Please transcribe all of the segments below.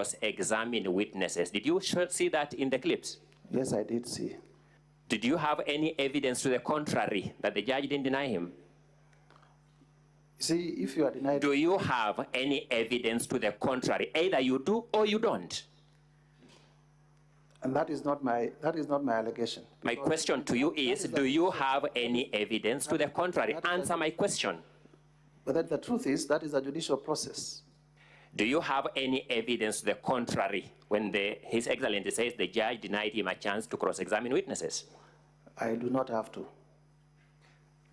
cross-examine witnesses. Did you see that in the clips? Yes, I did see. Did you have any evidence to the contrary that the judge didn't deny him? See, if you are denied... Do you have any evidence to the contrary? Either you do or you don't. And that is not my allegation. My question to you is, do you have any evidence to the contrary? Answer my question. But the truth is, that is a judicial process. Do you have any evidence to the contrary when His Excellency says the judge denied him a chance to cross-examine witnesses? I do not have to.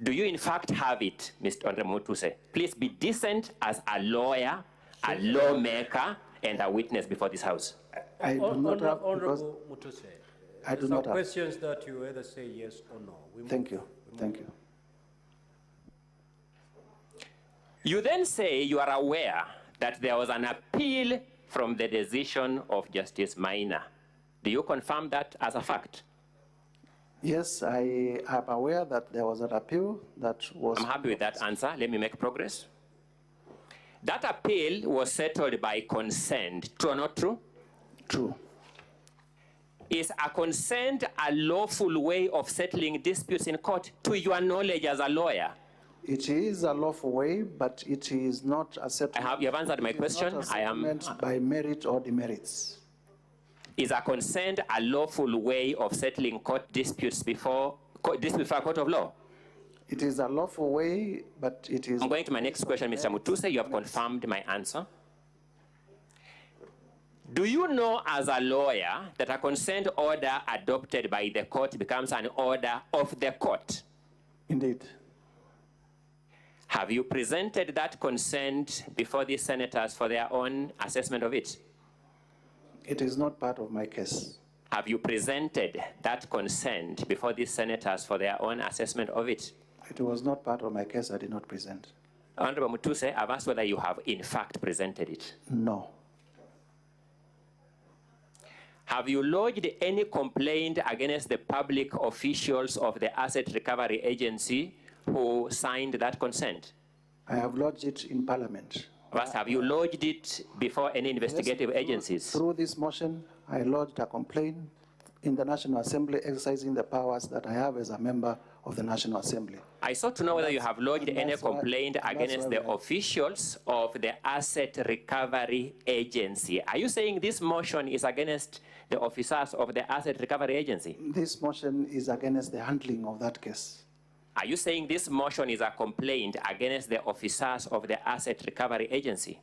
Do you in fact have it, Mr. Honorable Mutuse? Please be decent as a lawyer, a lawmaker, and a witness before this House. I do not have, Honorable Mutuse, I do not have questions that you either say yes or no. Thank you. Thank you. You then say you are aware that there was an appeal from the decision of Justice Maina. Do you confirm that as a fact? Yes, I am aware that there was an appeal that was... I'm happy with that answer. Let me make progress. That appeal was settled by consent. True or not true? True. Is a consent a lawful way of settling disputes in court, to your knowledge as a lawyer? It is a lawful way, but it is not a settlement. You have answered my question. I am by merit or demerits. Is a consent a lawful way of settling court disputes before a court of law? It is a lawful way, but it is... I'm going to my next question, Mr. Mutuse. You have confirmed my answer. Do you know as a lawyer that a consent order adopted by the court becomes an order of the court? Indeed. Have you presented that consent before the senators for their own assessment of it? It is not part of my case. Have you presented that consent before the senators for their own assessment of it? It was not part of my case. I did not present. Honorable Mutuse, I've asked whether you have in fact presented it. No. Have you lodged any complaint against the public officials of the Asset Recovery Agency who signed that consent? I have lodged it in Parliament. First, have you lodged it before any investigative agencies? Through this motion, I lodged a complaint in the National Assembly exercising the powers that I have as a member of the National Assembly. I sought to know whether you have lodged any complaint against the officials of the Asset Recovery Agency. Are you saying this motion is against the officers of the Asset Recovery Agency? This motion is against the handling of that case. Are you saying this motion is a complaint against the officers of the Asset Recovery Agency?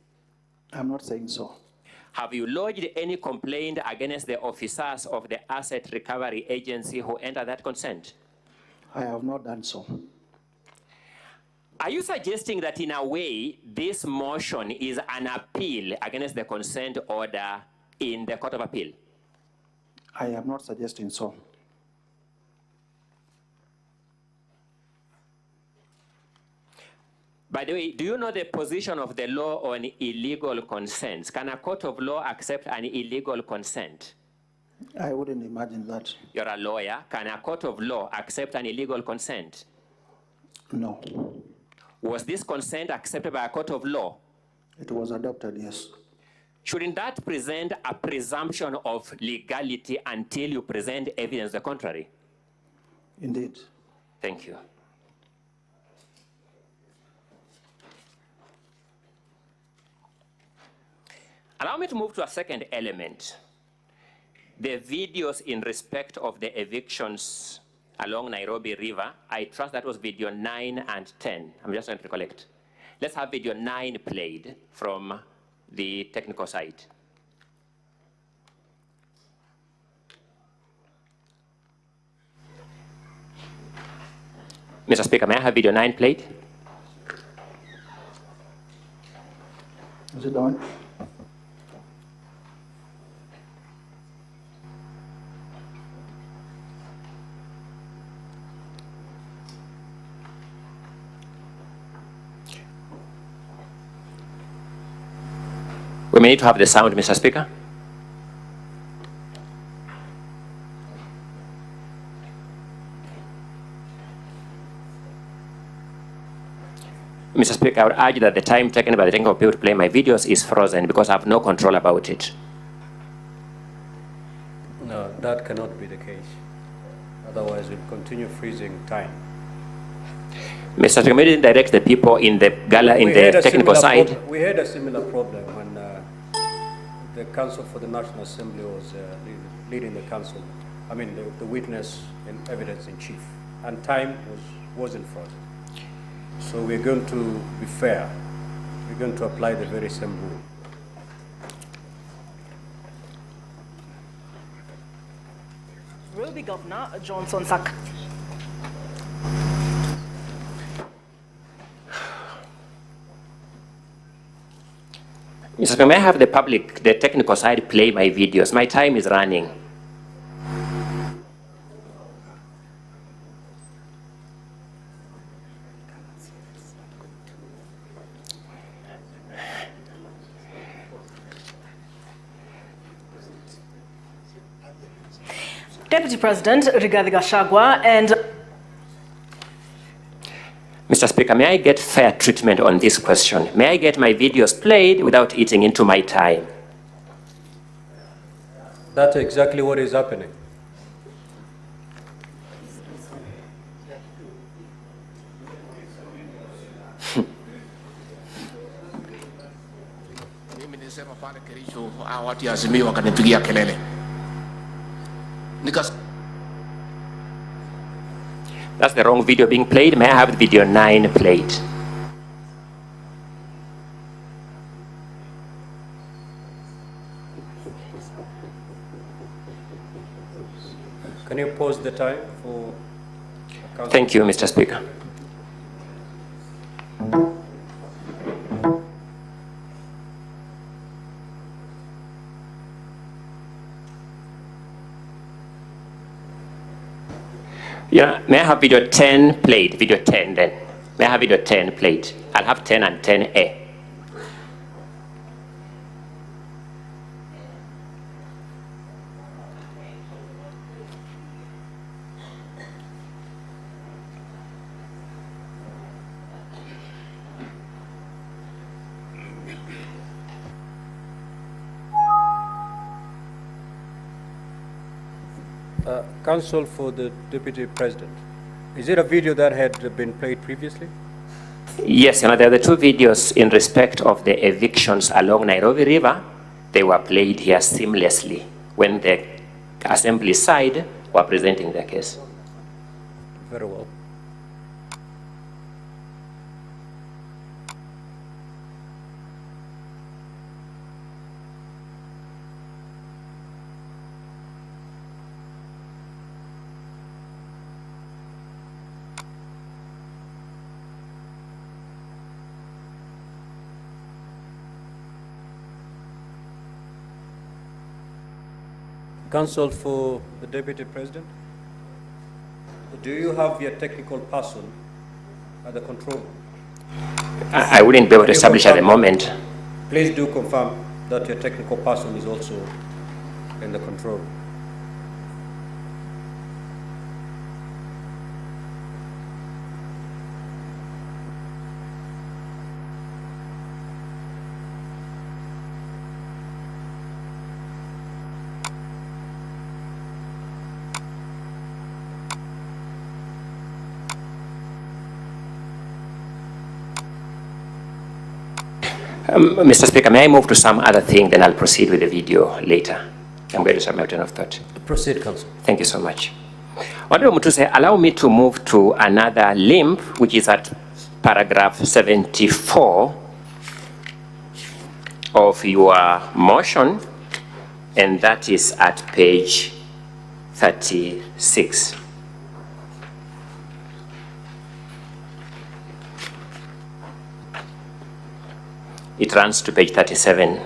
I'm not saying so. Have you lodged any complaint against the officers of the Asset Recovery Agency who entered that consent? I have not done so. Are you suggesting that in a way this motion is an appeal against the consent order in the Court of Appeal? I am not suggesting so. By the way, do you know the position of the law on illegal consents? Can a court of law accept an illegal consent? I wouldn't imagine that. You're a lawyer. Can a court of law accept an illegal consent? No. Was this consent accepted by a court of law? It was adopted, yes. Shouldn't that present a presumption of legality until you present evidence the contrary? Indeed. Thank you. Allow me to move to a second element. The videos in respect of the evictions along Nairobi River. I trust that was video 9 and 10. I'm just trying to recollect. Let's have video 9 played from the technical side. Mr. Speaker, may I have video 9 played? Is it on? We may need to have the sound, Mr. Speaker. Mr. Speaker, I would urge that the time taken by the technical people to play my videos is frozen because I have no control about it. that cannot be the case. Otherwise, we'll continue freezing time. Mr. Speaker, may I direct the people in the gala, in the technical side? We had a similar problem when the Council for the National Assembly was leading the council, the witness and evidence in chief, and time wasn't frozen. So we're going to be fair. We're going to apply the very same rule. Will be Governor Johnson Sak. Mr. Speaker, may I have the technical side play my videos? My time is running. Deputy President Rigathi Gachagua and Mr. Speaker, may I get fair treatment on this question? May I get my videos played without eating into my time? That's exactly what is happening. Mimi nilisema pale Kericho watu ya Azimio wakanipigia kelele. That's the wrong video being played. May I have video 9 played? Can you pause the time for... Thank you, Mr. Speaker. Yeah, may I have video 10 played? Video 10 then. May I have video 10 played? I'll have 10 and 10A. Counsel for the Deputy President. Is it a video that had been played previously? Yes, there are the 2 videos in respect of the evictions along Nairobi River. They were played here seamlessly when the Assembly side were presenting their case. Very well. Counsel for the Deputy President, do you have your technical person at the control room? I wouldn't be able to establish at the moment. Please do confirm that your technical person is also in the control room. Mr. Speaker, may I move to some other thing, then I'll proceed with the video later. I'm going to submit my turn of thought. Proceed, Counsel. Thank you so much. Honorable Mutuse, allow me to move to another limb, which is at paragraph 74 of your motion, and that is at page 36. It runs to page 37.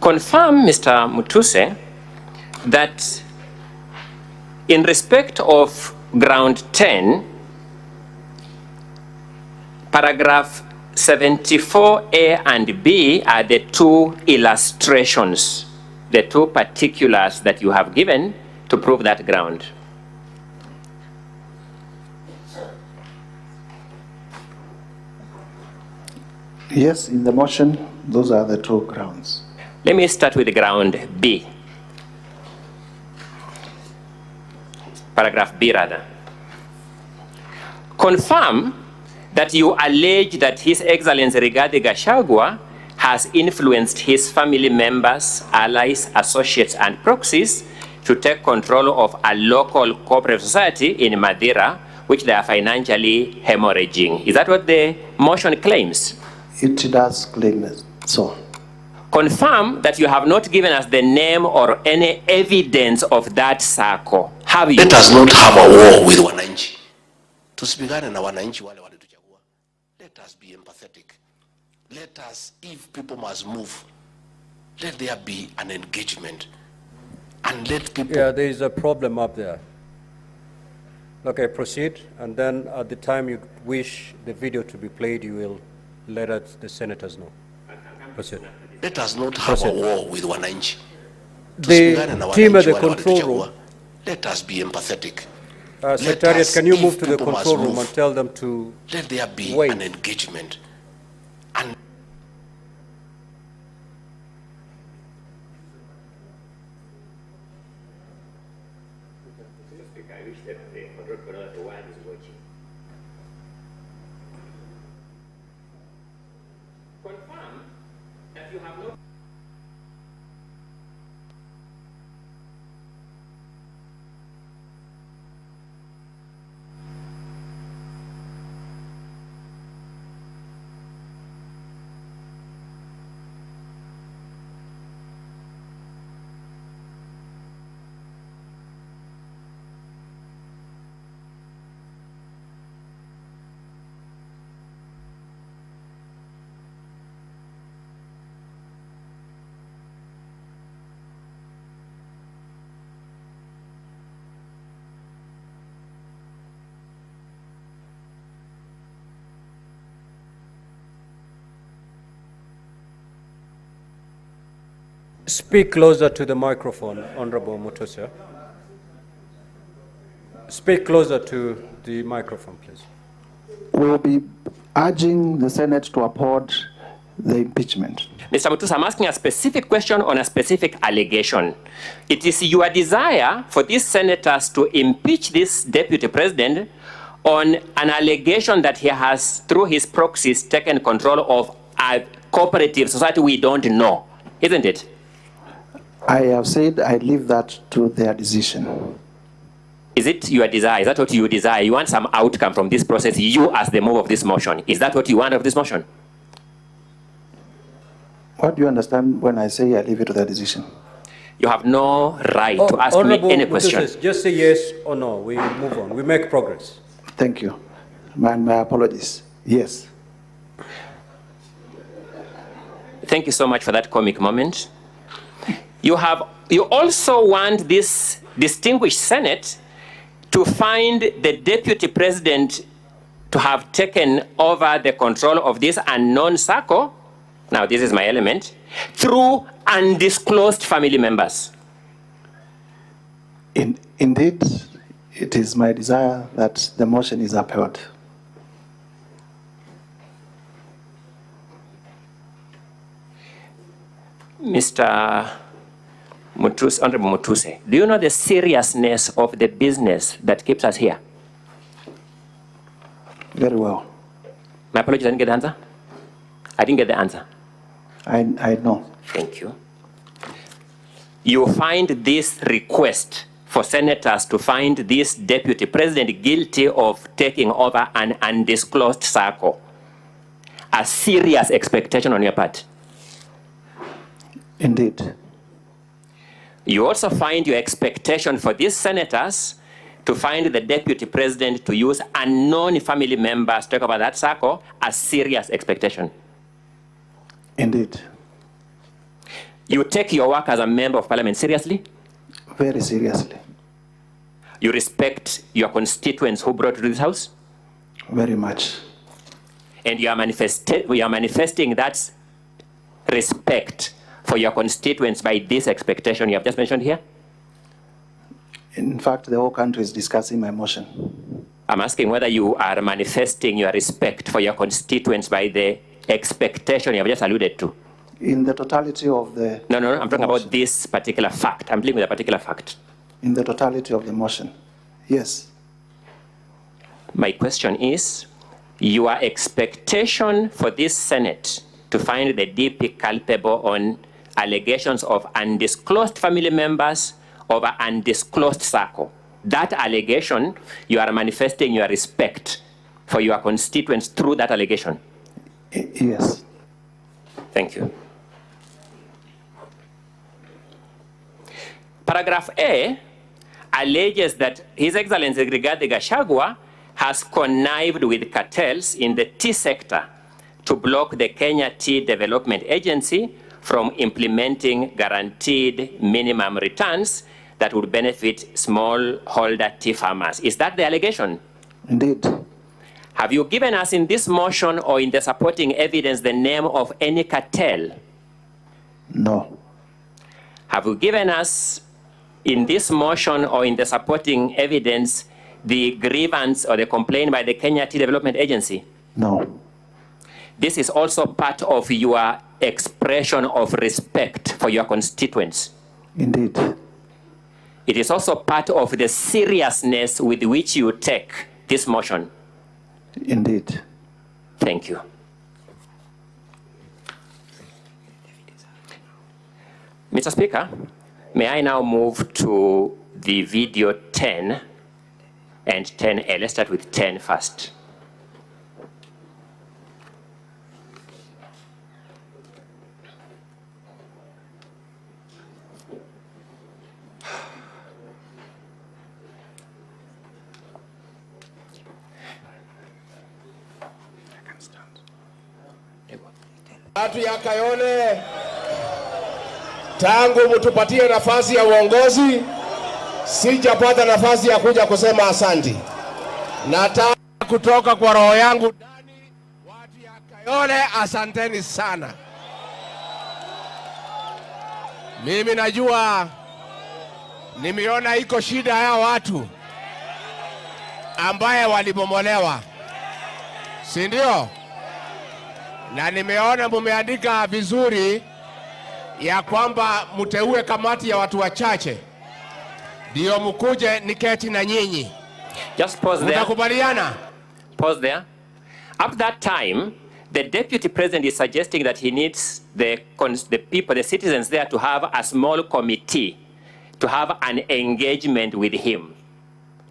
Confirm, Mr. Mutuse, that in respect of ground 10, paragraph 74A and B are the 2 illustrations, the 2 particulars that you have given to prove that ground. Yes, in the motion, those are the 2 grounds. Let me start with ground B. paragraph B rather. Confirm that you allege that His Excellency Rigathi Gachagua has influenced his family members, allies, associates, and proxies to take control of a local cooperative society in Madeira, which they are financially hemorrhaging. Is that what the motion claims? It does claim it, so. Confirm that you have not given us the name or any evidence of that circle. Have you? Let us not have a war with wananchi. Tusipigane na wananchi wale walituchagua. Let us be empathetic. Let us, if people must move, let there be an engagement. And let people... Yeah, there is a problem up there. Okay, proceed, and then at the time you wish the video to be played, you will let us, the senators know. Proceed. Let us not have a war with wananchi. The team at the control room. Let us be empathetic. Secretariat, can you move to the control room and tell them to let there be wait. An engagement. And confirm that you have no... speak closer to the microphone, Honorable Mutusa. Speak closer to the microphone, please. We will be urging the Senate to uphold the impeachment. Mr. Mutusa, I'm asking a specific question on a specific allegation. It is your desire for these senators to impeach this deputy president on an allegation that he has, through his proxies, taken control of a cooperative society we don't know, isn't it? I have said I leave that to their decision. Is it your desire? Is that what you desire? You want some outcome from this process, you as the mover of this motion. Is that what you want of this motion? What do you understand when I say I leave it to their decision? You have no right to ask me any question. Just say yes or no. We move on. We make progress. Thank you. My apologies. Yes. Thank you so much for that comic moment. You also want this distinguished Senate to find the deputy president to have taken over the control of this unknown circle. Now, this is my element, through undisclosed family members. Indeed, it is my desire that the motion is upheld. Mr. Mutuse, Honorable Mutuse, do you know the seriousness of the business that keeps us here? Very well. My apologies, I didn't get the answer. I didn't get the answer. I know. Thank you. You find this request for senators to find this deputy president guilty of taking over an undisclosed circle a serious expectation on your part? Indeed. You also find your expectation for these senators to find the deputy president to use unknown family members to talk about that circle a serious expectation? Indeed. You take your work as a member of parliament seriously? Very seriously. You respect your constituents who brought you to this house? Very much. And you are manifesting that respect for your constituents by this expectation you have just mentioned here? In fact, the whole country is discussing my motion. I'm asking whether you are manifesting your respect for your constituents by the expectation you have just alluded to. In the totality of the... No, I'm talking about this particular fact. I'm dealing with a particular fact. In the totality of the motion, Yes. My question is, your expectation for this Senate to find the DP culpable on allegations of undisclosed family members of an undisclosed circle. That allegation, you are manifesting your respect for your constituents through that allegation. Yes. Thank you. Paragraph A alleges that His Excellency Rigathi Gachagua has connived with cartels in the tea sector to block the Kenya Tea Development Agency from implementing guaranteed minimum returns that would benefit smallholder tea farmers. Is that the allegation? Indeed. Have you given us in this motion or in the supporting evidence the name of any cartel? No. Have you given us in this motion or in the supporting evidence the grievance or the complaint by the Kenya Tea Development Agency? No. This is also part of your expression of respect for your constituents. Indeed. It is also part of the seriousness with which you take this motion. Indeed. Thank you. Mr. Speaker, may I now move to the video 10 and 10A. Let's start with 10 first. Watu ya Kayole, tangu mtupatie nafasi ya uongozi, sijapata nafasi ya kuja kusema asanti. Nataka kutoka kwa roho yangu ndani, watu ya Kayole, asanteni sana. Mimi najua, nimeona iko shida ya watu ambaye walibomolewa, si ndio? Na nimeona mumeandika vizuri ya kwamba mteue kamati ya watu wachache ndio mkuje niketi na nyinyi. Just pause there. Mtakubaliana? Pause there. At that time, the deputy president is suggesting that he needs the people, the citizens there to have a small committee, to have an engagement with him.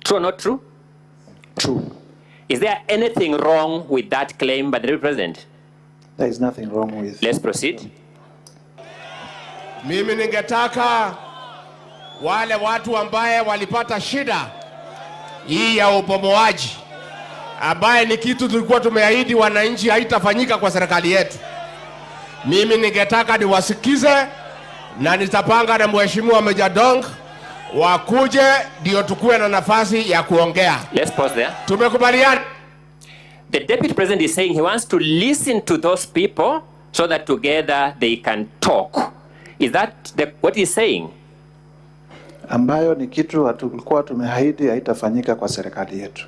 True or not true? True. Is there anything wrong with that claim by the deputy president? There is nothing wrong with. Let's proceed. Mimi ningetaka wale watu ambaye walipata shida hii ya upomoaji, ambaye ni kitu tulikuwa tumeahidi wananchi haitafanyika kwa serikali yetu. Mimi ningetaka niwasikize na nitapanga na mheshimiwa Meja Dong wakuje ndio tukue na nafasi ya kuongea. Let's pause there. Tumekubaliana? The deputy president is saying he wants to listen to those people so that together they can talk. Is that what he's saying? Ambayo ni kitu tulikuwa tumeahidi haitafanyika kwa serikali yetu.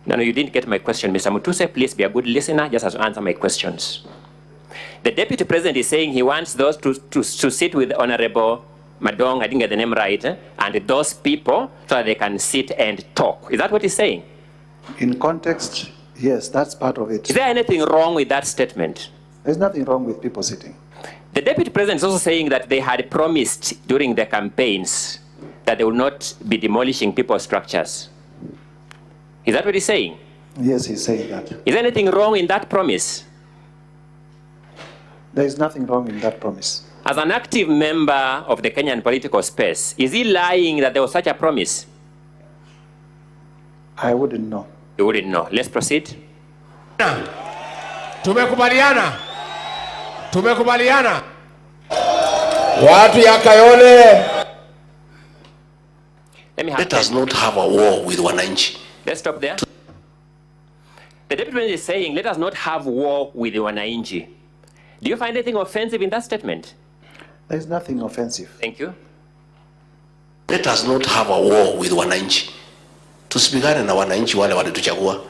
No, you didn't get my question. Mr. Mutuse, please be a good listener. Just answer my questions. The deputy president is saying he wants those to sit with Honorable Madong, I didn't get the name right, and those people so that they can sit and talk. Is that what he's saying? In context, yes, that's part of it. Is there anything wrong with that statement? There's nothing wrong with people sitting. The deputy president is also saying that they had promised during the campaigns that they will not be demolishing people's structures. Is that what he's saying? Yes, he's saying that. Is there anything wrong in that promise? There is nothing wrong in that promise. As an active member of the Kenyan political space, is he lying that there was such a promise? I wouldn't know. You wouldn't know. Let's proceed. Tumekubaliana. Tumekubaliana. Watu ya Kayole. Let us not have a war with wananchi. Let's stop there. The deputy president is saying, let us not have war with the wananchi. Do you find anything offensive in that statement? There is nothing offensive. Thank you. Let us not have a war with wananchi. Tusipigane na wananchi wale walituchagua.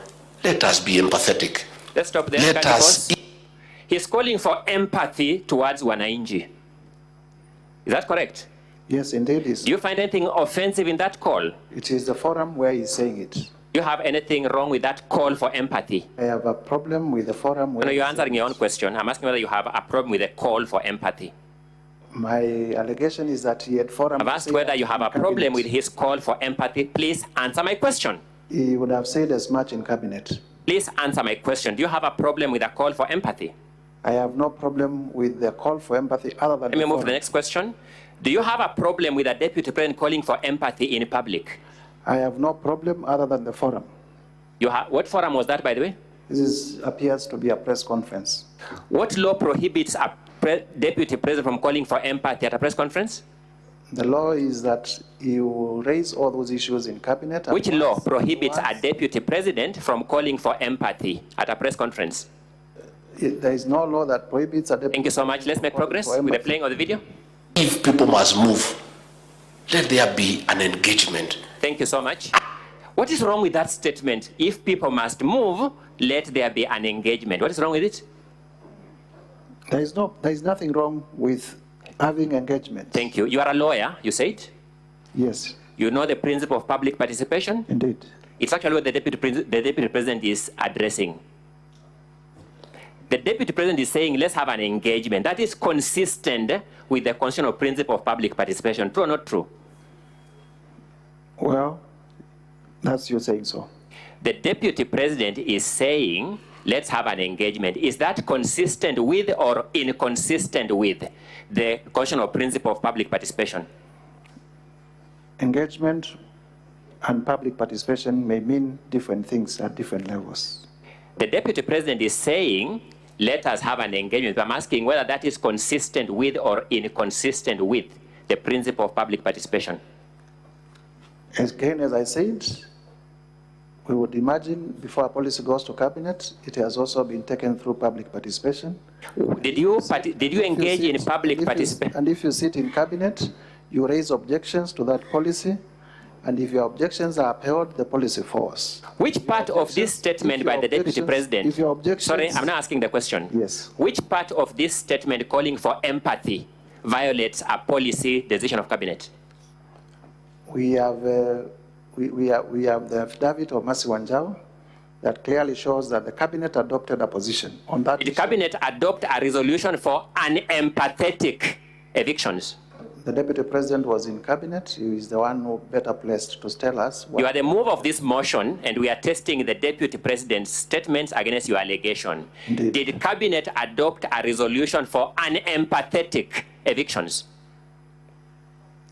Let us be empathetic. Let's stop there. Let us. He's calling for empathy towards wananchi. Is that correct? Yes, indeed. Do you find anything offensive in that call? It is the forum where he's saying it. Do you have anything wrong with that call for empathy? I have a problem with the forum where... No, you're answering your own question. I'm asking whether you have a problem with the call for empathy. My allegation is that he had forum... I've asked whether you have a problem with his call for empathy. Please answer my question. He would have said as much in cabinet. Please answer my question. Do you have a problem with a call for empathy? I have no problem with the call for empathy other than... Let me move to the next question. Do you have a problem with a deputy president calling for empathy in public? I have no problem other than the forum. What forum was that, by the way? This appears to be a press conference. What law prohibits a deputy president from calling for empathy at a press conference? The law is that you raise all those issues in cabinet. Which law prohibits a deputy president from calling for empathy at a press conference? There is no law that prohibits a deputy... Thank you so much. Let's make progress with the playing of the video. If people must move, let there be an engagement. Thank you so much. What is wrong with that statement? If people must move, let there be an engagement. What is wrong with it? There is nothing wrong with having engagement. Thank you. You are a lawyer, you said? Yes. You know the principle of public participation? Indeed. It's actually what the deputy president is addressing. The deputy president is saying, let's have an engagement. That is consistent with the constitutional principle of public participation. True or not true? Well, that's you saying so. The deputy president is saying, let's have an engagement. Is that consistent with or inconsistent with the constitutional principle of public participation? Engagement and public participation may mean different things at different levels. The deputy president is saying, let us have an engagement. I'm asking whether that is consistent with or inconsistent with the principle of public participation. Again, as I said, we would imagine before a policy goes to cabinet, it has also been taken through public participation. Did you engage in public participation? And if you sit in cabinet, you raise objections to that policy, and if your objections are upheld, the policy falls. Which part of this statement by the deputy president? Sorry, I'm not asking the question. Yes. Which part of this statement calling for empathy violates a policy decision of cabinet? We have the affidavit of Mercy Wanjau that clearly shows that the cabinet adopted a position on that. Did the cabinet adopt a resolution for unempathetic evictions? The deputy president was in cabinet. He is the one who better placed to tell us. You are the move of this motion, and we are testing the deputy president's statements against your allegation. Indeed. Did the cabinet adopt a resolution for unempathetic evictions?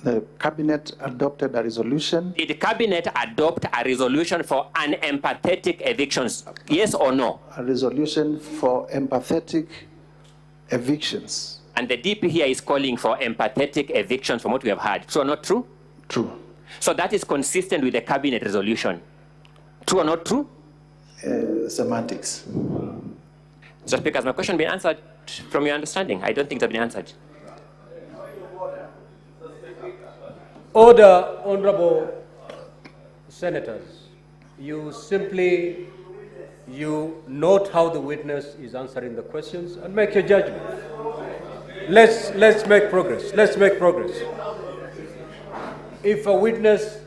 The cabinet adopted a resolution. Did the cabinet adopt a resolution for unempathetic evictions? Yes or no? A resolution for empathetic evictions. And the DP here is calling for empathetic evictions from what we have heard. True or not true? True. So that is consistent with the cabinet resolution. True or not true? Semantics. So Speaker, has my question been answered from your understanding? I don't think it's been answered. Order, honorable senators. You note how the witness is answering the questions and make your judgment. Let's make progress. Let's make progress. If a witness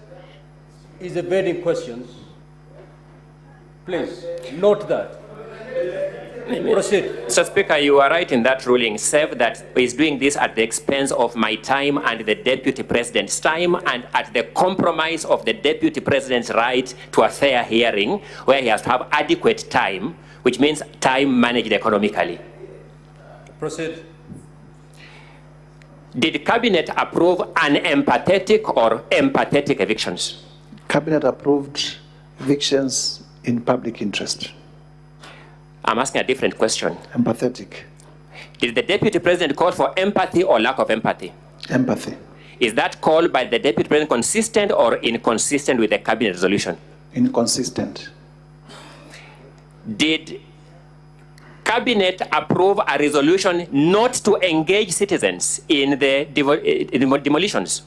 is evading questions, please note that. Proceed. Mr. Speaker, you are right in that ruling, save that he's doing this at the expense of my time and the deputy president's time, and at the compromise of the deputy president's right to a fair hearing, where he has to have adequate time, which means time managed economically. Proceed. Did cabinet approve unempathetic or empathetic evictions? Cabinet approved evictions in public interest. I'm asking a different question. Empathetic. Did the deputy president call for empathy or lack of empathy? Empathy. Is that call by the deputy president consistent or inconsistent with the cabinet resolution? Inconsistent. Did cabinet approve a resolution not to engage citizens in the demolitions?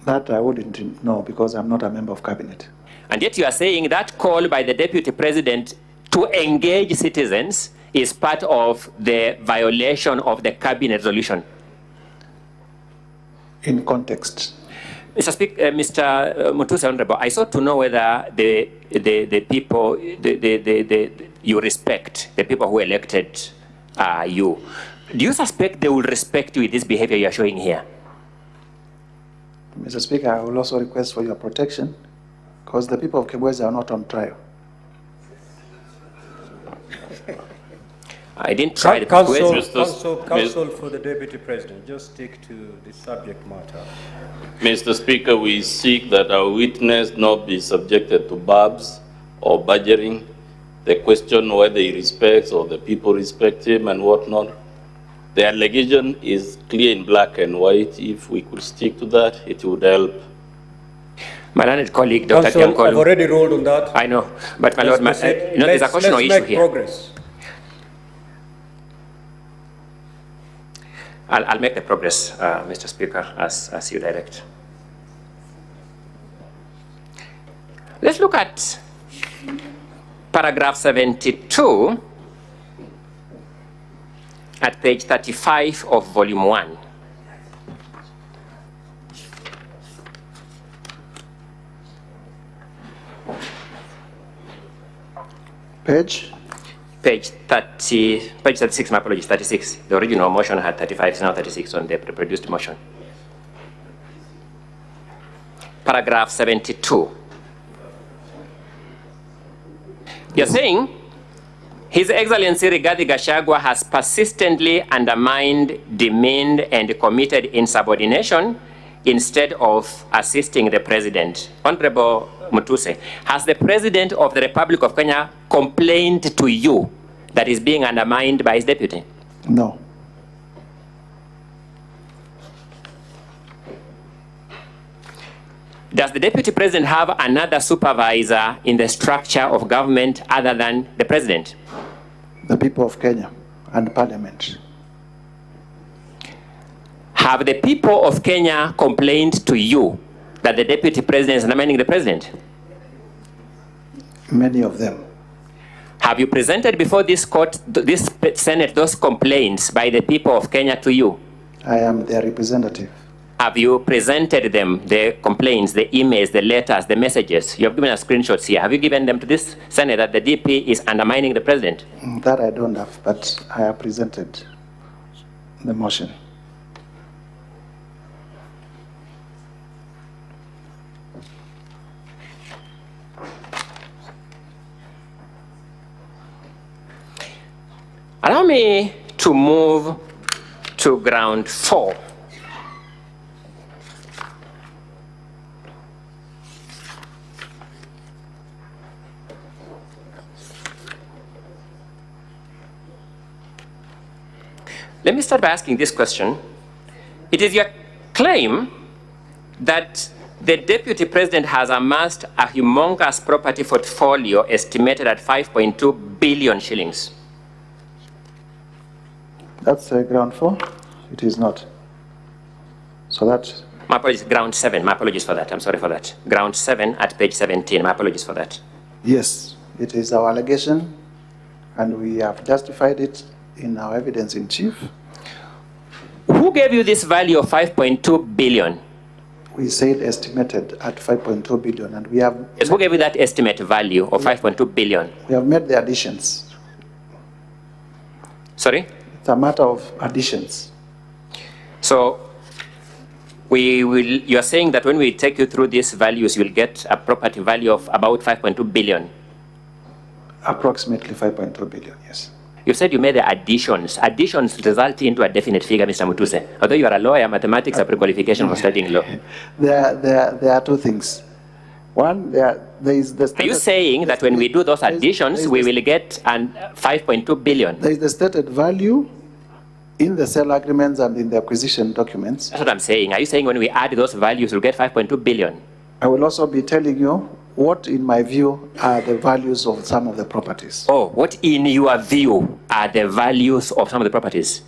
That I wouldn't know because I'm not a member of cabinet. And yet you are saying that call by the deputy president to engage citizens is part of the violation of the cabinet resolution. in context. Mr. Speaker, Mr. Mutuse, Honorable, I sought to know whether the people you respect, the people who elected you, do you suspect they will respect you with this behavior you are showing here? Mr. Speaker, I will also request for your protection because the people of Kibwezi are not on trial. I didn't try the Counsel for the Deputy President, just stick to the subject matter. Mr. Speaker, we seek that our witness not be subjected to barbs or badgering. The question whether he respects or the people respect him and whatnot. The allegation is clear in black and white. If we could stick to that, it would help. My learned colleague, Dr. Counsel, I've already ruled on that. I know, but my Lord, there's a question or issue here. Progress. I'll make the progress, Mr. Speaker, as you direct. Let's look at paragraph 72 at page 35 of volume 1. Page 36, my apologies, 36. The original motion had 35, it's now 36 on the reproduced motion. Paragraph 72. You're saying, His Excellency Rigathi Gachagua has persistently undermined, demeaned, and committed insubordination instead of assisting the President. Honorable Mutuse, has the President of the Republic of Kenya complained to you that is being undermined by his deputy? No. Does the Deputy President have another supervisor in the structure of government other than the President? The people of Kenya and Parliament. Have the people of Kenya complained to you that the Deputy President is undermining the President? Many of them. Have you presented before this court, this Senate, those complaints by the people of Kenya to you? I am their representative. Have you presented them, the complaints, the emails, the letters, the messages? You have given us screenshots here. Have you given them to this Senate that the DP is undermining the President? That I don't have, but I have presented the motion. Allow me to move to ground 4. Let me start by asking this question. It is your claim that the Deputy President has amassed a humongous property portfolio estimated at 5.2 billion shillings. That's ground 4? It is not. So that... My apologies, ground 7. My apologies for that. I'm sorry for that. Ground 7 at page 17. My apologies for that. Yes, it is our allegation, and we have justified it in our evidence in chief. Who gave you this value of 5.2 billion? We said estimated at 5.2 billion, and we have... Yes, who gave you that estimate value of 5.2 billion? We have made the additions. Sorry? It's a matter of additions. So, you are saying that when we take you through these values, you will get a property value of about 5.2 billion? Approximately 5.2 billion, yes. You said you made the additions. Additions result into a definite figure, Mr. Mutuse. Although you are a lawyer, mathematics are pre-qualification for studying law. There are two things. One, there is the... Are you saying that when we do those additions, we will get 5.2 billion? There is the stated value in the sale agreements and in the acquisition documents. That's what I'm saying. Are you saying when we add those values, we'll get 5.2 billion? I will also be telling you what, in my view, are the values of some of the properties. Oh, what, in your view, are the values of some of the properties?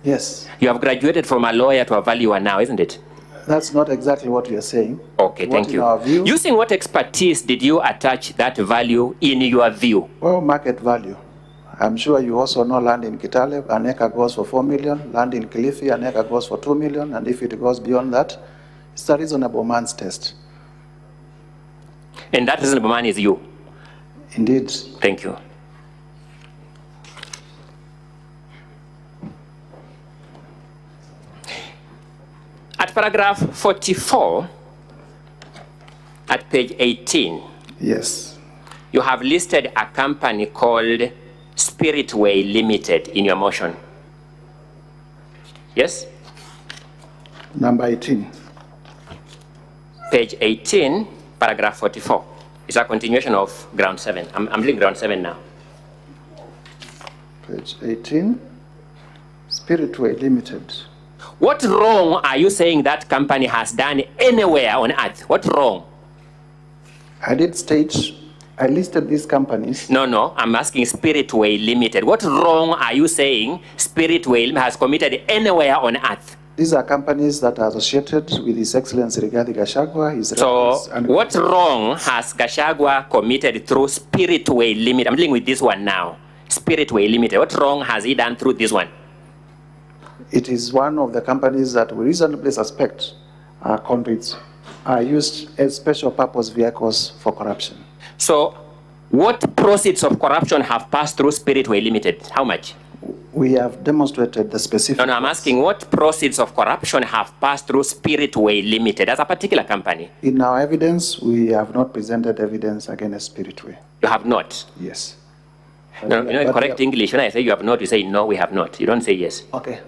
Yes. You have graduated from a lawyer to a valuer now, isn't it? That's not exactly what we are saying. Okay, thank you. Using what expertise did you attach that value in your view? Well, market value. I'm sure you also know land in Kitale, an acre goes for 4 million, land in Kilifi, an acre goes for 2 million, and if it goes beyond that, it's a reasonable man's test. And that reasonable man is you? Indeed. Thank you. At paragraph 44, at page 18, yes, you have listed a company called Spiritway Limited in your motion. Yes? Number 18. Page 18, paragraph 44. It's a continuation of ground 7. I'm doing ground 7 now. Page 18, Spiritway Limited. What wrong are you saying that company has done anywhere on earth? What wrong? I did state, I listed these companies. No, I'm asking Spiritway Limited. What wrong are you saying Spiritway has committed anywhere on earth? These are companies that are associated with His Excellency Rigathi Gachagua. So, what wrong has Gachagua committed through Spiritway Limited? I'm dealing with this one now. Spiritway Limited. What wrong has he done through this one? It is one of the companies that we reasonably suspect are convicts, are used as special purpose vehicles for corruption. So, what proceeds of corruption have passed through Spiritway Limited? How much? We have demonstrated the specific... No, I'm asking what proceeds of corruption have passed through Spiritway Limited as a particular company? In our evidence, we have not presented evidence against Spiritway. You have not? Yes. No, you know, correct English. When I say you have not, you say no, we have not. You don't say yes. Okay.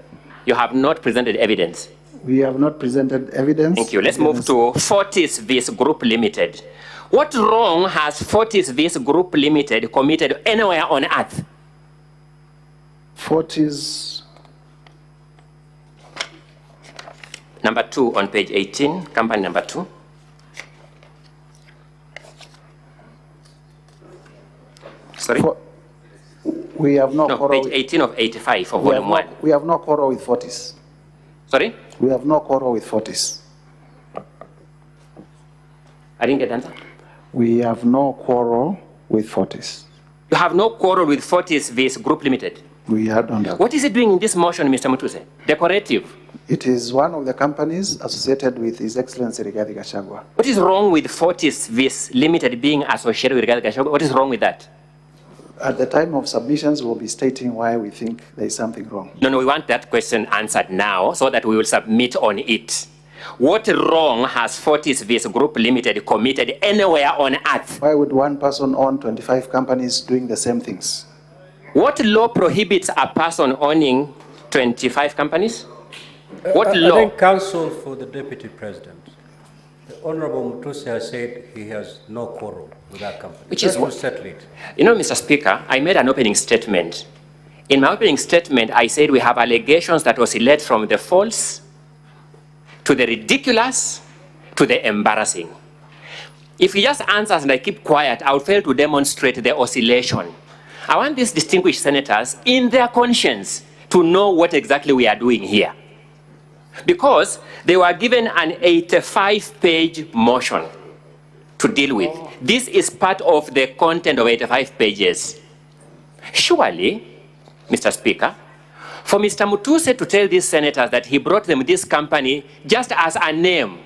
You have not presented evidence. We have not presented evidence. Thank you. Let's move to Fortis Vis Group Limited. What wrong has Fortis Vis Group Limited committed anywhere on earth? Fortis. Number 2 on page 18, company number 2. Sorry? We have no quarrel. Page 18 of 85 for volume 1. We have no quarrel with Fortis. Sorry? We have no quarrel with Fortis. I didn't get the answer. We have no quarrel with Fortis. You have no quarrel with Fortis Vis Group Limited? We don't have. What is it doing in this motion, Mr. Mutuse? Decorative. It is one of the companies associated with His Excellency Rigathi Gachagua. What is wrong with Fortis Vis Limited being associated with Rigathi Gachagua? What is wrong with that? At the time of submissions, we'll be stating why we think there is something wrong. No, we want that question answered now so that we will submit on it. What wrong has Fortis Vis Group Limited committed anywhere on earth? Why would one person own 25 companies doing the same things? What law prohibits a person owning 25 companies? What law? I think counsel for the Deputy President, the Honorable Mutuse has said he has no quarrel with that company. Which is what? Settle it. You know, Mr. Speaker, I made an opening statement. In my opening statement, I said we have allegations that oscillate from the false to the ridiculous to the embarrassing. If he just answers and I keep quiet, I will fail to demonstrate the oscillation. I want these distinguished senators in their conscience to know what exactly we are doing here. Because they were given an 85-page motion to deal with. This is part of the content of 85 pages. Surely, Mr. Speaker, for Mr. Mutuse to tell these senators that he brought them this company just as a name,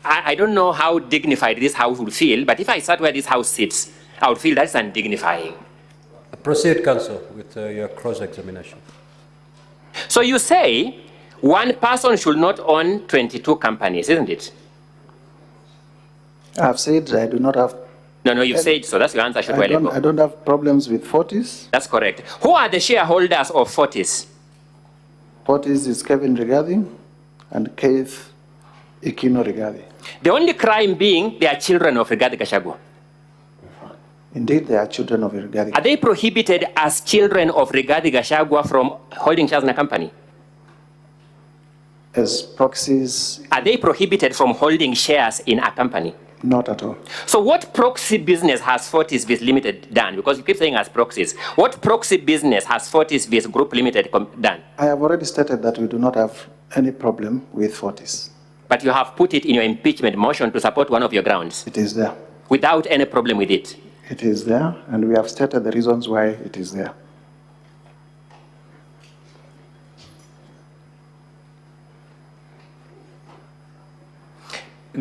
I don't know how dignified this house would feel, but if I sat where this house sits, I would feel that's undignifying. Proceed, counsel, with your cross-examination. So you say one person should not own 22 companies, isn't it? I've said I do not have... No, you've said so. That's your answer. I don't have problems with Fortis. That's correct. Who are the shareholders of Fortis? Fortis is Kevin Rigathi and Keith Ikino Rigathi. The only crime being they are children of Rigathi Gachagua. Indeed, they are children of Rigathi. Are they prohibited as children of Rigathi Gachagua from holding shares in a company? As proxies? Are they prohibited from holding shares in a company? Not at all. So what proxy business has Fortis Vis Limited done? Because you keep saying as proxies. What proxy business has Fortis Vis Group Limited done? I have already stated that we do not have any problem with Fortis. But you have put it in your impeachment motion to support one of your grounds. It is there. Without any problem with it. It is there, and we have stated the reasons why it is there.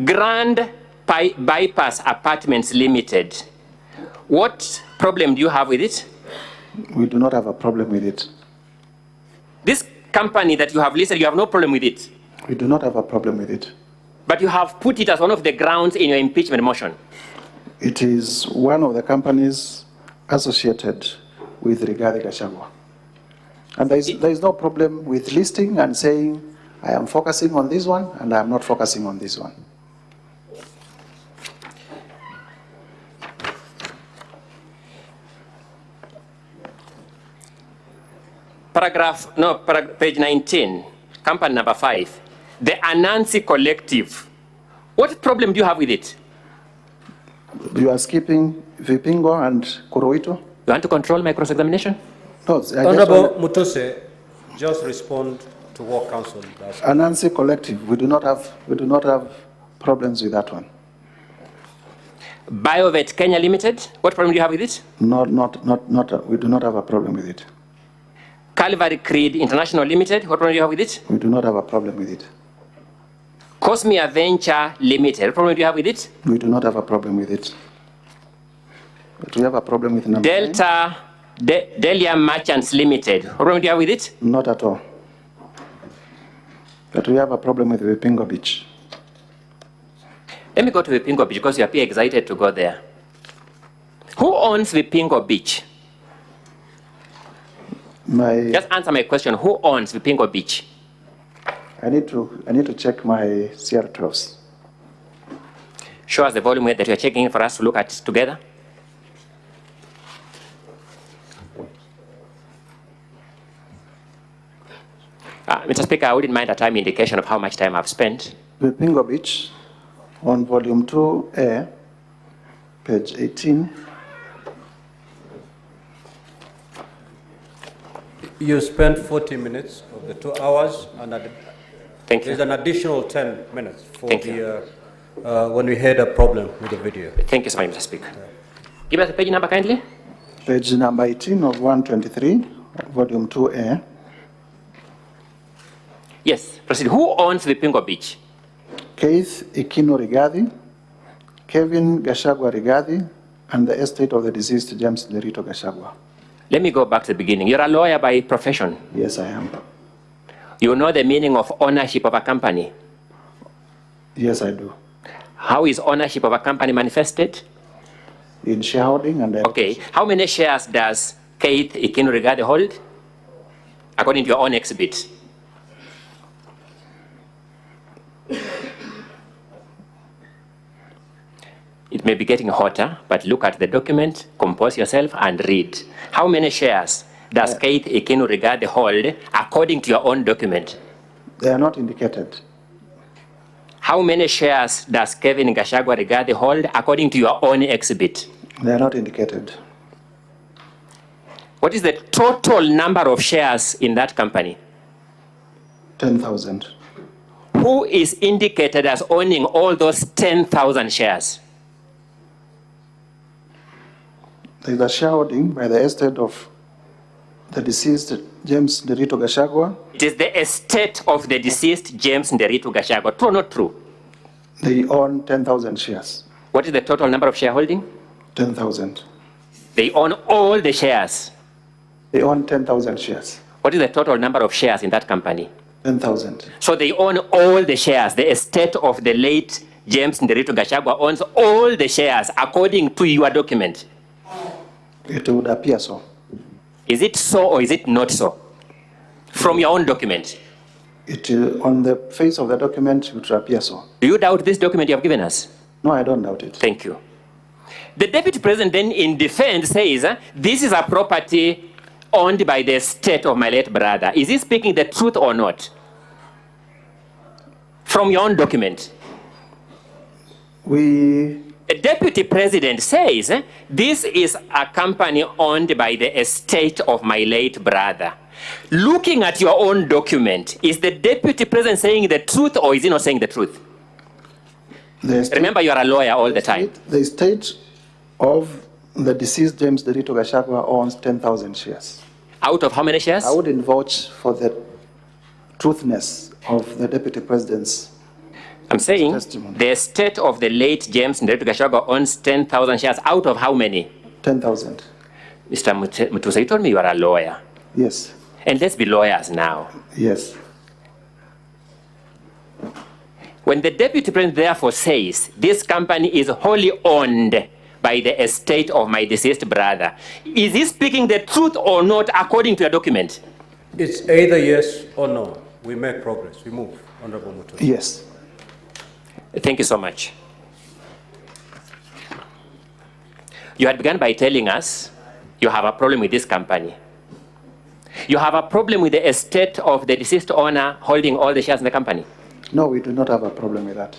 Grand Bypass Apartments Limited. What problem do you have with it? We do not have a problem with it. This company that you have listed, you have no problem with it? We do not have a problem with it. But you have put it as one of the grounds in your impeachment motion. It is one of the companies associated with Rigathi Gachagua. And there is no problem with listing and saying, I am focusing on this one and I am not focusing on this one. Page 19, company number 5, the Anansi Collective. What problem do you have with it? You are skipping Vipingo and Kuroito? You want to control my cross-examination? No, Honorable Mutuse, just respond to what counsel does. Anansi Collective, we do not have problems with that one. BioVet Kenya Limited, what problem do you have with it? We do not have a problem with it. Calvary Creed International Limited, what problem do you have with it? We do not have a problem with it. Cosmia Venture Limited, what problem do you have with it? We do not have a problem with it. But we have a problem with number Delta Delia Merchants Limited, what problem do you have with it? Not at all. But we have a problem with Vipingo Beach. Let me go to Vipingo Beach because you appear excited to go there. Who owns Vipingo Beach? Just answer my question. Who owns Vipingo Beach? I need to check my CR12s. Show us the volume that you're checking for us to look at together. Mr. Speaker, I wouldn't mind a time indication of how much time I've spent. Vipingo Beach, on volume 2A, page 18. You spent 40 minutes of the 2 hours, and there's an additional 10 minutes for when we had a problem with the video. Thank you so much, Mr. Speaker. Give us the page number kindly. Page number 18 of 123, volume 2A. Yes, proceed. Who owns Vipingo Beach? Keith Ikino Rigathi, Kevin Gachagua Rigathi, and the estate of the deceased James Derito Gachagua. Let me go back to the beginning. You're a lawyer by profession. Yes, I am. You know the meaning of ownership of a company? Yes, I do. How is ownership of a company manifested? In shareholding and... Okay. How many shares does Keith Ikino Rigathi hold? According to your own exhibit. It may be getting hotter, but look at the document, compose yourself, and read. How many shares does Keith Ikino Rigathi hold according to your own document? They are not indicated. How many shares does Kevin Gachagua Rigathi hold according to your own exhibit? They are not indicated. What is the total number of shares in that company? 10,000. Who is indicated as owning all those 10,000 shares? There is a shareholding by the estate of the deceased James Derito Gachagua. It is the estate of the deceased James Derito Gachagua. True or not true? They own 10,000 shares. What is the total number of shareholding? 10,000. They own all the shares. They own 10,000 shares. What is the total number of shares in that company? 10,000. So they own all the shares. The estate of the late James Derito Gachagua owns all the shares according to your document. It would appear so. Is it so or is it not so? From your own document. On the face of the document, it would appear so. Do you doubt this document you have given us? No, I don't doubt it. Thank you. The Deputy President then in defense says, this is a property owned by the estate of my late brother. Is he speaking the truth or not? From your own document. The Deputy President says, this is a company owned by the estate of my late brother. Looking at your own document, is the Deputy President saying the truth or is he not saying the truth? The estate, remember, you are a lawyer all the time. The estate of The deceased James Rigathi Gachagua owns 10,000 shares. Out of how many shares? I wouldn't vouch for the truthness of the Deputy President's I'm saying testimony. The estate of the late James Rigathi Gachagua owns 10,000 shares. Out of how many? 10,000. Mr. Mutusa, you told me you are a lawyer. Yes. And let's be lawyers now. Yes. When the Deputy President therefore says this company is wholly owned by the estate of my deceased brother, is he speaking the truth or not according to your document? It's either yes or no. We make progress. We move, Honorable Mutusa. Yes. Thank you so much. You had begun by telling us you have a problem with this company. You have a problem with the estate of the deceased owner holding all the shares in the company. No, we do not have a problem with that.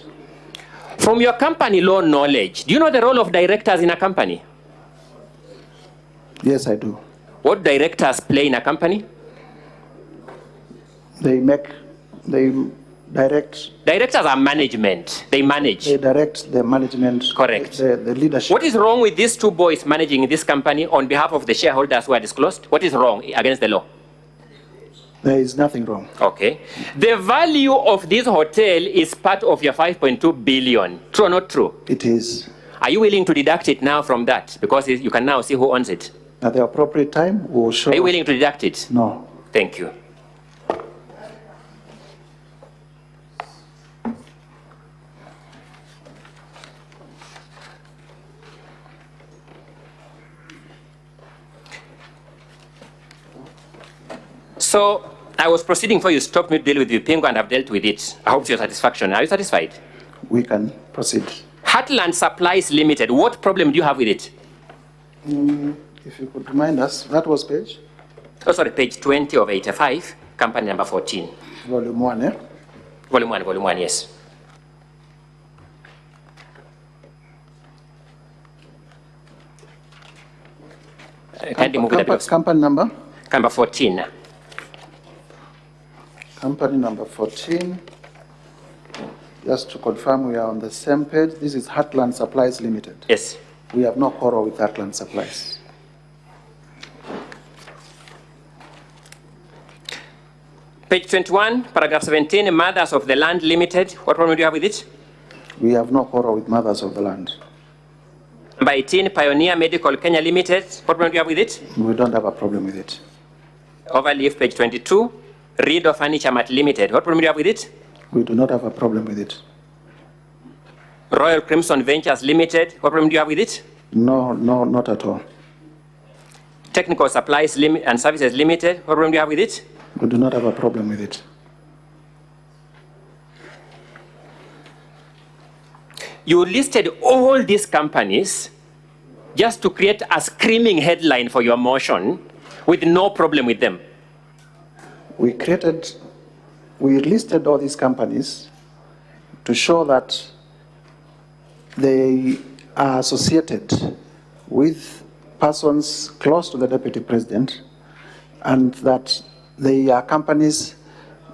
From your company law knowledge, do you know the role of directors in a company? Yes, I do. What directors play in a company? They direct. Directors are management. They manage. They direct the management. Correct. The leadership. What is wrong with these two boys managing this company on behalf of the shareholders who are disclosed? What is wrong against the law? There is nothing wrong. Okay. The value of this hotel is part of your 5.2 billion. True or not true? It is. Are you willing to deduct it now from that? Because you can now see who owns it. At the appropriate time, we will show. Are you willing to deduct it? No. Thank you. So I was proceeding for you stopped me to deal with Vipingo and I've dealt with it. I hope to your satisfaction. Are you satisfied? We can proceed. Heartland Supplies Limited, what problem do you have with it? If you could remind us, that was page? Oh, sorry, page 20 of 85, company number 14. Volume 1, eh? Volume 1, yes. Company number? Number 14. Company number 14. Just to confirm we are on the same page. This is Heartland Supplies Limited. Yes. We have no quarrel with Heartland Supplies. Page 21, paragraph 17, Mothers of the Land Limited. What problem do you have with it? We have no quarrel with Mothers of the Land. Number 18, Pioneer Medical Kenya Limited. What problem do you have with it? We don't have a problem with it. Overleaf, page 22, Reed of Furniture Mart Limited. What problem do you have with it? We do not have a problem with it. Royal Crimson Ventures Limited. What problem do you have with it? No, not at all. Technical Supplies and Services Limited. What problem do you have with it? We do not have a problem with it. You listed all these companies just to create a screaming headline for your motion with no problem with them. We listed all these companies to show that they are associated with persons close to the Deputy President and that they are companies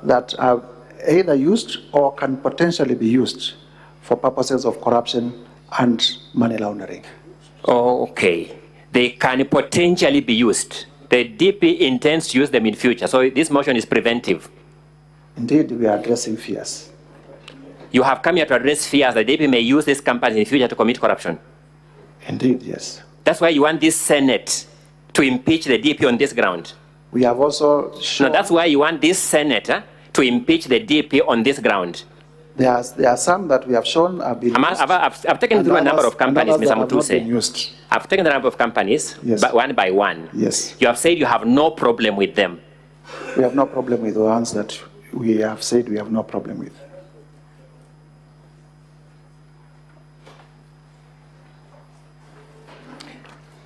that are either used or can potentially be used for purposes of corruption and money laundering. Oh, okay. They can potentially be used. The DP intends to use them in future, so this motion is preventive. Indeed, we are addressing fears. You have come here to address fears that DP may use these companies in future to commit corruption. Indeed, yes. That's why you want this Senate to impeach the DP on this ground. We have also shown... No, that's why you want this Senate to impeach the DP on this ground. There are some that we have shown have been used. I've taken through a number of companies, Mr. Mutuse. I've taken a number of companies, yes, one by one. Yes. You have said you have no problem with them. We have no problem with the ones that we have said we have no problem with.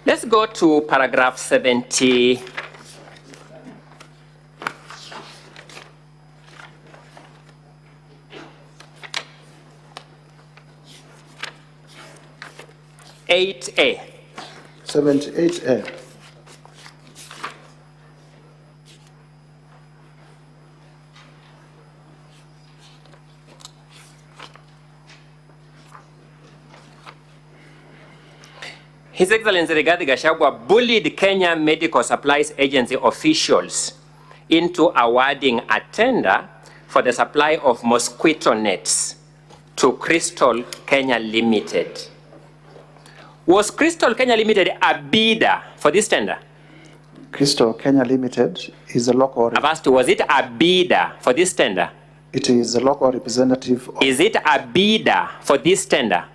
Let's go to paragraph 70. A. 78A. His Excellency Rigathi Gachagua bullied Kenya Medical Supplies Agency officials into awarding a tender for the supply of mosquito nets to Crystal Kenya Limited. Was Crystal Kenya Limited a bidder for this tender? Crystal Kenya Limited is a local... I've asked, was it a bidder for this tender? It is a local representative of... Is it a bidder for this tender?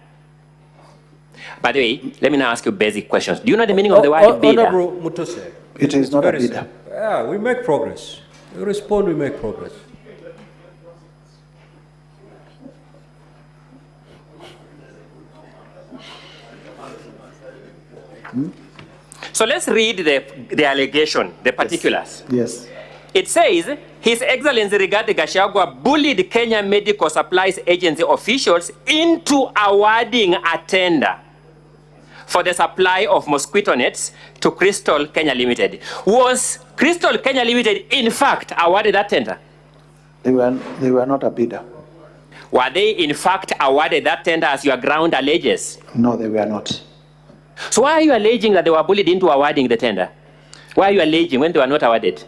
By the way, let me now ask you basic questions. Do you know the meaning of the word bidder? Honorable Mutuse. It is not a bidder. Yeah, we make progress. You respond, we make progress. So let's read the allegation, the particulars. Yes. It says, His Excellency Rigathi Gachagua bullied Kenya Medical Supplies Agency officials into awarding a tender for the supply of mosquito nets to Crystal Kenya Limited. Was Crystal Kenya Limited, in fact, awarded that tender? They were not a bidder. Were they, in fact, awarded that tender as your ground alleges? No, they were not. So why are you alleging that they were bullied into awarding the tender? Why are you alleging when they were not awarded?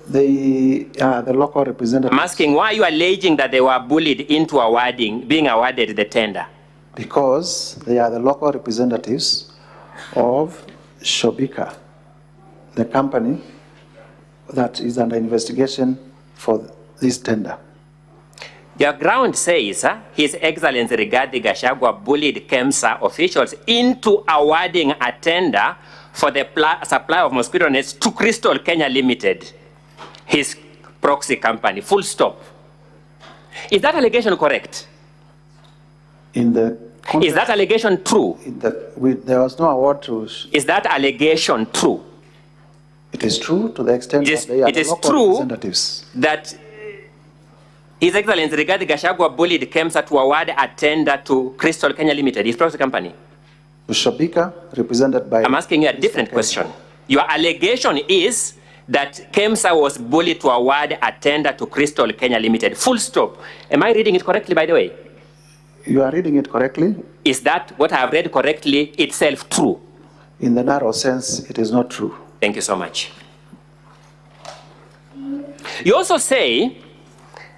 The local representative... I'm asking, why are you alleging that they were bullied into being awarded the tender? Because they are the local representatives of Shobika, the company that is under investigation for this tender. Your ground says His Excellency Rigathi Gachagua bullied KEMSA officials into awarding a tender for the supply of mosquito nets to Crystal Kenya Limited, his proxy company, full stop. Is that allegation correct? Is that allegation true? There was no award to... Is that allegation true? It is true to the extent that they are the local representatives. That His Excellency Rigathi Gachagua bullied KEMSA to award a tender to Crystal Kenya Limited, his proxy company. To Shobika, represented by... I'm asking you a different question. Your allegation is that KEMSA was bullied to award a tender to Crystal Kenya Limited, full stop. Am I reading it correctly, by the way? You are reading it correctly. Is that what I have read correctly itself true? In the narrow sense, it is not true. Thank you so much. You also say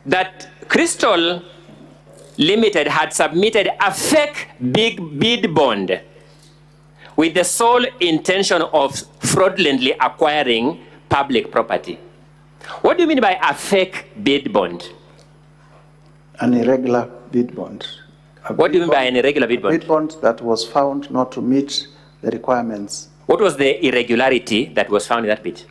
that Crystal Limited had submitted a fake big bid bond with the sole intention of fraudulently acquiring public property. What do you mean by a fake bid bond? An irregular bid bond. What do you mean by an irregular bid bond? A bid bond that was found not to meet the requirements. What was the irregularity that was found in that bid?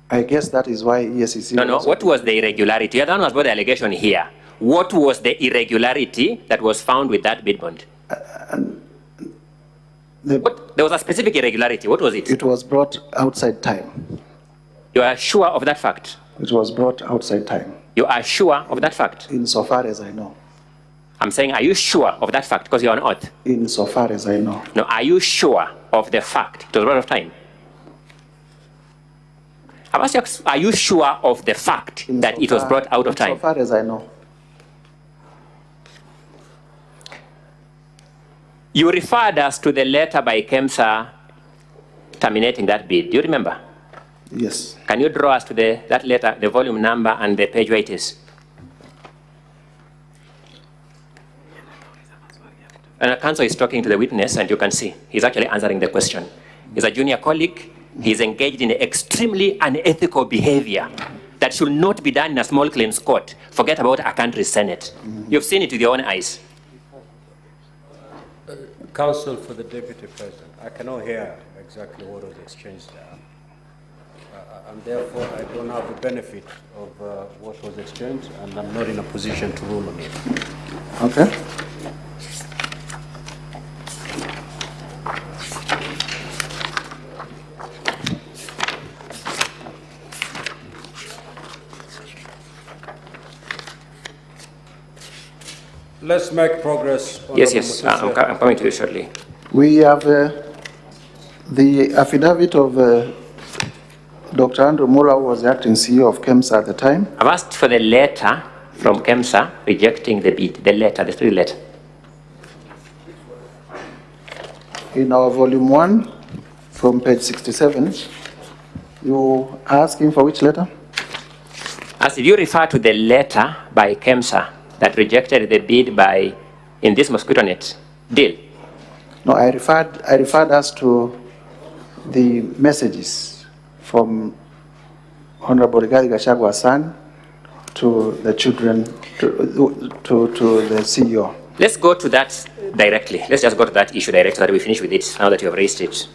I guess that is why ESCC... No, what was the irregularity? You don't know about the allegation here. What was the irregularity that was found with that bid bond? There was a specific irregularity. What was it? It was brought outside time. You are sure of that fact? It was brought outside time. You are sure of that fact? Insofar as I know. I'm saying, are you sure of that fact? Because you're on oath. Insofar as I know. No, are you sure of the fact? It was brought out of time. I've asked you, are you sure of the fact that it was brought out of time? Insofar as I know. You referred us to the letter by KEMSA terminating that bid. Do you remember? Yes. Can you draw us to that letter, the volume number and the page where it is? And counsel is talking to the witness, and you can see he's actually answering the question. He's a junior colleague. He's engaged in extremely unethical behavior that should not be done in a small claims court. Forget about a country's Senate. You've seen it with your own eyes. Counsel for the Deputy President, I cannot hear exactly what was exchanged there. And therefore, I don't have the benefit of what was exchanged, and I'm not in a position to rule on it. Okay. Let's make progress. Yes, I'm coming to you shortly. We have the affidavit of Dr. Andrew Mulwa, who was the acting CEO of KEMSA at the time. I've asked for the letter from KEMSA rejecting the bid, the letter, the three letter. in our volume 1, from page 67, you asking for which letter? As if you refer to the letter by KEMSA that rejected the bid in this mosquito net deal. No, I referred us to the messages from Honorable Rigathi Gachagua's son to the children, to the CEO. Let's go to that directly. Let's just go to that issue directly so that we finish with it now that you have raised it.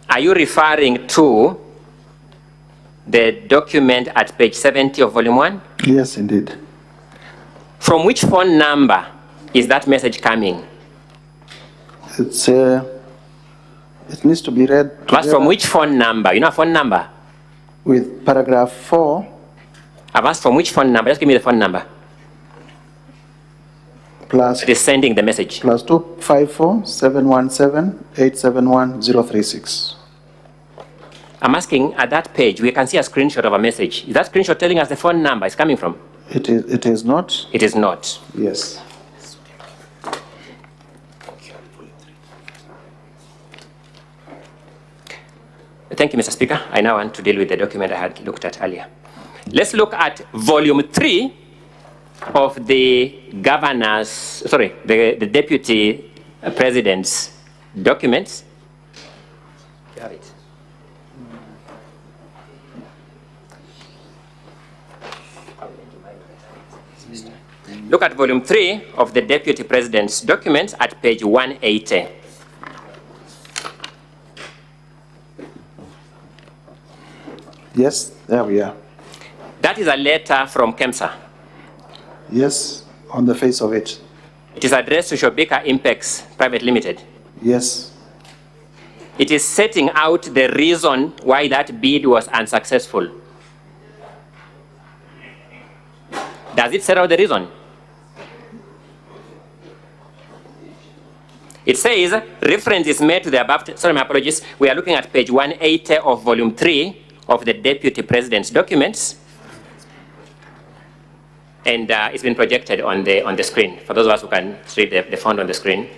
Are you referring to the document at page 70 of volume 1? Yes, indeed. From which phone number is that message coming? It's it needs to be read But from which phone number? You know a phone number? With paragraph 4. I've asked from which phone number? Just give me the phone number. Plus. It is sending the message. Plus 254-717-871-036. I'm asking at that page, we can see a screenshot of a message. Is that screenshot telling us the phone number is coming from? It is not. It is not. Yes. Thank you, Mr. Speaker. I now want to deal with the document I had looked at earlier. Let's look at volume 3 of the the deputy president's documents. You have it. Look at volume 3 of the deputy president's documents at page 180. Yes, there we are. That is a letter from KEMSA. Yes, on the face of it. It is addressed to Shobika Impex Private Limited. Yes. It is setting out the reason why that bid was unsuccessful. Does it set out the reason? It says, reference is made to the above, sorry, my apologies. We are looking at page 180 of volume 3 of the deputy president's documents. And it's been projected on the screen. For those of us who can read the font on the screen,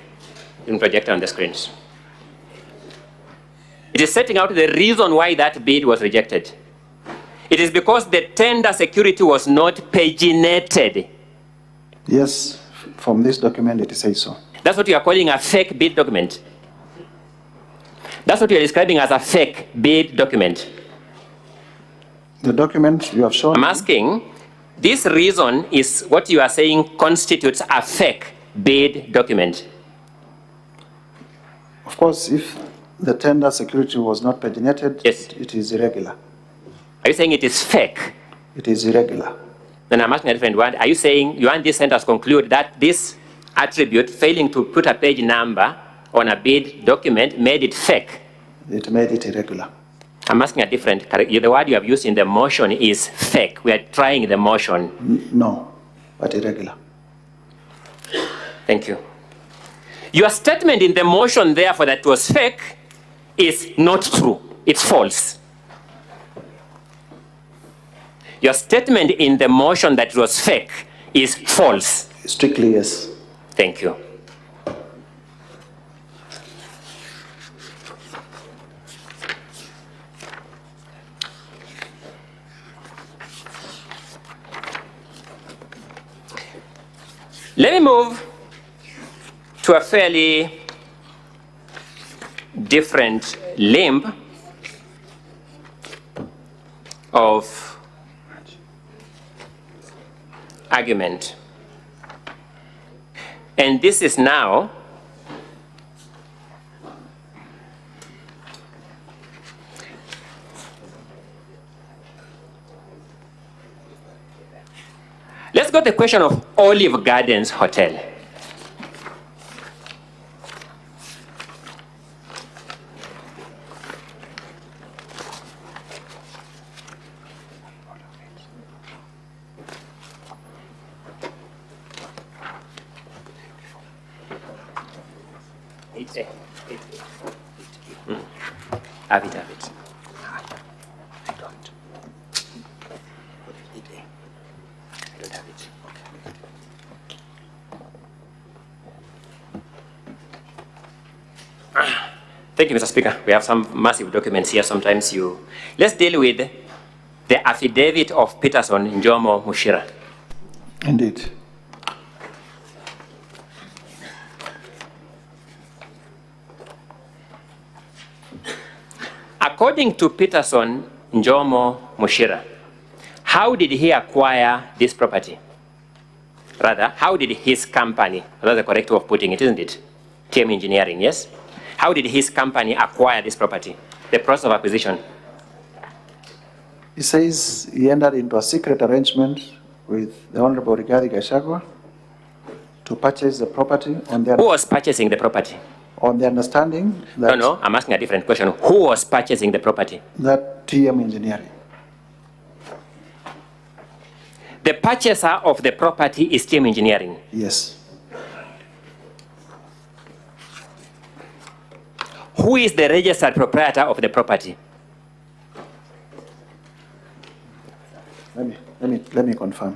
it's been projected on the screens. It is setting out the reason why that bid was rejected. It is because the tender security was not paginated. Yes, from this document it says so. That's what you are calling a fake bid document. That's what you are describing as a fake bid document. The document you have shown. I'm asking, this reason is what you are saying constitutes a fake bid document. Of course, if the tender security was not paginated, yes, it is irregular. Are you saying it is fake? It is irregular. Then I'm asking a different one. Are you saying you want this sentence to conclude that this attribute, failing to put a page number on a bid document, made it fake? It made it irregular. I'm asking a different, the word you have used in the motion is fake. We are trying the motion. No, but irregular. Thank you. Your statement in the motion, therefore, that was fake is not true. It's false. Your statement in the motion that was fake is false. Strictly, yes. Thank you. Let me move to a fairly different limb of argument. And this is now let's go to the question of Olive Gardens Hotel. Have it. I don't. I don't have it. Thank you, Mr. Speaker. We have some massive documents here. Sometimes you... Let's deal with the affidavit of Peterson Njomo Mushira. Indeed. According to Peterson Njomo Mushira, how did he acquire this property? Rather, how did his company, that's the correct way of putting it, isn't it? TM Engineering, yes? How did his company acquire this property? The process of acquisition. He says he entered into a secret arrangement with the Honorable Rigathi Gachagua to purchase the property on their... Who was purchasing the property? On the understanding that... No, I'm asking a different question. Who was purchasing the property? That TM Engineering. The purchaser of the property is TM Engineering? Yes. Who is the registered proprietor of the property? Let me confirm.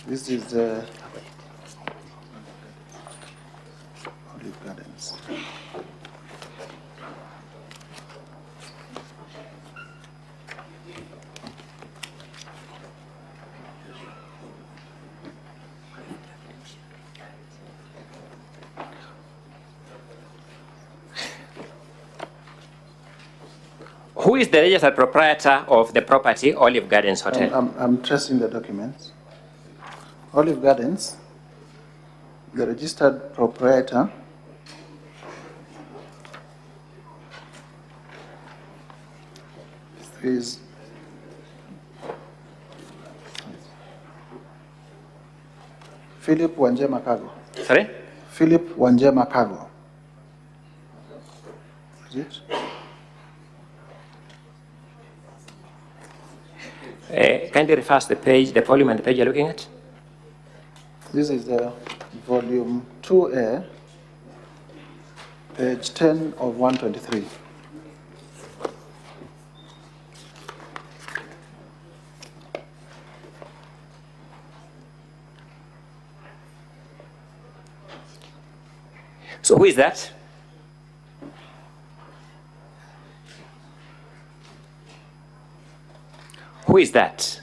This is the Olive Gardens. Who is the registered proprietor of the property, Olive Gardens Hotel? I'm tracing the documents. Olive Gardens, the registered proprietor is Philip Wanjema Kago. Sorry? Philip Wanjema Kago. Is it? Kindly refer to the page, the volume and the page you're looking at. This is the volume 2A, page 10 of 123. So who is that? Who is that?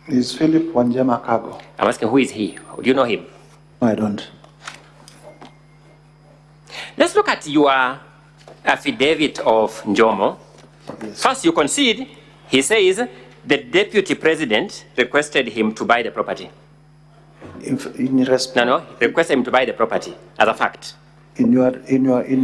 Is Philip Wanjema Kago. I'm asking, who is he? Do you know him? No, I don't. Let's look at your affidavit of Njomo. Yes. First, you concede, he says the deputy president requested him to buy the property. No, requested him to buy the property as a fact. In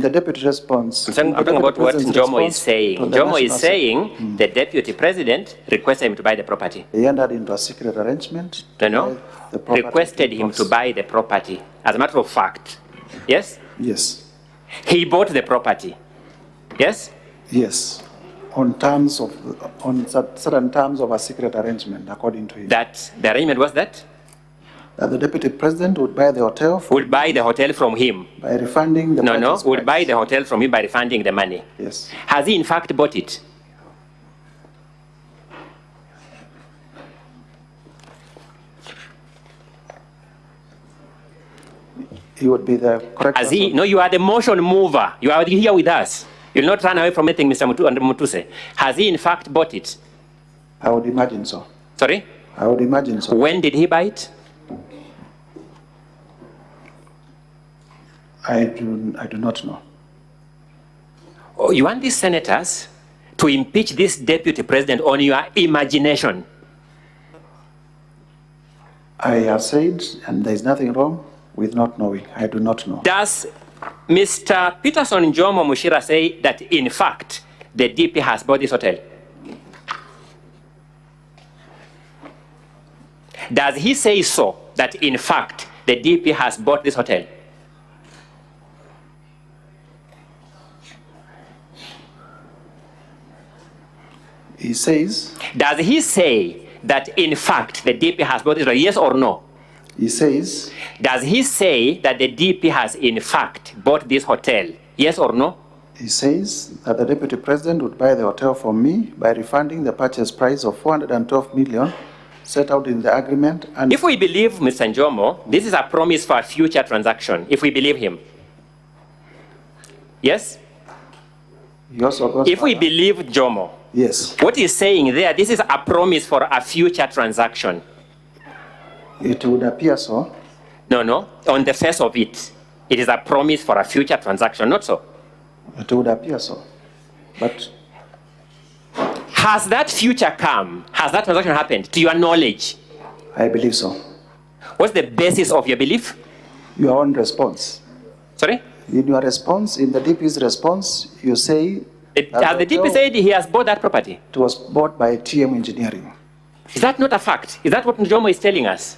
the deputy response. I'm talking about what Njomo is saying. Njomo is saying the deputy president requested him to buy the property. He entered into a secret arrangement. No, requested him to buy the property. As a matter of fact. Yes? Yes. He bought the property. Yes? Yes. On certain terms of a secret arrangement, according to him. That the arrangement was that? That the deputy president would buy the hotel. Would buy the hotel from him. By refunding the money. No, would buy the hotel from him by refunding the money. Yes. Has he in fact bought it? He would be the correct. Has he? No, you are the motion mover. You are here with us. You'll not run away from anything, Mr. Mutuse. Has he in fact bought it? I would imagine so. Sorry? I would imagine so. When did he buy it? I do not know. Oh, you want these senators to impeach this deputy president on your imagination? I have said, and there is nothing wrong with not knowing. I do not know. Does Mr. Peterson Njomo Mushira say that, in fact, the DP has bought this hotel? Does he say so, that, in fact, the DP has bought this hotel? He says. Does he say that, in fact, the DP has bought this hotel? Yes or no? He says. Does he say that the DP has, in fact, bought this hotel? Yes or no? He says that the deputy president would buy the hotel from me by refunding the purchase price of 412 set out in the agreement. And if we believe Mr. Njomo, this is a promise for a future transaction, if we believe him. Yes? If we believe Njomo, yes. What he's saying there, this is a promise for a future transaction. It would appear so. No, on the face of it, it is a promise for a future transaction, not so? It would appear so. But has that future come? Has that transaction happened, to your knowledge? I believe so. What's the basis of your belief? Your own response. Sorry? In your response, in the DP's response, you say... Has the DP said he has bought that property? It was bought by TM Engineering. Is that not a fact? Is that what Njomo is telling us?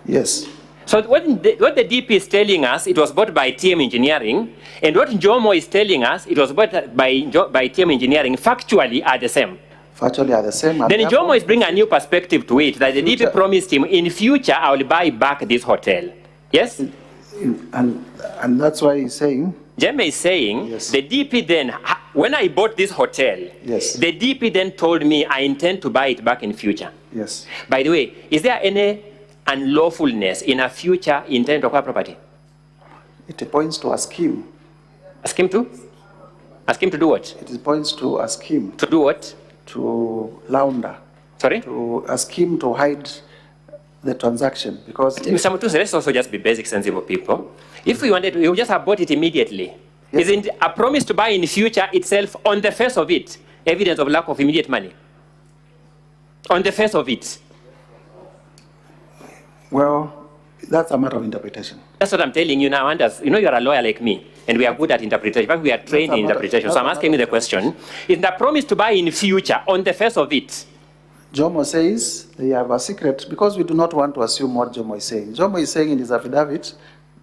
Yes. So what the DP is telling us, it was bought by TM Engineering, and what Njomo is telling us, it was bought by TM Engineering, factually are the same. Factually are the same. Then Njomo is bringing a new perspective to it, that the DP promised him, in future, I will buy back this hotel. Yes? And that's why he's saying... Jeme is saying, yes. The DP then, when I bought this hotel, yes. The DP then told me I intend to buy it back in future. Yes. By the way, is there any unlawfulness in a future intent to acquire property? It points to a scheme. A scheme to? A scheme to do what? It points to a scheme. To do what? To launder. Sorry? To a scheme to hide the transaction, because... Mr. Mutusi, let's also just be basic, sensible people. If we wanted, we would just have bought it immediately. Yes. Isn't a promise to buy in the future itself, on the face of it, evidence of lack of immediate money? On the face of it. Well, that's a matter of interpretation. That's what I'm telling you now, Anders. You know you're a lawyer like me, and we are good at interpretation. In fact, we are trained in interpretation. So I'm asking you the question. Is the promise to buy in the future, on the face of it? Jomo says they have a secret, because we do not want to assume what Jomo is saying. Jomo is saying in his affidavit,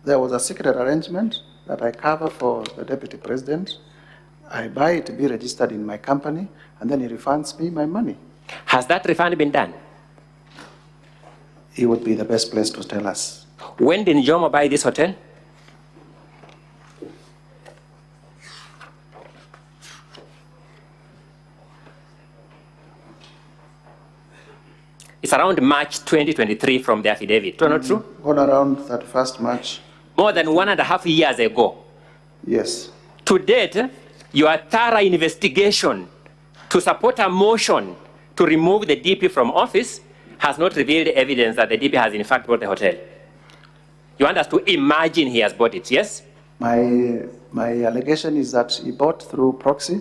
there was a secret arrangement that I cover for the deputy president. I buy it to be registered in my company, and then he refunds me my money. Has that refund been done? He would be the best place to tell us. When did Jomo buy this hotel? It's around March 2023 from the affidavit. Is not true? All around 31st March. More than 1.5 years ago. Yes. To date, your thorough investigation to support a motion to remove the DP from office has not revealed evidence that the DP has in fact bought the hotel. You want us to imagine he has bought it, yes? My allegation is that he bought through proxy,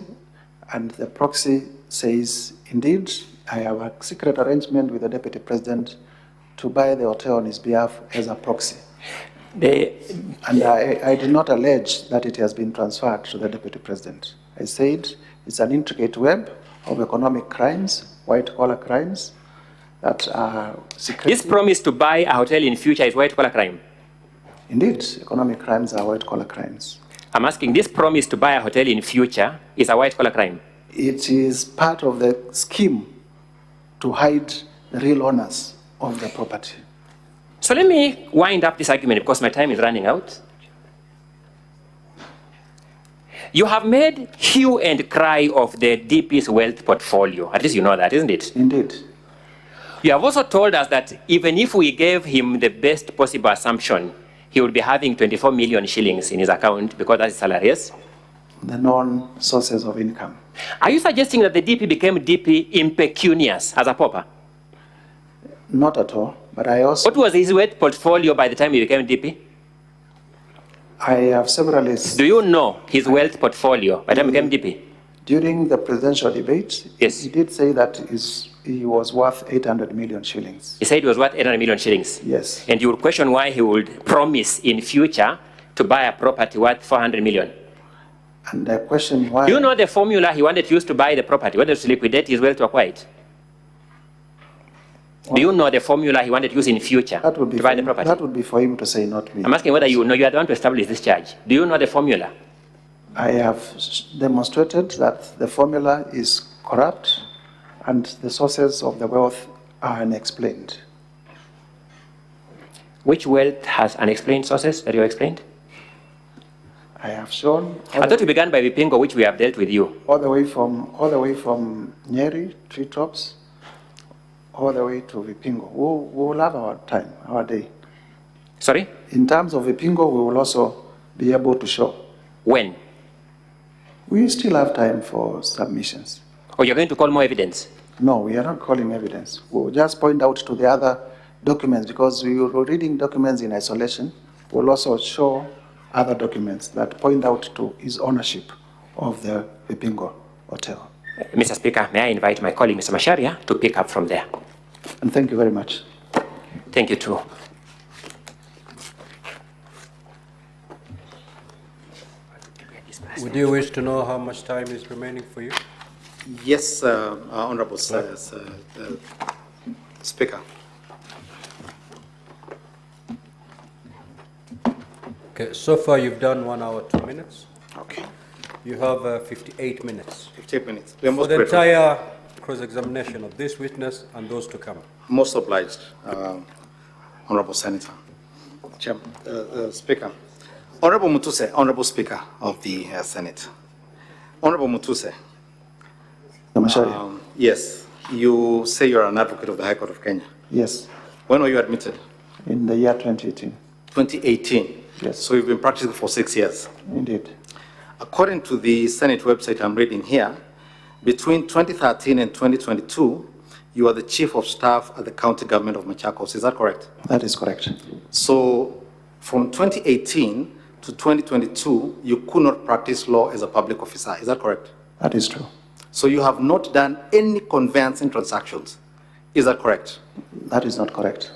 and the proxy says, indeed, I have a secret arrangement with the deputy president to buy the hotel on his behalf as a proxy. And I did not allege that it has been transferred to the deputy president. I said it's an intricate web of economic crimes, white-collar crimes, that are secret. This promise to buy a hotel in future is white-collar crime? Indeed, economic crimes are white-collar crimes. I'm asking, this promise to buy a hotel in future is a white-collar crime? It is part of the scheme to hide the real owners of the property. So let me wind up this argument because my time is running out. You have made hue and cry of the DP's wealth portfolio. At least you know that, isn't it? Indeed. You have also told us that even if we gave him the best possible assumption, he would be having 24 million shillings in his account because that's his salary, yes? The known sources of income. Are you suggesting that the DP became DP impecunious as a pauper? Not at all, but I also... What was his wealth portfolio by the time he became DP? I have several lists. Do you know his wealth portfolio by the time he became DP? During the presidential debate, yes, he did say that he was worth 800 million shillings. He said he was worth 800 million shillings? Yes. And you would question why he would promise in future to buy a property worth 400 million? And I question why... Do you know the formula he wanted to use to buy the property, whether to liquidate his wealth to acquire it? Do you know the formula he wanted to use in future to buy the property? That would be for him to say, not me. I'm asking whether you know. You are the one to establish this charge. Do you know the formula? I have demonstrated that the formula is corrupt and the sources of the wealth are unexplained. Which wealth has unexplained sources that you explained? I have shown. I thought you began by Vipingo, which we have dealt with you. All the way from Nyeri, treetops, all the way to Vipingo. We will have our time, our day. Sorry? In terms of Vipingo, we will also be able to show. When? We still have time for submissions. Or you're going to call more evidence? No, we are not calling evidence. We'll just point out to the other documents, because we were reading documents in isolation. We'll also show other documents that point out to his ownership of the Vipingo Hotel. Mr. Speaker, may I invite my colleague, Mr. Macharia, to pick up from there? And thank you very much. Thank you, too. Would you wish to know how much time is remaining for you? Yes, Honorable Speaker. Okay, so far you've done 1 hour, 2 minutes. Okay. You have 58 minutes. 58 minutes. We are For most the grateful. entire cross-examination of this witness and those to come. Most obliged, Honorable Senator. Speaker. Honorable Mutuse, Honorable Speaker of the Senate. Honorable Mutuse. Yes, you say you're an advocate of the High Court of Kenya. Yes. When were you admitted? In the year 2018. 2018. Yes. So you've been practicing for 6 years. Indeed. According to the Senate website I'm reading here, between 2013 and 2022, you are the Chief of Staff at the County Government of Machakos. Is that correct? That is correct. So from 2018 to 2022, you could not practice law as a public officer. Is that correct? That is true. So you have not done any conveyancing transactions. Is that correct? That is not correct.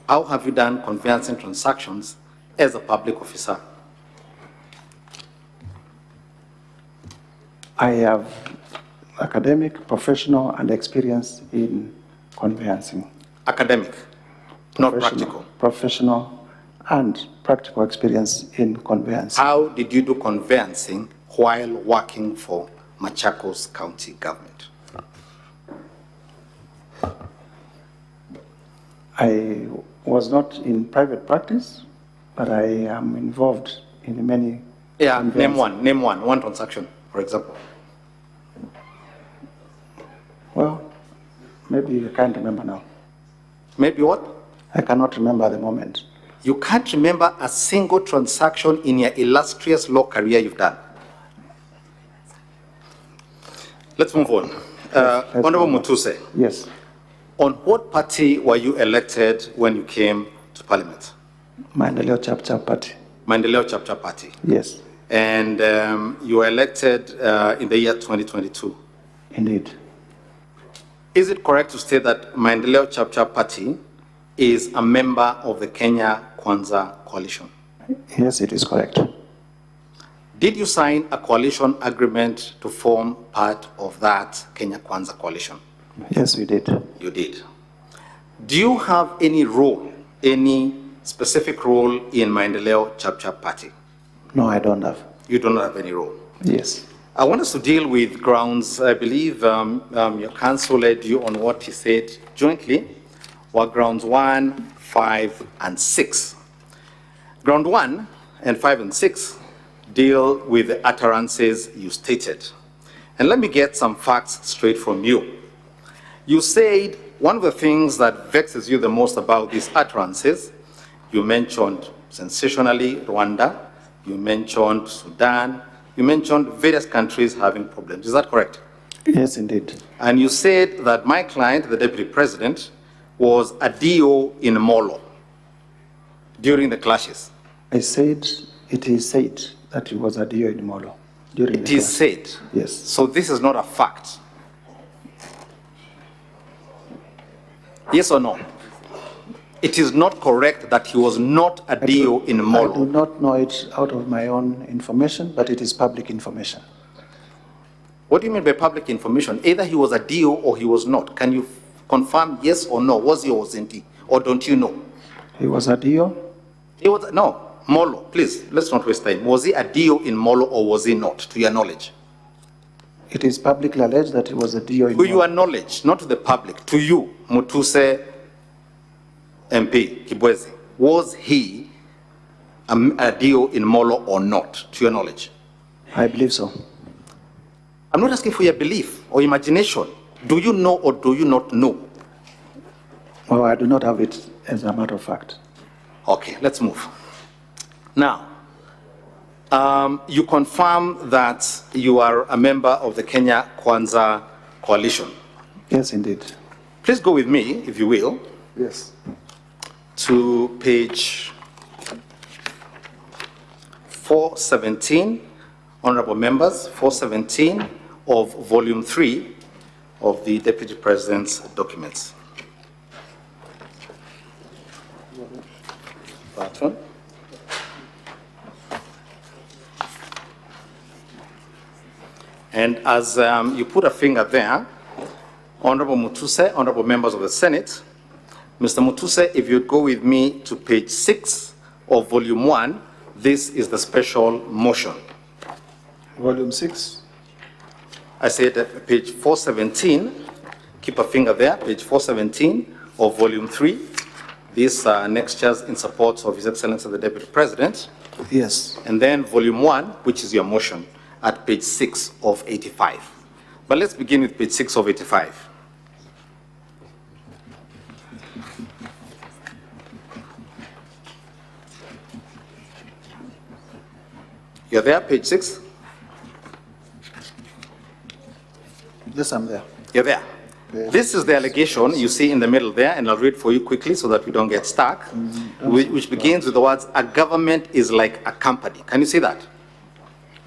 How have you done conveyancing transactions as a public officer? I have academic, professional, and experience in conveyancing. Academic, not practical. Professional and practical experience in conveyancing. How did you do conveyancing while working for Machakos County Government? I was not in private practice, but I am involved in many. Yeah, name one transaction, for example. Well, maybe I can't remember now. Maybe what? I cannot remember at the moment. You can't remember a single transaction in your illustrious law career you've done. Let's move on. Honorable Mutuse. Yes. On what party were you elected when you came to Parliament? Maendeleo Chapter Party. Maendeleo Chapter Party. Yes. And you were elected in the year 2022. Indeed. Is it correct to state that Maendeleo Chapter Party is a member of the Kenya Kwanza Coalition? Yes, it is correct. Did you sign a coalition agreement to form part of that Kenya Kwanza Coalition? Yes, we did. You did. Do you have any role, any specific role in Maendeleo Chapter Party? No, I don't have. You do not have any role? Yes. I want us to deal with grounds. I believe your counsel led you on what he said jointly were grounds 1, 5, and 6. Ground 1 and 5 and 6 deal with the utterances you stated. And let me get some facts straight from you. You said one of the things that vexes you the most about these utterances, you mentioned sensationally Rwanda, you mentioned Sudan, you mentioned various countries having problems. Is that correct? Yes, indeed. And you said that my client, the deputy president, was a DO in Molo during the clashes. I said, it is said that he was a DO in Molo during the It is said? Yes. So this is not a fact? Yes or no? It is not correct that he was not a DO in Molo. I do not know it out of my own information, but it is public information. What do you mean by public information? Either he was a DO or he was not. Can you confirm yes or no? Was he or wasn't he? Or don't you know? He was a DO? He was, no, Molo, please, let's not waste time. Was he a DO in Molo or was he not, to your knowledge? It is publicly alleged that he was a DO in To your knowledge, not to the public, to you, Mutuse MP Kibwezi, was he a DO in Molo or not, to your knowledge? I believe so. I'm not asking for your belief or imagination. Do you know or do you not know? Oh, I do not have it, as a matter of fact. Okay, let's move. Now, you confirm that you are a member of the Kenya Kwanza Coalition. Yes, indeed. Please go with me, if you will, Yes. to page 417, honorable members, 417 of volume 3 of the Deputy President's documents. That one. And as you put a finger there, Honorable Mutuse, honorable members of the Senate, Mr. Mutuse, if you'd go with me to page 6 of volume 1, this is the special motion. Volume 6. I said page 417, keep a finger there, page 417 of volume 3. These are annexures in support of His Excellency the Deputy President. Yes. And then volume 1, which is your motion, at page 6 of 85. But let's begin with page 6 of 85. You're there, page 6? Yes, I'm there. You're there. This is the allegation you see in the middle there, and I'll read for you quickly so that we don't get stuck, which begins with the words, a government is like a company. Can you see that?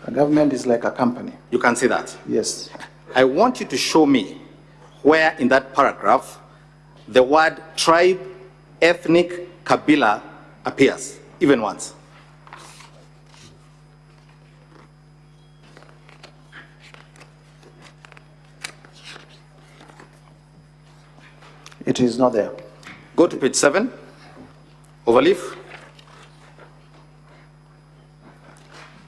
A government is like a company. You can see that? Yes. I want you to show me where in that paragraph the word tribe, ethnic, Kabila appears, even once. It is not there. Go to page 7, overleaf.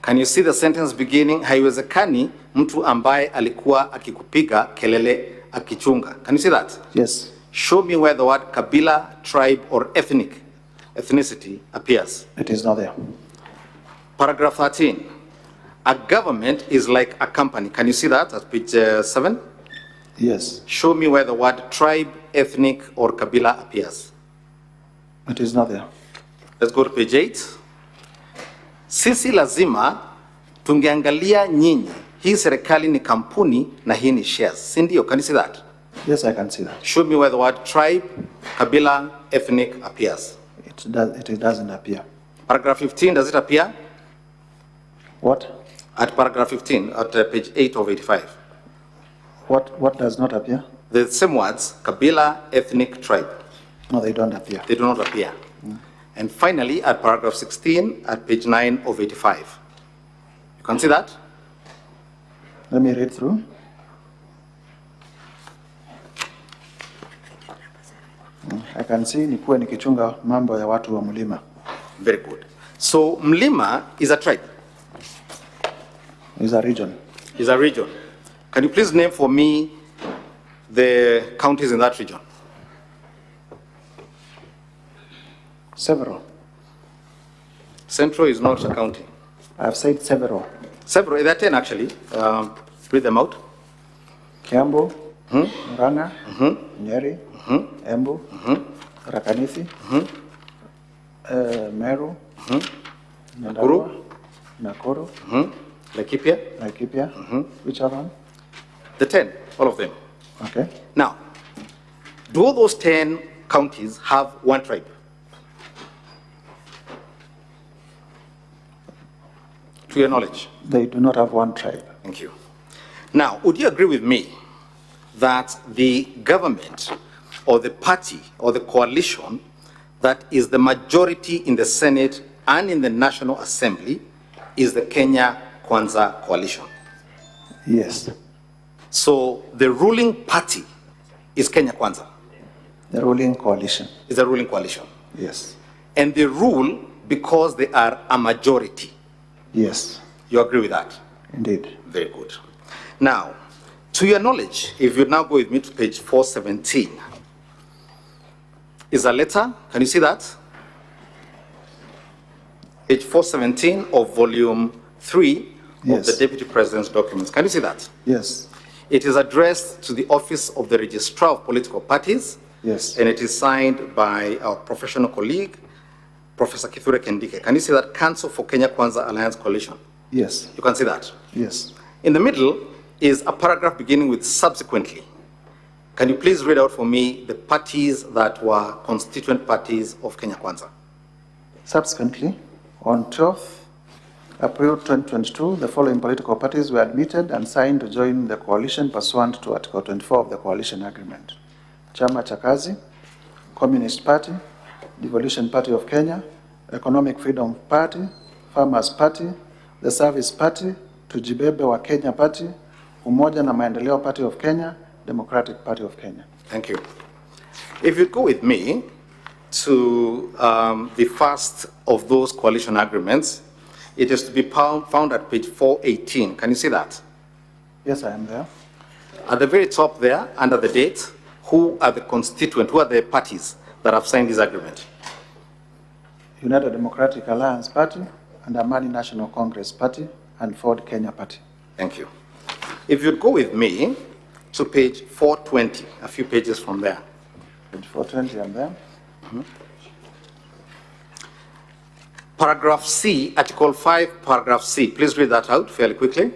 Can you see the sentence beginning, haiwezekani mtu ambaye alikuwa akikupiga kelele akichunga? Can you see that? Yes. Show me where the word Kabila, tribe, or ethnicity appears. It is not there. Paragraph 13. A government is like a company. Can you see that at page 7? Yes. Show me where the word tribe, ethnic, or Kabila appears. It is not there. Let's go to page 8. Sisi lazima tungeangalia nyinyi. Hii serikali ni kampuni na hii ni shares. Si ndio? Can you see that? Yes, I can see that. Show me where the word tribe, Kabila, ethnic appears. It doesn't appear. Paragraph 15, does it appear? What? At paragraph 15, at page 8 of 85. What does not appear? The same words, Kabila, ethnic, tribe. No, they don't appear. They do not appear. And finally, at paragraph 16, at page 9 of 85. You can see that? Let me read through. I can see nikuwe nikichunga mambo ya watu wa mlima. Very good. So Mlima is a tribe. Is a region. Is a region. Can you please name for me the counties in that region? Several. Central is not a county. I've said several. Several, there are 10 actually. Read them out. Kiambu, Murang'a, Nyeri, Embu, Rakanithi, Meru, Nyandarua, Nakuru, Laikipia. Which other one? The 10, all of them. Okay. Now, do all those 10 counties have one tribe? To your knowledge? They do not have one tribe. Thank you. Now, would you agree with me that the government or the party or the coalition that is the majority in the Senate and in the National Assembly is the Kenya Kwanza Coalition? Yes. So the ruling party is Kenya Kwanza? The ruling coalition. Is the ruling coalition? Yes. And they rule because they are a majority? Yes. You agree with that? Indeed. Very good. Now, to your knowledge, if you now go with me to page 417, is a letter, can you see that? Page 417 of volume 3 of the Deputy President's documents. Can you see that? Yes. It is addressed to the Office of the Registrar of Political Parties Yes. And it is signed by our professional colleague, Professor Kithure Kindiki. Can you see that? Council for Kenya Kwanza Alliance Coalition. Yes. You can see that? Yes. In the middle is a paragraph beginning with subsequently. Can you please read out for me the parties that were constituent parties of Kenya Kwanza? Subsequently, on 12th April 2022, the following political parties were admitted and signed to join the coalition pursuant to Article 24 of the Coalition Agreement. Chama cha Kazi, Communist Party, Devolution Party of Kenya, Economic Freedom Party, Farmers Party, the Service Party, Tujibebe wa Kenya Party, Umoja na Maendeleo Party of Kenya, Democratic Party of Kenya. Thank you. If you go with me to the first of those coalition agreements, it is to be found at page 418. Can you see that? Yes, I am there. At the very top there, under the date, who are the constituent, who are the parties that have signed this agreement? United Democratic Alliance Party, and Amani National Congress Party, and Ford Kenya Party. Thank you. If you'd go with me to page 420, a few pages from there. Page 420, I'm there. Mm-hmm. Paragraph C, Article 5, Paragraph C. Please read that out fairly quickly.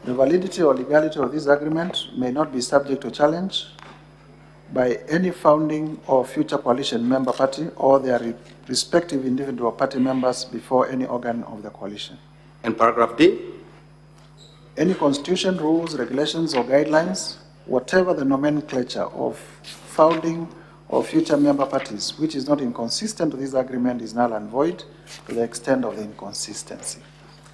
The validity or legality of this agreement may not be subject to challenge by any founding or future coalition member party or their respective individual party members before any organ of the coalition. And paragraph D? Any constitution, rules, regulations, or guidelines, whatever the nomenclature of founding or future member parties, which is not inconsistent with this agreement, is null and void to the extent of the inconsistency.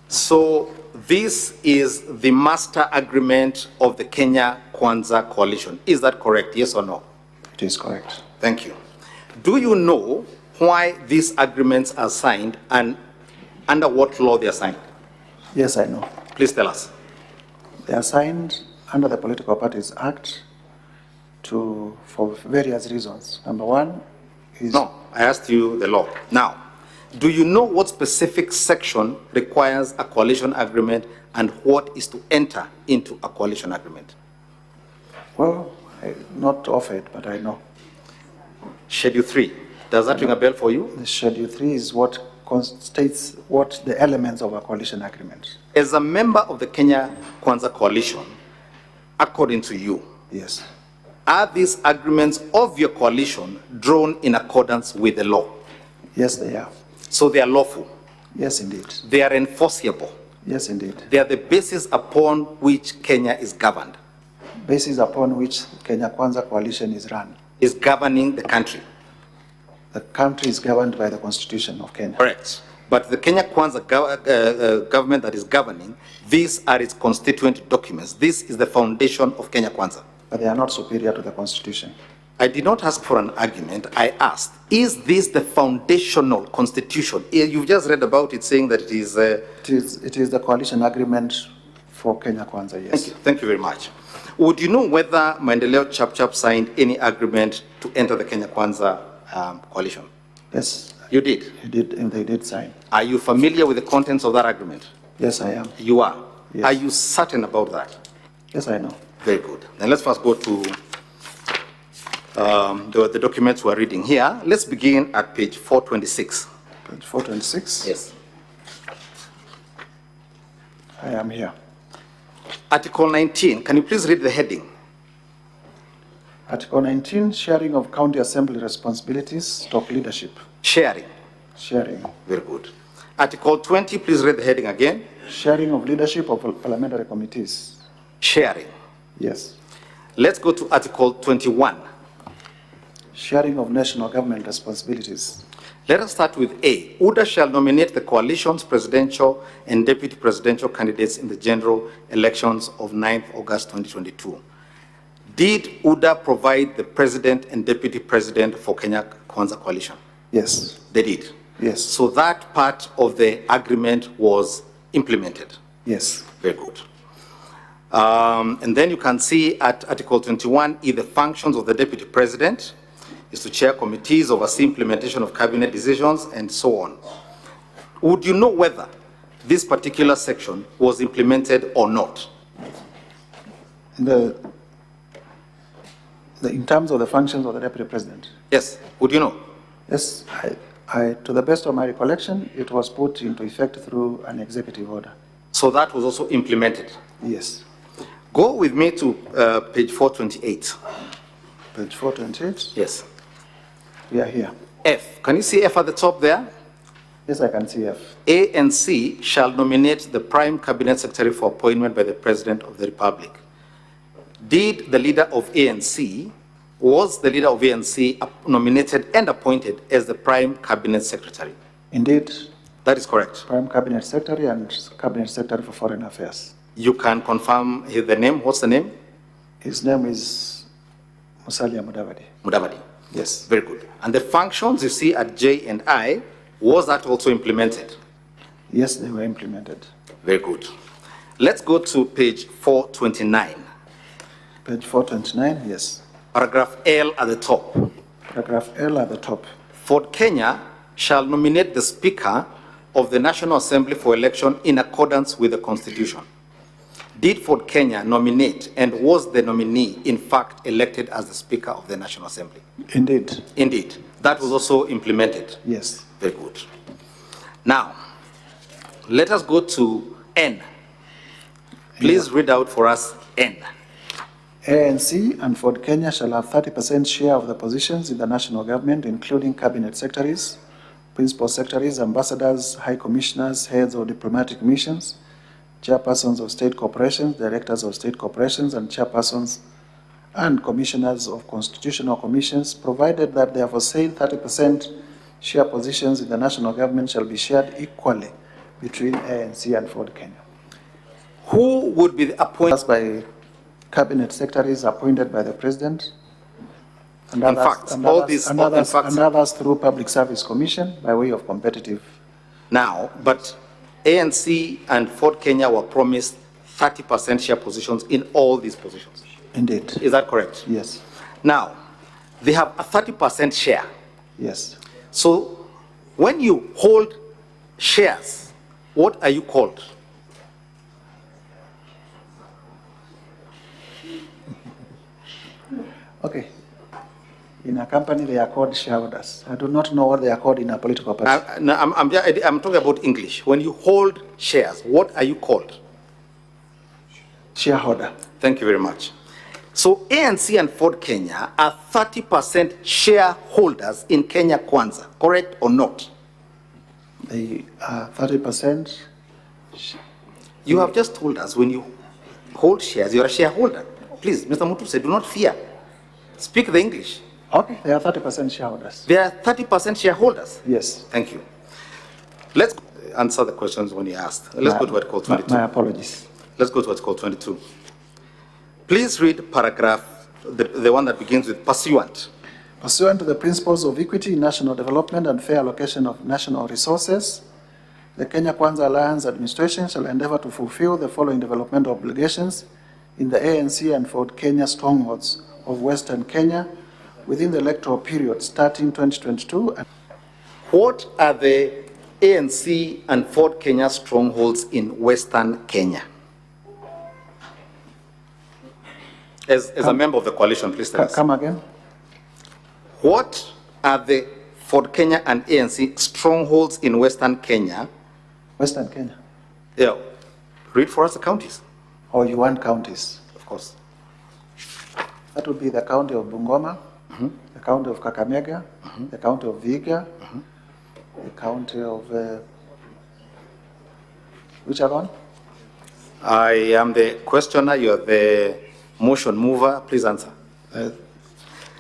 So this is the master agreement of the Kenya Kwanza coalition. Is that correct? Yes or no? It is correct. Thank you. Do you know why these agreements are signed and under what law they are signed? Yes, I know. Please tell us. They are signed under the Political Parties Act for various reasons. Number one is... No, I asked you the law. Now, do you know what specific section requires a coalition agreement and what is to enter into a coalition agreement? Well, not off it, but I know. Schedule 3. Does that ring a bell for you? The Schedule 3 is what states what the elements of a coalition agreement. As a member of the Kenya Kwanza coalition, according to you, yes, are these agreements of your coalition drawn in accordance with the law? Yes, they are. So they are lawful? Yes, indeed. They are enforceable? Yes, indeed. They are the basis upon which Kenya is governed? Basis upon which Kenya Kwanza coalition is run. Is governing the country? The country is governed by the Constitution of Kenya. Correct. But the Kenya Kwanza government that is governing, these are its constituent documents. This is the foundation of Kenya Kwanza. But they are not superior to the Constitution. I did not ask for an argument. I asked, is this the foundational constitution? You've just read about it saying that it is... It is the coalition agreement for Kenya Kwanza, yes. Thank you. Thank you very much. Would you know whether Maendeleo Chap signed any agreement to enter the Kenya Kwanza coalition? Yes. You did? They did sign. Are you familiar with the contents of that agreement? Yes, I am. You are? Yes. Are you certain about that? Yes, I know. Very good. Then let's first go to the documents we're reading here. Let's begin at page 426. Page 426? Yes. I am here. Article 19. Can you please read the heading? Article 19, sharing of county assembly responsibilities, leadership. Sharing. Sharing. Very good. Article 20, please read the heading again. Sharing of leadership of parliamentary committees. Sharing. Yes. Let's go to Article 21. Sharing of national government responsibilities. Let us start with A. UDA shall nominate the coalition's presidential and deputy presidential candidates in the general elections of 9th August 2022. Did UDA provide the president and deputy president for Kenya Kwanza coalition? Yes. They did? Yes. So that part of the agreement was implemented? Yes. Very good. And then you can see at Article 21, the functions of the deputy president is to chair committees, oversee implementation of cabinet decisions, and so on. Would you know whether this particular section was implemented or not? The In terms of the functions of the Deputy President? Yes. Would you know? Yes. To the best of my recollection, it was put into effect through an executive order. So that was also implemented? Yes. Go with me to page 428. Page 428? Yes. We are here. F. Can you see F at the top there? Yes, I can see F. A and C shall nominate the Prime Cabinet Secretary for appointment by the President of the Republic. Did the leader of ANC, was the leader of ANC nominated and appointed as the Prime Cabinet Secretary? Indeed. That is correct. Prime Cabinet Secretary and Cabinet Secretary for Foreign Affairs. You can confirm the name. What's the name? His name is Musalia Mudavadi. Mudavadi. Yes. Very good. And the functions you see at J and I, was that also implemented? Yes, they were implemented. Very good. Let's go to page 429. Page 429, yes. Paragraph L at the top. Paragraph L at the top. Ford Kenya shall nominate the Speaker of the National Assembly for election in accordance with the Constitution. Did Ford Kenya nominate, and was the nominee in fact elected as the Speaker of the National Assembly? Indeed. Indeed. That was also implemented? Yes. Very good. Now, let us go to N. Please read out for us N. ANC and Ford Kenya shall have 30% share of the positions in the national government, including cabinet secretaries, principal secretaries, ambassadors, high commissioners, heads of diplomatic missions, chairpersons of state corporations, directors of state corporations, and chairpersons and commissioners of constitutional commissions, provided that their foresaid 30% share positions in the national government shall be shared equally between ANC and Ford Kenya. Who would be appointed? By cabinet secretaries appointed by the president, and others through Public Service Commission by way of competitive. Now, but ANC and Ford Kenya were promised 30% share positions in all these positions. Indeed. Is that correct? Yes. Now, they have a 30% share. Yes. So, when you hold shares, what are you called? Okay. In a company, they are called shareholders. I do not know what they are called in a political party. I'm talking about English. When you hold shares, what are you called? Shareholder. Thank you very much. So ANC and Ford Kenya are 30% shareholders in Kenya Kwanza, correct or not? They are 30%. You have just told us when you hold shares, you're a shareholder. Please, Mr. Mutuse, do not fear. Speak the English. Okay, they are 30% shareholders. They are 30% shareholders? Yes. Thank you. Let's answer the questions when you asked. Let's go to Article 22. My apologies. Let's go to Article 22. Please read paragraph, the one that begins with pursuant. Pursuant to the principles of equity, national development, and fair allocation of national resources, the Kenya Kwanza Alliance administration shall endeavor to fulfill the following developmental obligations in the ANC and Ford Kenya strongholds of Western Kenya within the electoral period starting 2022. What are the ANC and Ford Kenya strongholds in Western Kenya? As a member of the coalition, please tell us. Come again. What are the Ford Kenya and ANC strongholds in Western Kenya? Western Kenya? Yeah. Read for us the counties. Oh, you want counties? Of course. That would be the county of Bungoma, the county of Kakamega, the county of Vihiga, the county of... which other one? I am the questioner, you're the motion mover. Please answer.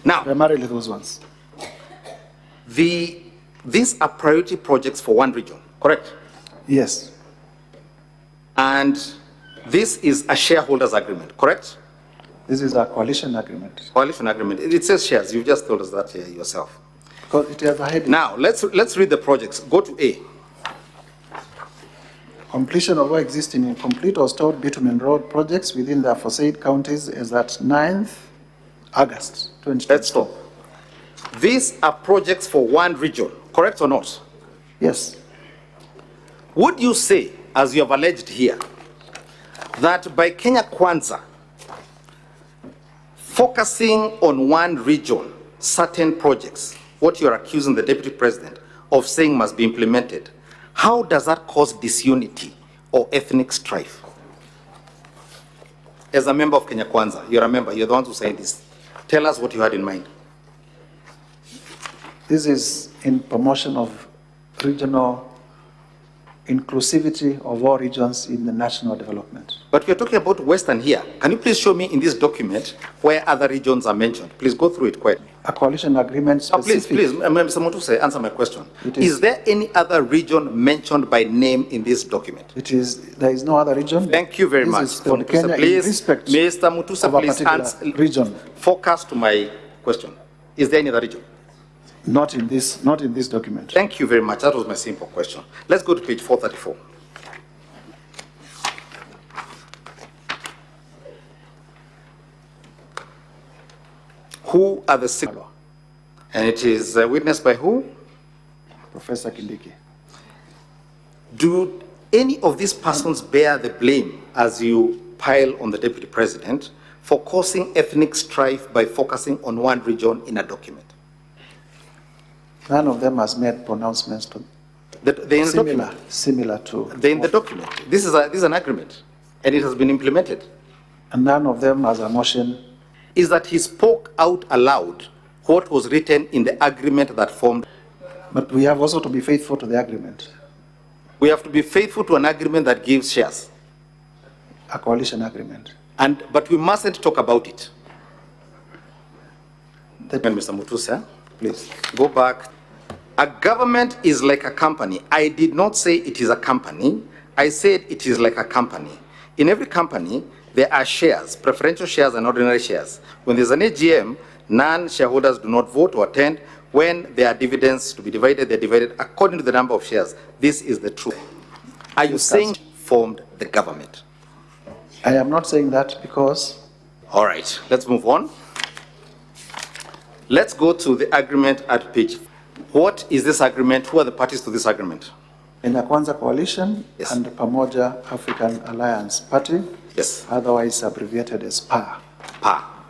Now, primarily those ones. These are priority projects for one region, correct? Yes. And this is a shareholders agreement, correct? This is a coalition agreement. Coalition agreement. It says shares. You've just told us that here yourself. Because it has a heading. Now, let's read the projects. Go to A. Completion of all existing incomplete or stored bitumen road projects within the aforesaid counties is at 9th August 2020. Let's stop. These are projects for one region, correct or not? Yes. Would you say, as you have alleged here, that by Kenya Kwanza, focusing on one region, certain projects, what you're accusing the Deputy President of saying must be implemented, how does that cause disunity or ethnic strife? As a member of Kenya Kwanza, you're a member, you're the ones who say this. Tell us what you had in mind. This is in promotion of regional inclusivity of all regions in the national development. But we're talking about Western here. Can you please show me in this document where other regions are mentioned? Please go through it quickly. A coalition agreement specific. Please, Mr. Mutuse, answer my question. Is there any other region mentioned by name in this document? There is no other region. Thank you very much. For Kenya, please, in respect Mr. Mutuse, of a please particular region. Focus to my question. Is there any other region? Not in this document. Thank you very much. That was my simple question. Let's go to page 434. Who are the six? And it is witnessed by who? Professor Kindiki. Do any of these persons bear the blame as you pile on the Deputy President for causing ethnic strife by focusing on one region in a document? None of them has made pronouncements to similar to. They're in the document. This is an agreement, and it has been implemented. And none of them has a motion. Is that he spoke out aloud what was written in the agreement that formed. But we have also to be faithful to the agreement. We have to be faithful to an agreement that gives shares. A coalition agreement. But we mustn't talk about it. Mr. Mutuse, please go back. A government is like a company. I did not say it is a company. I said it is like a company. In every company, there are shares, preferential shares and ordinary shares. When there's an AGM, non-shareholders do not vote or attend. When there are dividends to be divided, they're divided according to the number of shares. This is the truth. Are you saying formed the government? I am not saying that because... All right, let's move on. Let's go to the agreement at page. What is this agreement? Who are the parties to this agreement? Kenya Kwanza Coalition, yes, and the Pamoja African Alliance Party, yes, otherwise abbreviated as PAA. PAA.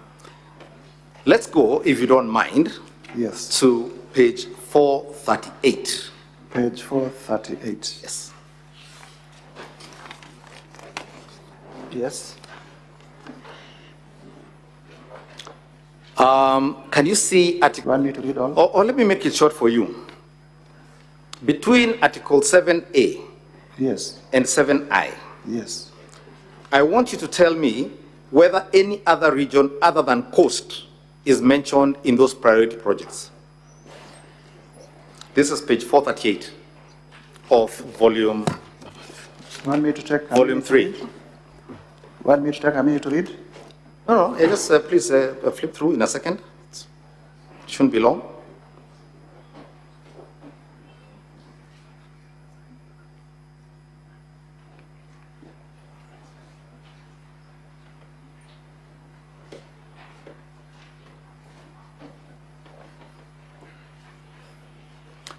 Let's go, if you don't mind, yes, to page 438. Page 438. Yes. Yes. Can you see article? You want me to read all? Or let me make it short for you. Between Article 7A, yes, and 7I, yes, I want you to tell me whether any other region other than Coast is mentioned in those priority projects. This is page 438 of volume. Want me to check? Volume 3. Want me to take a minute to read? No, just please flip through in a second. It shouldn't be long.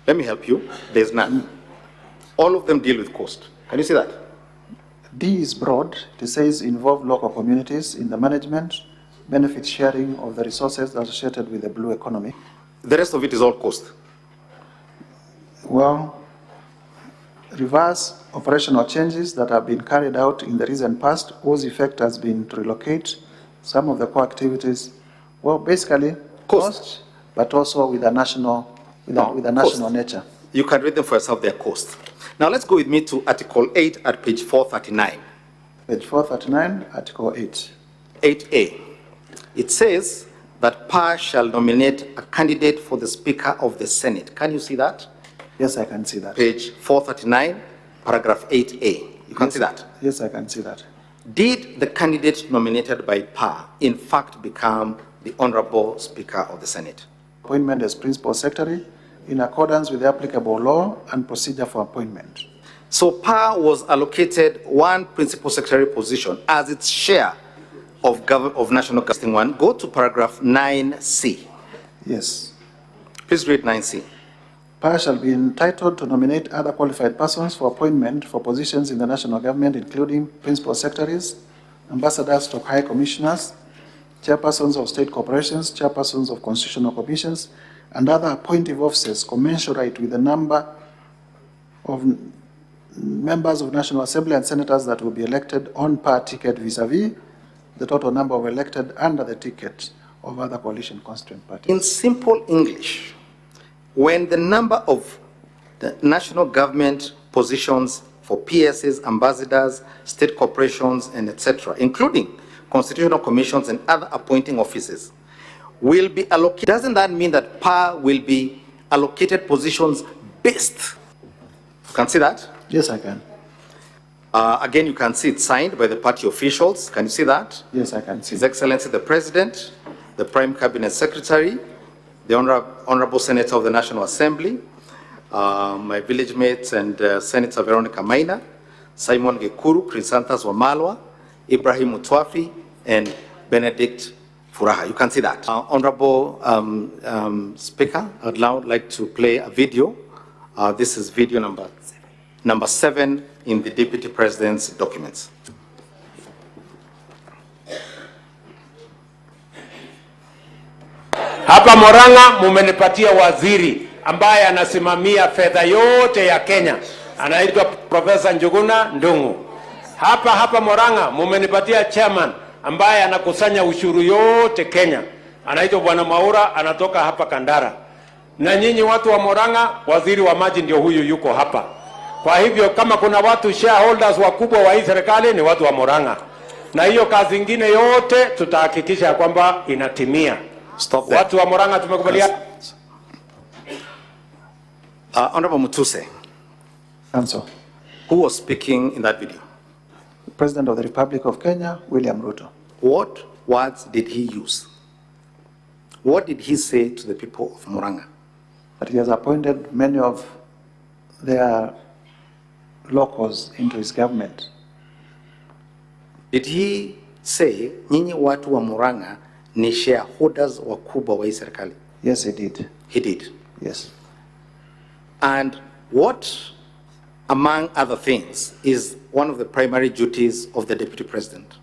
Let me help you. There's none. All of them deal with cost. Can you see that? D is broad. It says involve local communities in the management, benefit sharing of the resources associated with the blue economy. The rest of it is all cost. Well, reverse operational changes that have been carried out in the recent past, whose effect has been to relocate some of the core activities. Well, basically cost, but also with a national, with a national nature. You can read them for yourself, their cost. Now let's go with me to Article 8 at page 439. Page 439, Article 8. 8A. It says that PAA shall nominate a candidate for the Speaker of the Senate. Can you see that? Yes, I can see that. Page 439, paragraph 8A. You can see that? Yes, I can see that. Did the candidate nominated by PAA in fact become the Honorable Speaker of the Senate? Appointment as Principal Secretary in accordance with the applicable law and procedure for appointment. So PAA was allocated one Principal Secretary position as its share of national government. One. Go to paragraph 9C. Yes. Please read 9C. PAA shall be entitled to nominate other qualified persons for appointment for positions in the national government, including Principal Secretaries, Ambassadors to High Commissioners, chairpersons of state corporations, chairpersons of constitutional commissions, and other appointive officers commensurate with the number of members of National Assembly and senators that will be elected on per ticket vis-a-vis the total number of elected under the ticket of other coalition constituent parties. In simple English, when the number of the national government positions for PSs, ambassadors, state corporations, and etc., including constitutional commissions and other appointing offices, will be allocated, doesn't that mean that PAR will be allocated positions based? You can see that? Yes, I can. Again, you can see it signed by the party officials. Can you see that? Yes, I can see. His Excellency the President, the Prime Cabinet Secretary, the Honorable Senator of the National Assembly, my village mates and Senator Veronica Maina, Simon Gekuru, Chrysanthus Wamalwa, Ibrahim Mutwafi, and Benedict Furaha. You can see that. Honorable Speaker, I'd now like to play a video. This is video number 7 in the Deputy President's documents. Hapa Murang'a mumenipatia waziri ambaye anasimamia fedha yote ya Kenya. Anaitwa Profesa Njuguna Ndung'u. Hapa Murang'a mumenipatia chairman ambaye anakusanya ushuru yote Kenya. Anaitwa Bwana Maura, anatoka hapa Kandara. Na nyinyi watu wa Murang'a, waziri wa maji ndio huyu yuko hapa. Kwa hivyo kama kuna watu shareholders wakubwa wa hii serikali ni watu wa Murang'a. Na hiyo kazi nyingine yote tutahakikisha kwamba inatimia. Stop there. Watu wa Murang'a tumekubaliana. Honorable Mutuse. Council. Who was speaking in that video? The President of the Republic of Kenya, William Ruto. What words did he use? What did he say to the people of Murang'a? That he has appointed many of their locals into his government. Did he say, nyinyi watu wa Murang'a ni shareholders wakubwa wa hii serikali? Yes, he did. He did. Yes. And what, among other things, is one of the primary duties of the Deputy President?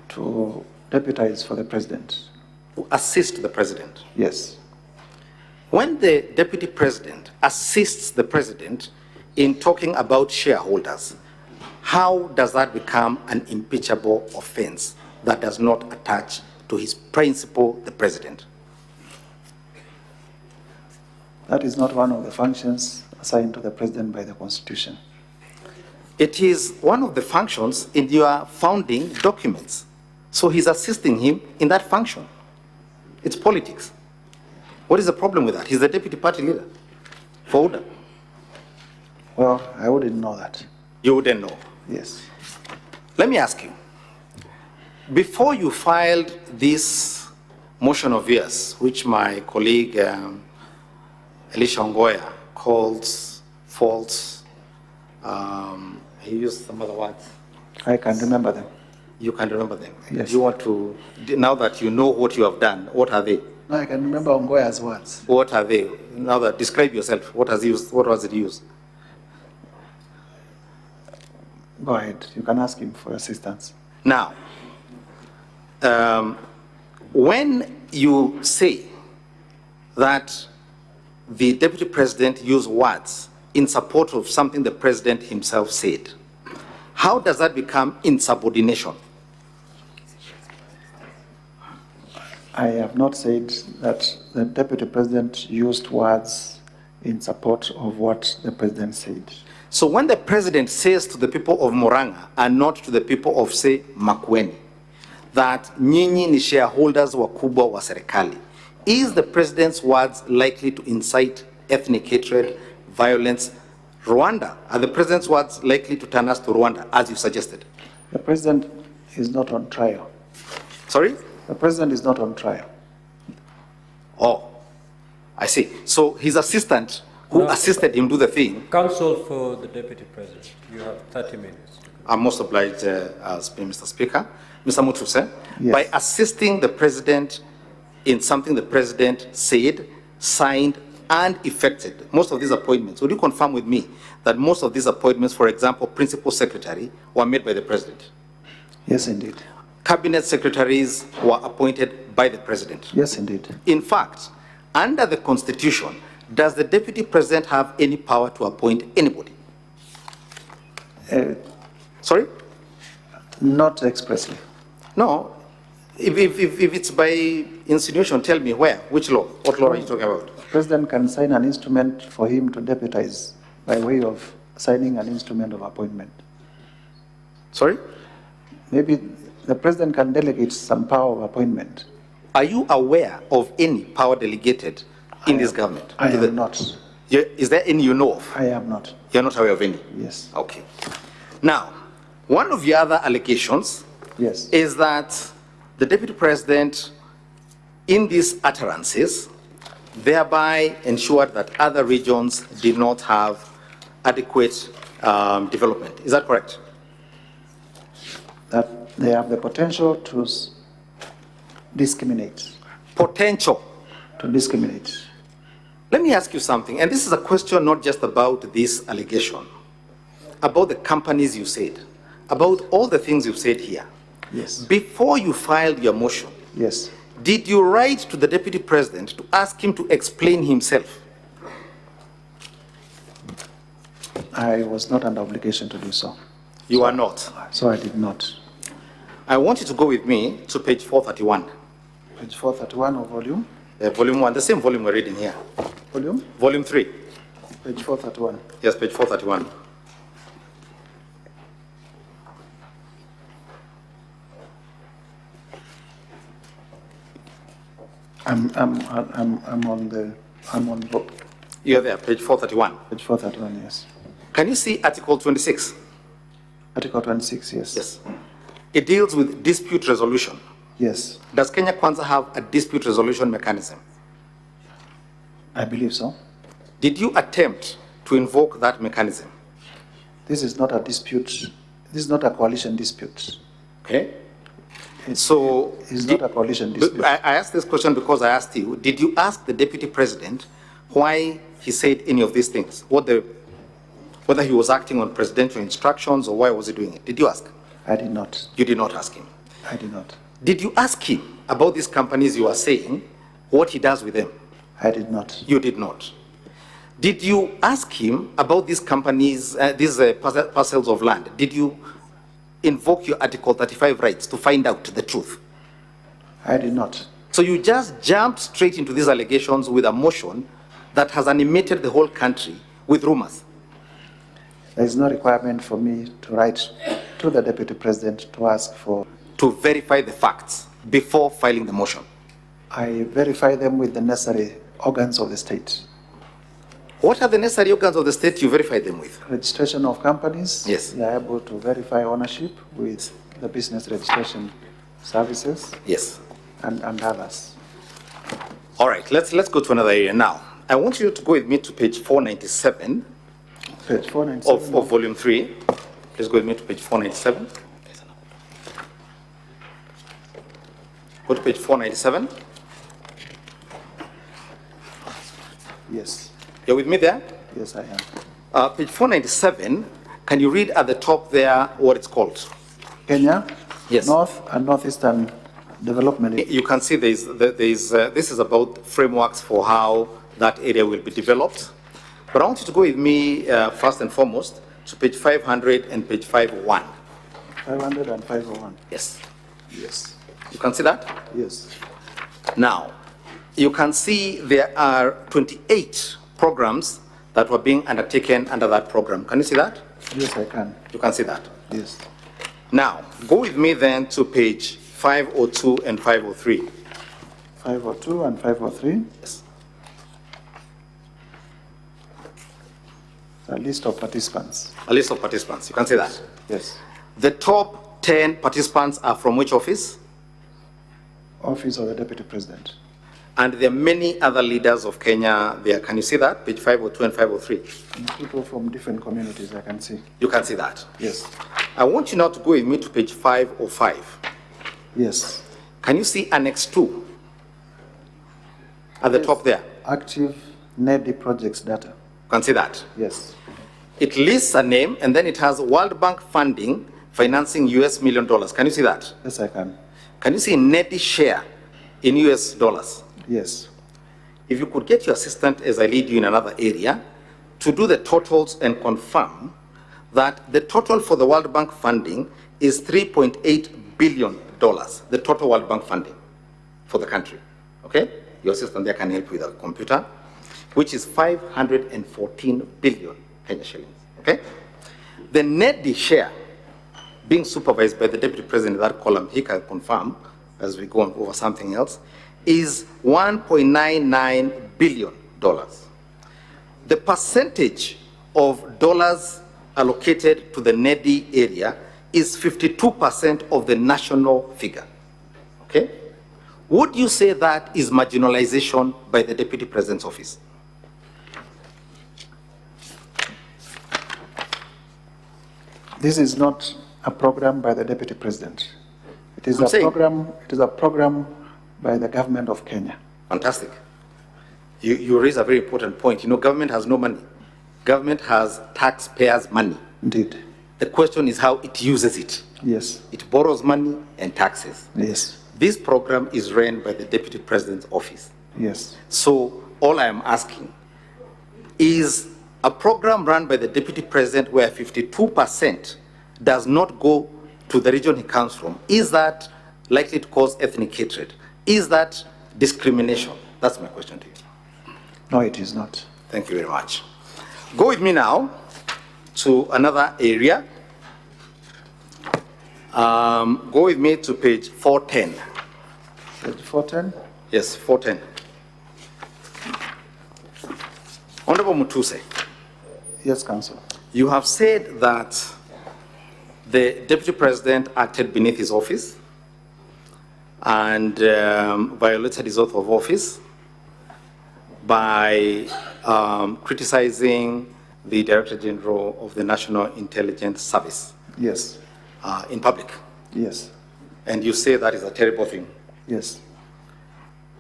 To deputize for the President. To assist the President? Yes. When the Deputy President assists the President in talking about shareholders, how does that become an impeachable offense that does not attach to his principal, the President? That is not one of the functions assigned to the President by the Constitution. It is one of the functions in your founding documents. So he's assisting him in that function. It's politics. What is the problem with that? He's the deputy party leader for UDA. Well, I wouldn't know that. You wouldn't know? Yes. Let me ask you, before you filed this motion of yours, which my colleague Elisha Ongoya calls false, he used some other words. I can remember them. You can remember them? Yes. You want to, now that you know what you have done, what are they? No, I can remember Ongoya's words. What are they? Now that, describe yourself. What was it used? Go ahead. You can ask him for assistance. Now, when you say that the Deputy President used words in support of something the President himself said, how does that become insubordination? I have not said that the Deputy President used words in support of what the President said. So when the President says to the people of Murang'a and not to the people of, say, Makueni, that nyinyi ni shareholders wakubwa wa serikali, is the President's words likely to incite ethnic hatred, violence? Rwanda, are the President's words likely to turn us to Rwanda, as you suggested? The President is not on trial. Sorry? The President is not on trial. Oh, I see. So his assistant, who assisted him do the thing. Counsel for the Deputy President, you have 30 minutes. I'm most obliged, Mr. Speaker. Mr. Mutuse, yes. By assisting the President in something the President said, signed, and effected most of these appointments, would you confirm with me that most of these appointments, for example, Principal Secretary, were made by the President? Yes, indeed. cabinet secretaries were appointed by the president. Yes, indeed. In fact, under the Constitution, does the deputy president have any power to appoint anybody? Sorry? Not expressly. No. If it's by insinuation, tell me where, which law, what law are you talking about? The president can sign an instrument for him to deputize by way of signing an instrument of appointment. Sorry? Maybe the president can delegate some power of appointment. Are you aware of any power delegated in this government? I am not. Is there any you know of? I am not. You're not aware of any? Yes. Okay. Now, one of the other allegations is that the deputy president, in these utterances, thereby ensured that other regions did not have adequate development. Is that correct? That they have the potential to discriminate. Potential to discriminate. Let me ask you something, and this is a question not just about this allegation, about the companies you said, about all the things you've said here. Yes. Before you filed your motion, yes, did you write to the deputy president to ask him to explain himself? I was not under obligation to do so. You are not? So I did not. I want you to go with me to page 431. Page 431 of volume? Volume 1, the same volume we're reading here. Volume? Volume 3. Page 431. Yes, page 431. I'm on book. You're there, page 431. Page 431, yes. Can you see Article 26? Article 26, yes. Yes. It deals with dispute resolution. Yes. Does Kenya Kwanza have a dispute resolution mechanism? I believe so. Did you attempt to invoke that mechanism? This is not a dispute. This is not a coalition dispute. Okay. So it's not a coalition dispute. I asked this question because I asked you, did you ask the deputy president why he said any of these things? Whether he was acting on presidential instructions or why was he doing it? Did you ask? I did not. You did not ask him? I did not. Did you ask him about these companies you are saying, what he does with them? I did not. You did not. Did you ask him about these companies, these parcels of land? Did you invoke your Article 35 rights to find out the truth? I did not. So you just jumped straight into these allegations with a motion that has animated the whole country with rumors. There is no requirement for me to write to the deputy president to ask for... To verify the facts before filing the motion. I verify them with the necessary organs of the state. What are the necessary organs of the state you verify them with? Registration of companies. Yes. They are able to verify ownership with the business registration services. Yes. And others. All right, let's go to another area now. I want you to go with me to page 497. Page 497 of volume 3. Please go with me to page 497. Go to page 497. Yes. You're with me there? Yes, I am. Page 497, can you read at the top there what it's called? Kenya? Yes. North and Northeastern Development. You can see this is about frameworks for how that area will be developed. But I want you to go with me first and foremost to page 500 and page 501. 500 and 501. Yes. Yes. You can see that? Yes. Now, you can see there are 28 programs that were being undertaken under that program. Can you see that? Yes, I can. You can see that? Yes. Now, go with me then to page 502 and 503. 502 and 503? Yes. A list of participants. A list of participants. You can see that? Yes. The top 10 participants are from which office? Office of the Deputy President. And there are many other leaders of Kenya there. Can you see that? Page 502 and 503. And people from different communities, I can see. You can see that? Yes. I want you now to go with me to page 505. Yes. Can you see Annex 2 at the top there? Active NEDI projects data. You can see that? Yes. It lists a name and then it has World Bank funding financing US $1 million. Can you see that? Yes, I can. Can you see NEDI share in US dollars? Yes. If you could get your assistant, as I lead you in another area, to do the totals and confirm that the total for the World Bank funding is $3.8 billion, the total World Bank funding for the country, okay? Your assistant there can help with a computer, which is 514 billion Kenya shillings, okay? The NEDI share being supervised by the Deputy President in that column, he can confirm as we go on over something else, is $1.99 billion. The percentage of dollars allocated to the NEDI area is 52% of the national figure, okay? Would you say that is marginalization by the Deputy President's office? This is not a program by the Deputy President. It is a program by the government of Kenya. Fantastic. You raise a very important point. You know, government has no money. Government has taxpayers' money. Indeed. The question is how it uses it. Yes. It borrows money and taxes. Yes. This program is run by the Deputy President's office. Yes. So all I am asking is a program run by the Deputy President where 52% does not go to the region he comes from. Is that likely to cause ethnic hatred? Is that discrimination? That's my question to you. No, it is not. Thank you very much. Go with me now to another area. Go with me to page 410. Page 410? Yes, 410. Honorable Mutuse. Yes, Council. You have said that the Deputy President acted beneath his office and violated his oath of office by criticizing the Director General of the National Intelligence Service. Yes. In public. Yes. And you say that is a terrible thing. Yes.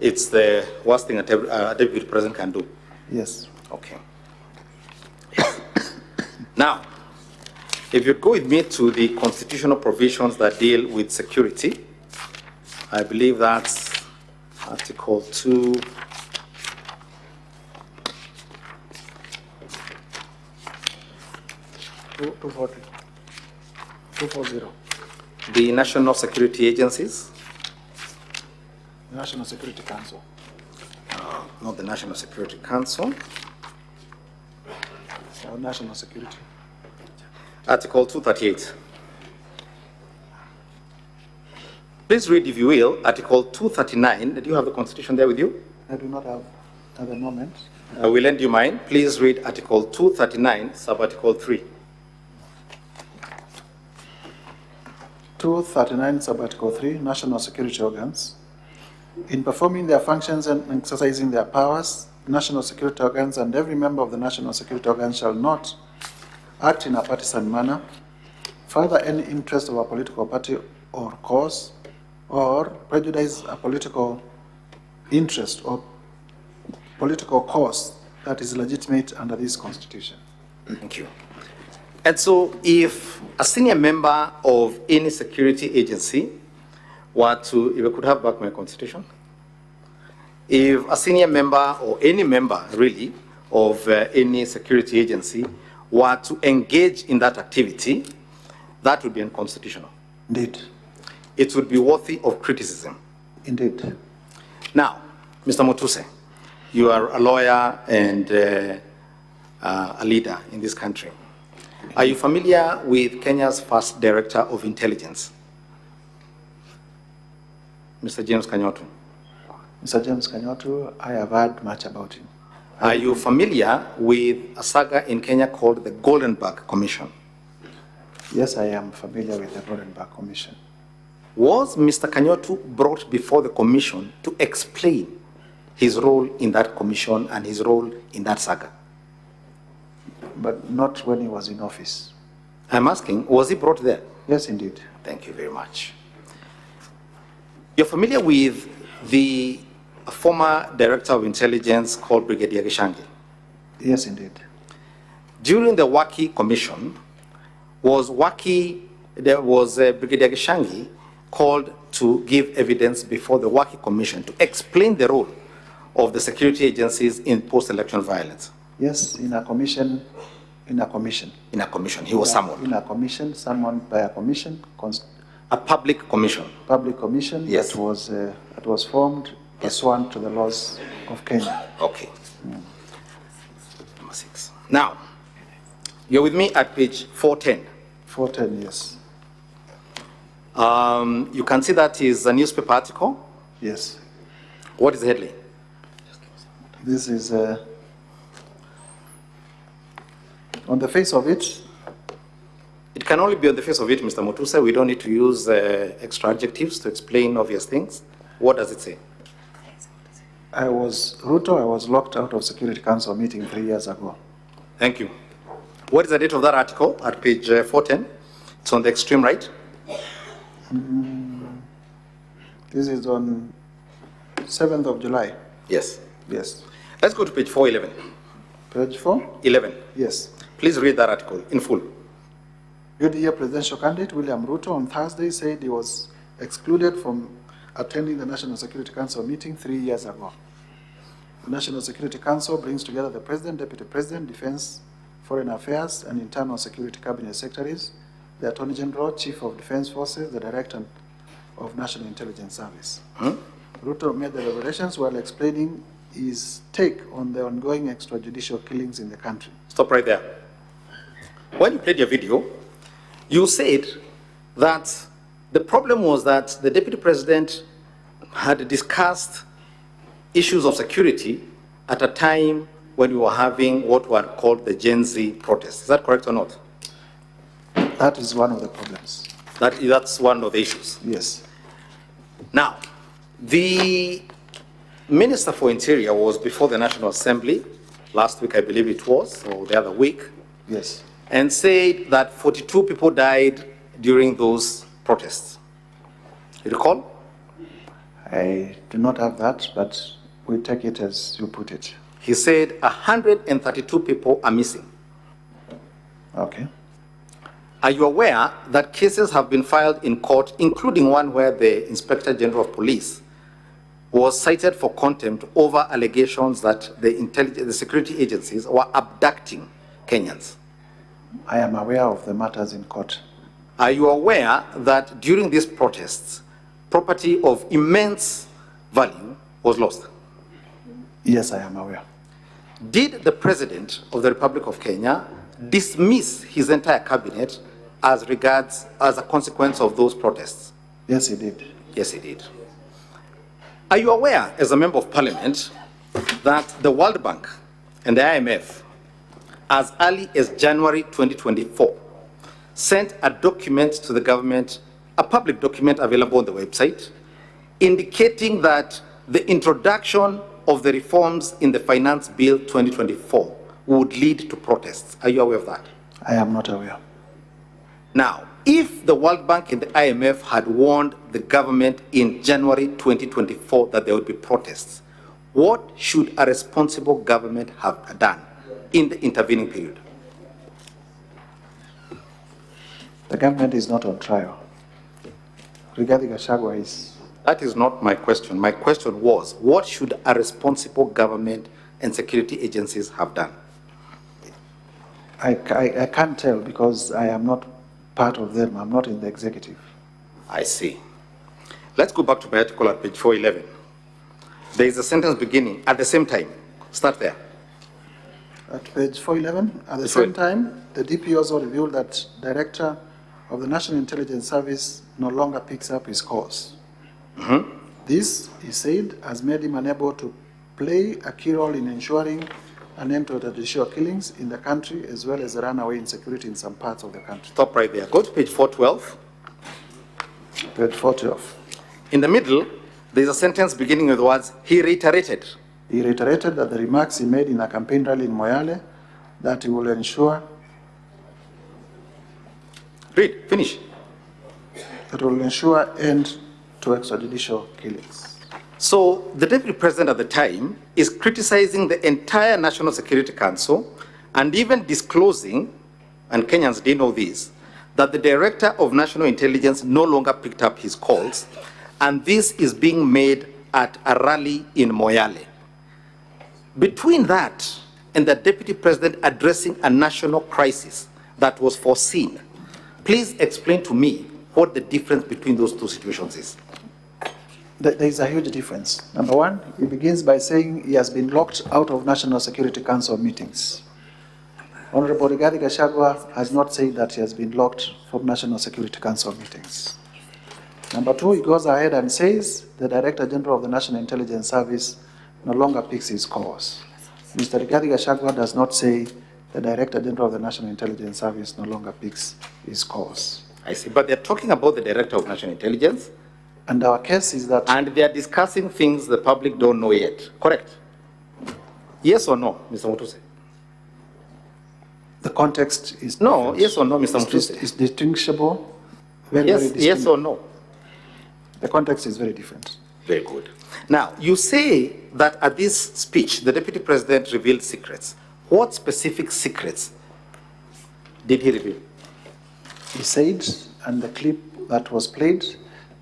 It's the worst thing a Deputy President can do. Yes. Okay. Now, if you go with me to the constitutional provisions that deal with security, I believe that's Article 2. The National Security Agencies. National Security Council. Not the National Security Council. National Security. Article 238. Please read, if you will, Article 239. Do you have the Constitution there with you? I do not have at the moment. I will lend you mine. Please read Article 239, sub-article 3. 239, sub-article 3, national security organs. In performing their functions and exercising their powers, national security organs and every member of the national security organs shall not act in a partisan manner, further any interest of a political party or cause, or prejudice a political interest or political cause that is legitimate under this Constitution. Thank you. And so if a senior member of any security agency were to, if I could have back my Constitution, if a senior member or any member really of any security agency were to engage in that activity, that would be unconstitutional. Indeed. It would be worthy of criticism. Indeed. Now, Mr. Mutuse, you are a lawyer and a leader in this country. Are you familiar with Kenya's first Director of Intelligence, Mr. James Kanyotu? Mr. James Kanyotu, I have heard much about him. Are you familiar with a saga in Kenya called the Goldenberg Commission? Yes, I am familiar with the Goldenberg Commission. Was Mr. Kanyotu brought before the commission to explain his role in that commission and his role in that saga? But not when he was in office. I'm asking, was he brought there? Yes, indeed. Thank you very much. You're familiar with the former Director of Intelligence called Rigathi Gachagua? Yes, indeed. During the Waki Commission, was Waki there was Brigadier Gachagua called to give evidence before the Working Commission to explain the role of the security agencies in post-election violence. Yes, in a commission. In a commission. He was summoned. In a commission, summoned by a commission. A public commission. Public commission. Yes. That was formed pursuant to the laws of Kenya. Okay. Number 6. Now, you're with me at page 410. 410, yes. You can see that is a newspaper article. Yes. What is the headline? This is, on the face of it. It can only be on the face of it, Mr. Mutusa. We don't need to use extra adjectives to explain obvious things. What does it say? Ruto, I was locked out of Security Council meeting 3 years ago. Thank you. What is the date of that article at page 410? It's on the extreme right. This is on 7th of July. Yes. Yes. Let's go to page 411. Page 4? 11. Yes. Please read that article in full. UDA presidential candidate William Ruto on Thursday said he was excluded from attending the National Security Council meeting 3 years ago. The National Security Council brings together the President, Deputy President, Defense, Foreign Affairs, and Internal Security Cabinet Secretaries, the Attorney General, Chief of Defense Forces, the Director of National Intelligence Service. Ruto made the revelations while explaining his take on the ongoing extrajudicial killings in the country. Stop right there. When you played your video, you said that the problem was that the Deputy President had discussed issues of security at a time when we were having what were called the Gen Z protests. Is that correct or not? That is one of the problems. That's one of the issues. Yes. Now, the Minister for Interior was before the National Assembly last week, I believe it was, or the other week. Yes. And said that 42 people died during those protests. You recall? I do not have that, but we take it as you put it. He said 132 people are missing. Okay. Are you aware that cases have been filed in court, including one where the Inspector General of Police was cited for contempt over allegations that the security agencies were abducting Kenyans? I am aware of the matters in court. Are you aware that during these protests, property of immense value was lost? Yes, I am aware. Did the President of the Republic of Kenya dismiss his entire cabinet as a consequence of those protests? Yes, he did. Yes, he did. Are you aware, as a member of parliament, that the World Bank and the IMF, as early as January 2024, sent a document to the government, a public document available on the website, indicating that the introduction of the reforms in the Finance Bill 2024 would lead to protests? Are you aware of that? I am not aware. Now, if the World Bank and the IMF had warned the government in January 2024 that there would be protests, what should a responsible government have done in the intervening period? The government is not on trial. Rigathi Gachagua is. That is not my question. My question was, what should a responsible government and security agencies have done? I can't tell because I am not part of them. I'm not in the executive. I see. Let's go back to my article at page 411. There is a sentence beginning at the same time. Start there. At page 411, at the same time, the DP also revealed that Director of the National Intelligence Service no longer picks up his calls. This, he said, has made him unable to play a key role in ensuring an end to the judicial killings in the country, as well as the runaway insecurity in some parts of the country. Stop right there. Go to page 412. Page 412. In the middle, there is a sentence beginning with the words, he reiterated. He reiterated that the remarks he made in a campaign rally in Moyale, that he will ensure. Read, finish. That will ensure end to extrajudicial killings. So the Deputy President at the time is criticizing the entire National Security Council and even disclosing, and Kenyans didn't know this, that the Director of National Intelligence no longer picked up his calls, and this is being made at a rally in Moyale. Between that and the Deputy President addressing a national crisis that was foreseen, please explain to me what the difference between those two situations is. There is a huge difference. Number one, he begins by saying he has been locked out of National Security Council meetings. Honorable Rigathi Gachagua has not said that he has been locked from National Security Council meetings. Number two, he goes ahead and says the Director General of the National Intelligence Service no longer picks his calls. Mr. Rigathi Gachagua does not say the Director General of the National Intelligence Service no longer picks his calls. I see, but they're talking about the Director of National Intelligence. And our case is that... And they're discussing things the public don't know yet, correct? Yes or no, Mr. Mutuse? The context is... No, yes or no, Mr. Mutuse? It's distinguishable. Very, yes, very distinct. yes or no? The context is very different. Very good. Now, you say that at this speech, the Deputy President revealed secrets. What specific secrets did he reveal? He said, and the clip that was played,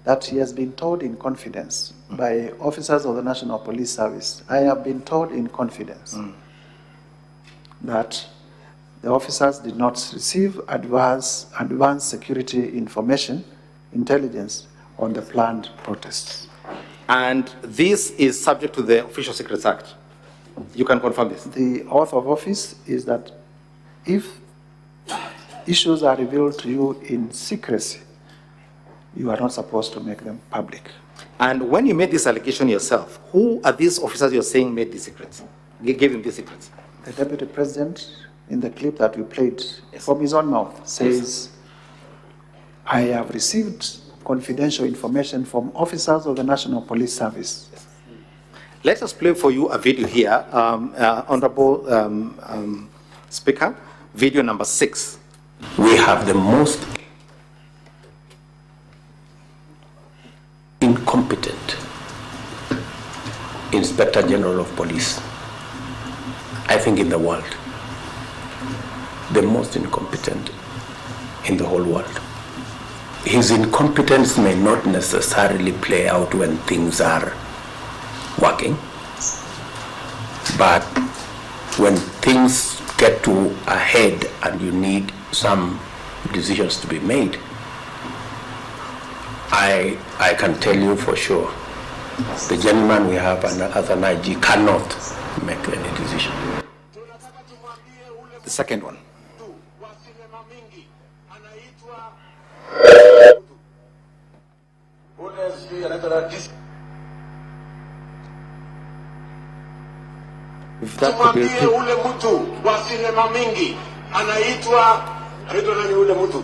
that he has been told in confidence by officers of the National Police Service. I have been told in confidence that the officers did not receive advance security information, intelligence on the planned protests. And this is subject to the Official Secrets Act. You can confirm this. The oath of office is that if issues are revealed to you in secrecy, you are not supposed to make them public. And when you made this allegation yourself, who are these officers you're saying made these secrets, gave him these secrets? The Deputy President, in the clip that we played, from his own mouth, says, I have received confidential information from officers of the National Police Service. Let us play for you a video here, Honorable Speaker, video number 6. We have the most incompetent Inspector General of Police, I think, in the world. The most incompetent in the whole world. His incompetence may not necessarily play out when things are working, but when things get to a head and you need some decisions to be made, I can tell you for sure, the gentleman we have as an IG cannot make any decision. The second one. If that could be repeated. Ule mtu wa sinema mingi anaitwa nani ule mtu?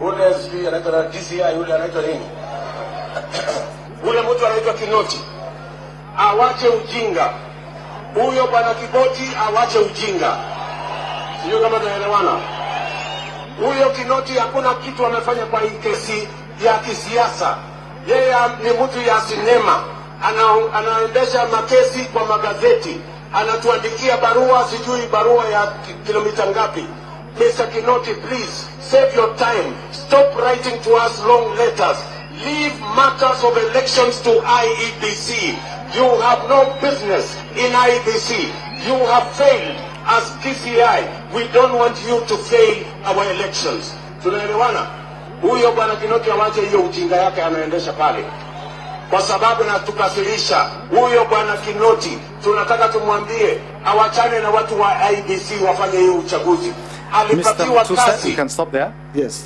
Ule sijui anaitwa DCI, ule anaitwa nini? Ule mtu anaitwa Kinoti. Awache ujinga. Huyo bwana Kiboti awache ujinga. Sio kama tunaelewana. Huyo Kinoti hakuna kitu amefanya kwa hii kesi ya kisiasa. Yeye ni mtu ya sinema. Anaendesha makesi kwa magazeti. Anatuandikia barua, sijui barua ya kilomita ngapi. Mr. Kinoti, please, save your time. Stop writing to us long letters. Leave matters of elections to IEBC. You have no business in IEBC. You have failed as TCI. We don't want you to fail our elections. Tunaelewana? Huyo bwana Kinoti awache hiyo ujinga yake anaendesha pale. Kwa sababu natukasirisha. Huyo bwana Kinoti tunataka tumwambie awachane na watu wa IEBC wafanye hiyo uchaguzi. Alipatiwa kazi. You can stop there. Yes.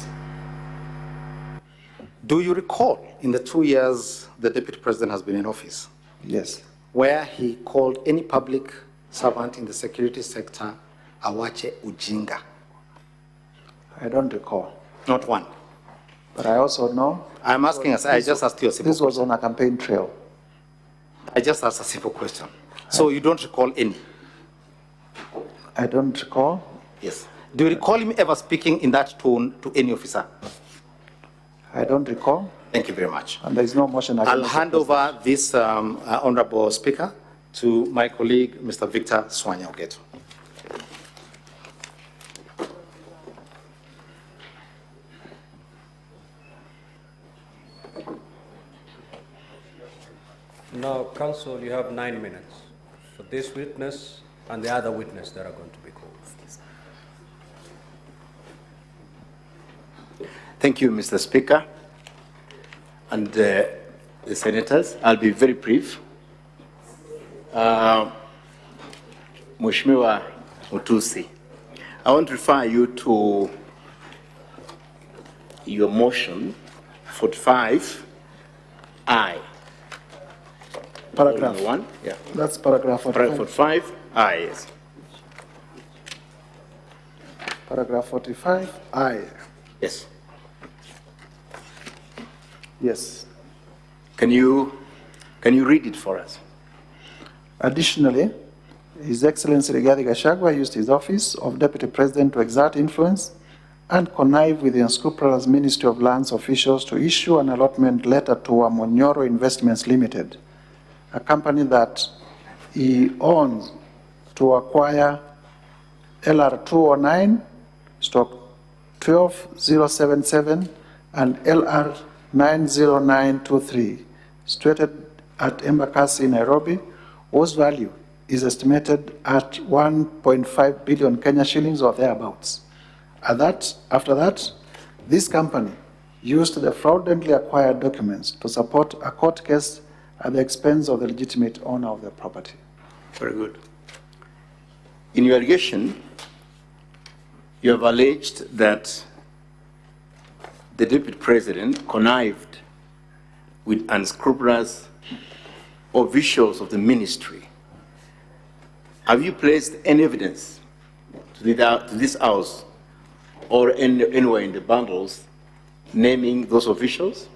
Do you recall in the 2 years the Deputy President has been in office? Yes. Where he called any public servant in the security sector awache ujinga? I don't recall. Not one. But I also know. I'm asking us, I just asked you a simple question. This was on a campaign trail. I just asked a simple question. So you don't recall any? I don't recall. Yes. Do you recall him ever speaking in that tone to any officer? I don't recall. Thank you very much. And there is no motion. I'll hand over this, Honorable Speaker, to my colleague, Mr. Victor Swanya Ogeto. Now, counsel, you have 9 minutes for this witness and the other witness that are going to be called. Thank you, Mr. Speaker, and the senators. I'll be very brief. Mheshimiwa Mutusi, I want to refer you to your motion 45I. Paragraph 1. Yeah. That's paragraph 45. Paragraph 45I, yes. Paragraph 45I. Yes. Yes. Can you read it for us? Additionally, His Excellency Rigathi Gachagua used his office of Deputy President to exert influence and connive with the unscrupulous Ministry of Lands officials to issue an allotment letter to Amonyoro Investments Limited, a company that he owns, to acquire LR 209/12077 and LR 90923, situated at Embakasi, Nairobi, whose value is estimated at 1.5 billion Kenya shillings or thereabouts. After that, this company used the fraudulently acquired documents to support a court case at the expense of the legitimate owner of the property. Very good. In your allegation, you have alleged that the Deputy President connived with unscrupulous officials of the ministry. Have you placed any evidence to this House or anywhere in the bundles naming those officials?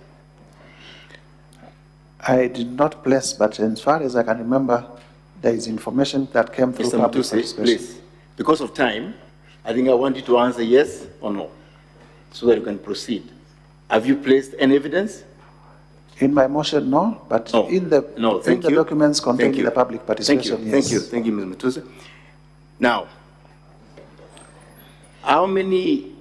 I did not place, but as far as I can remember, there is information that came through public participation. Please, because of time, I think I want you to answer yes or no, so that you can proceed. Have you placed any evidence? In my motion, no, but No. in the, No, in thank the you. documents containing Thank you. the public participation, Thank you, yes. thank you, Ms. Mutusi. Now, how many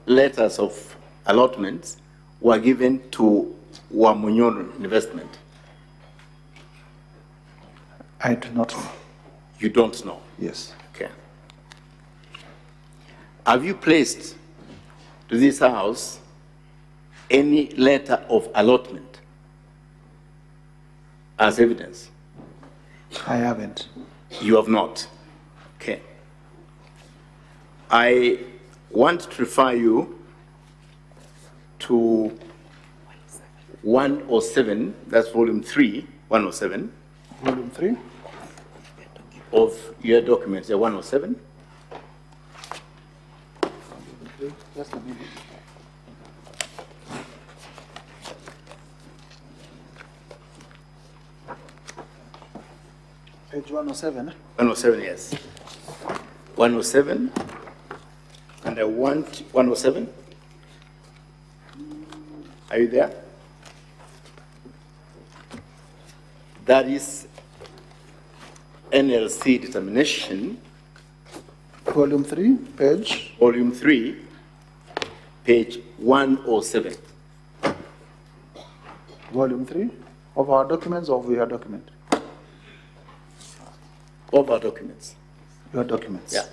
letters of allotments were given to Wamunyono Investment? I do not know. You don't know? Yes. Okay. Have you placed to this House any letter of allotment as evidence? I haven't. You have not. Okay. I want to refer you to 107, that's volume 3, 107. Volume 3? Of your documents, 107. Just a minute. Page 107. 107, yes. 107. And I want 107. Are you there? That is NLC determination. Volume 3, page? Volume 3, page 107. Volume 3 of our documents or of your document? Of our documents. Your documents. Yeah.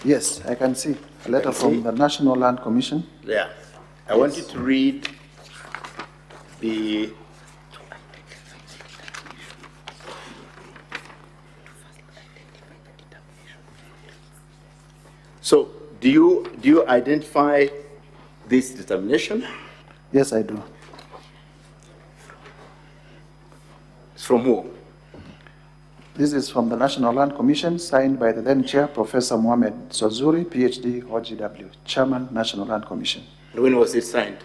Yes, I can see a letter from the National Land Commission. Yeah. I want you to read the So, do you identify this determination? Yes, I do. It's from who? This is from the National Land Commission, signed by the then chair, Professor Mohamed Swazuri, PhD, OGW, Chairman, National Land Commission. When was it signed?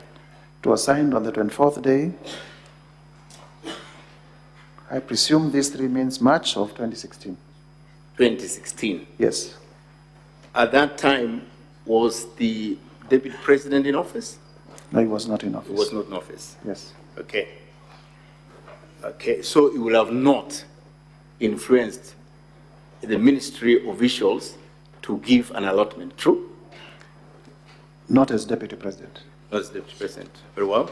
It was signed on the 24th day. I presume this 3 means March of 2016. 2016. Yes. At that time, was the Deputy President in office? No, he was not in office. He was not in office. Yes. Okay. Okay, so you will have not influenced the ministry officials to give an allotment, true? Not as Deputy President. Not as Deputy President. Very well.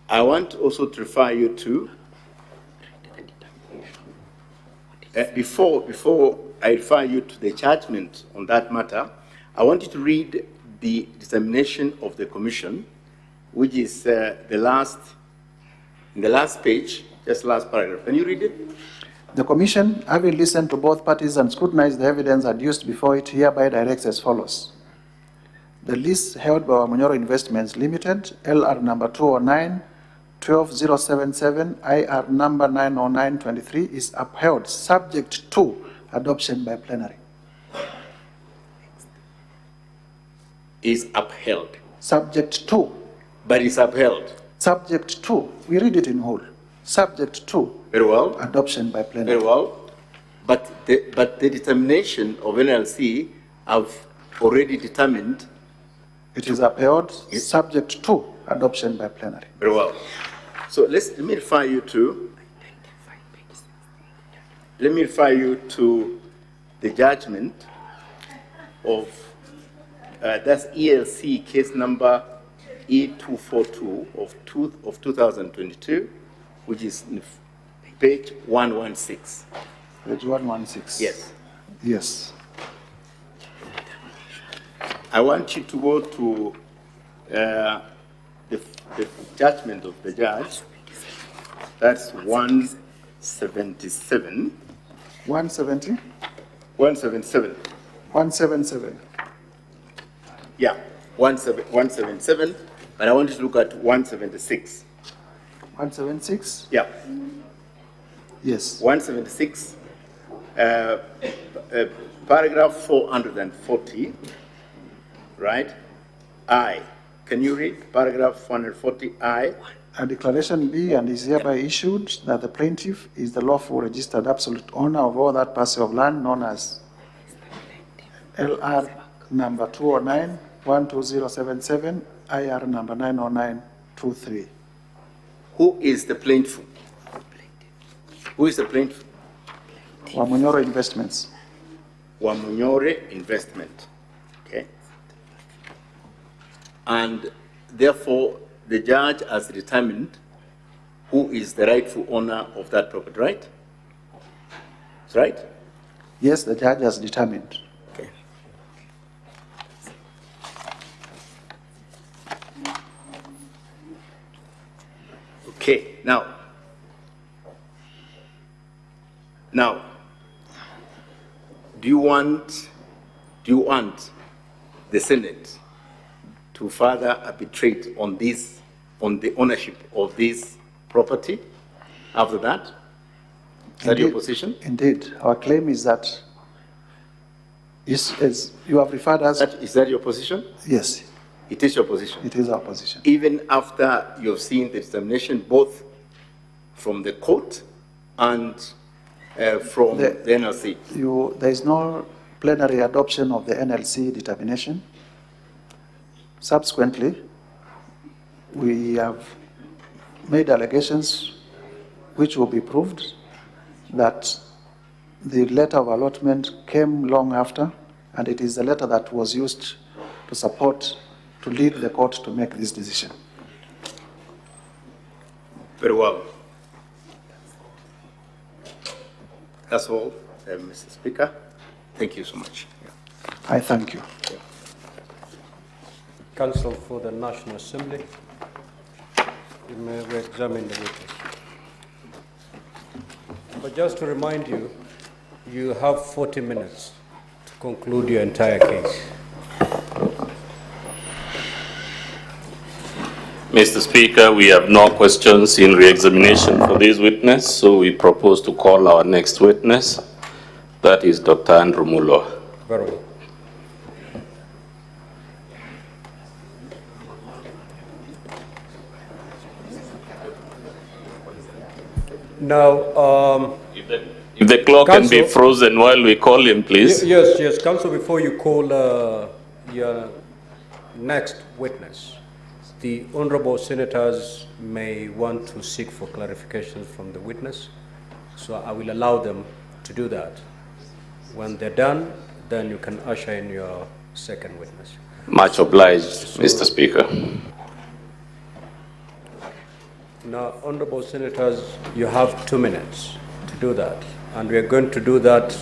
I want also to refer you to, before I refer you to the judgment on that matter, I want you to read the determination of the Commission, which is in the last page, just last paragraph. Can you read it? The Commission, having listened to both parties and scrutinized the evidence adduced before it, hereby directs as follows. The lease held by Munyoro Investments Limited, LR number 209-12077, IR number 90923, is upheld, subject to adoption by plenary. Is upheld. Subject to. But is upheld. Subject to. We read it in whole. Subject to. Very well. Adoption by plenary. Very well. But the determination of NLC have already determined. It is upheld, subject to adoption by plenary. Very well. So let me refer you to. Let me refer you to the judgment of that's ELC case number E242 of 2022, which is page 116. Page 116. Yes. Yes. I want you to go to the judgment of the judge. That's 177. 170? 177. 177. Yeah, 177, but I want you to look at 176. 176? Yeah. Yes. 176, paragraph 440, right? I. Can you read paragraph 440 I? A declaration be and is hereby issued that the plaintiff is the lawful registered absolute owner of all that parcel of land known as LR number 209-12077, IR number 90923. Who is the plaintiff? Who is the plaintiff? Munyoro Investments. Munyoro Investment. Okay. And therefore, the judge has determined who is the rightful owner of that property, right? That's right? Yes, the judge has determined. Okay. Okay, now, do you want the Senate to further arbitrate on this, on the ownership of this property after that? Is that your position? Indeed. Our claim is that, as you have referred us. Is that your position? Yes. It is your position? It is our position. Even after you've seen the determination both from the court and from the NLC? There is no plenary adoption of the NLC determination. Subsequently, we have made allegations which will be proved that the letter of allotment came long after, and it is the letter that was used to support, to lead the court to make this decision. Very well. That's all, Mr. Speaker. Thank you so much. Yeah. I thank you. Yeah. Counsel for the National Assembly, you may re-examine the witness. But just to remind you, you have 40 minutes to conclude your entire case. Mr. Speaker, we have no questions in re-examination for this witness, so we propose to call our next witness. That is Dr. Andrew Mulwa. Very well. Now, if the clock can be frozen while we call him, please. Yes, Counsel, before you call your next witness, the honorable senators may want to seek for clarification from the witness, so I will allow them to do that. When they're done, then you can usher in your second witness. Much obliged, Mr. Speaker. Now, honorable senators, you have 2 minutes to do that. And we are going to do that.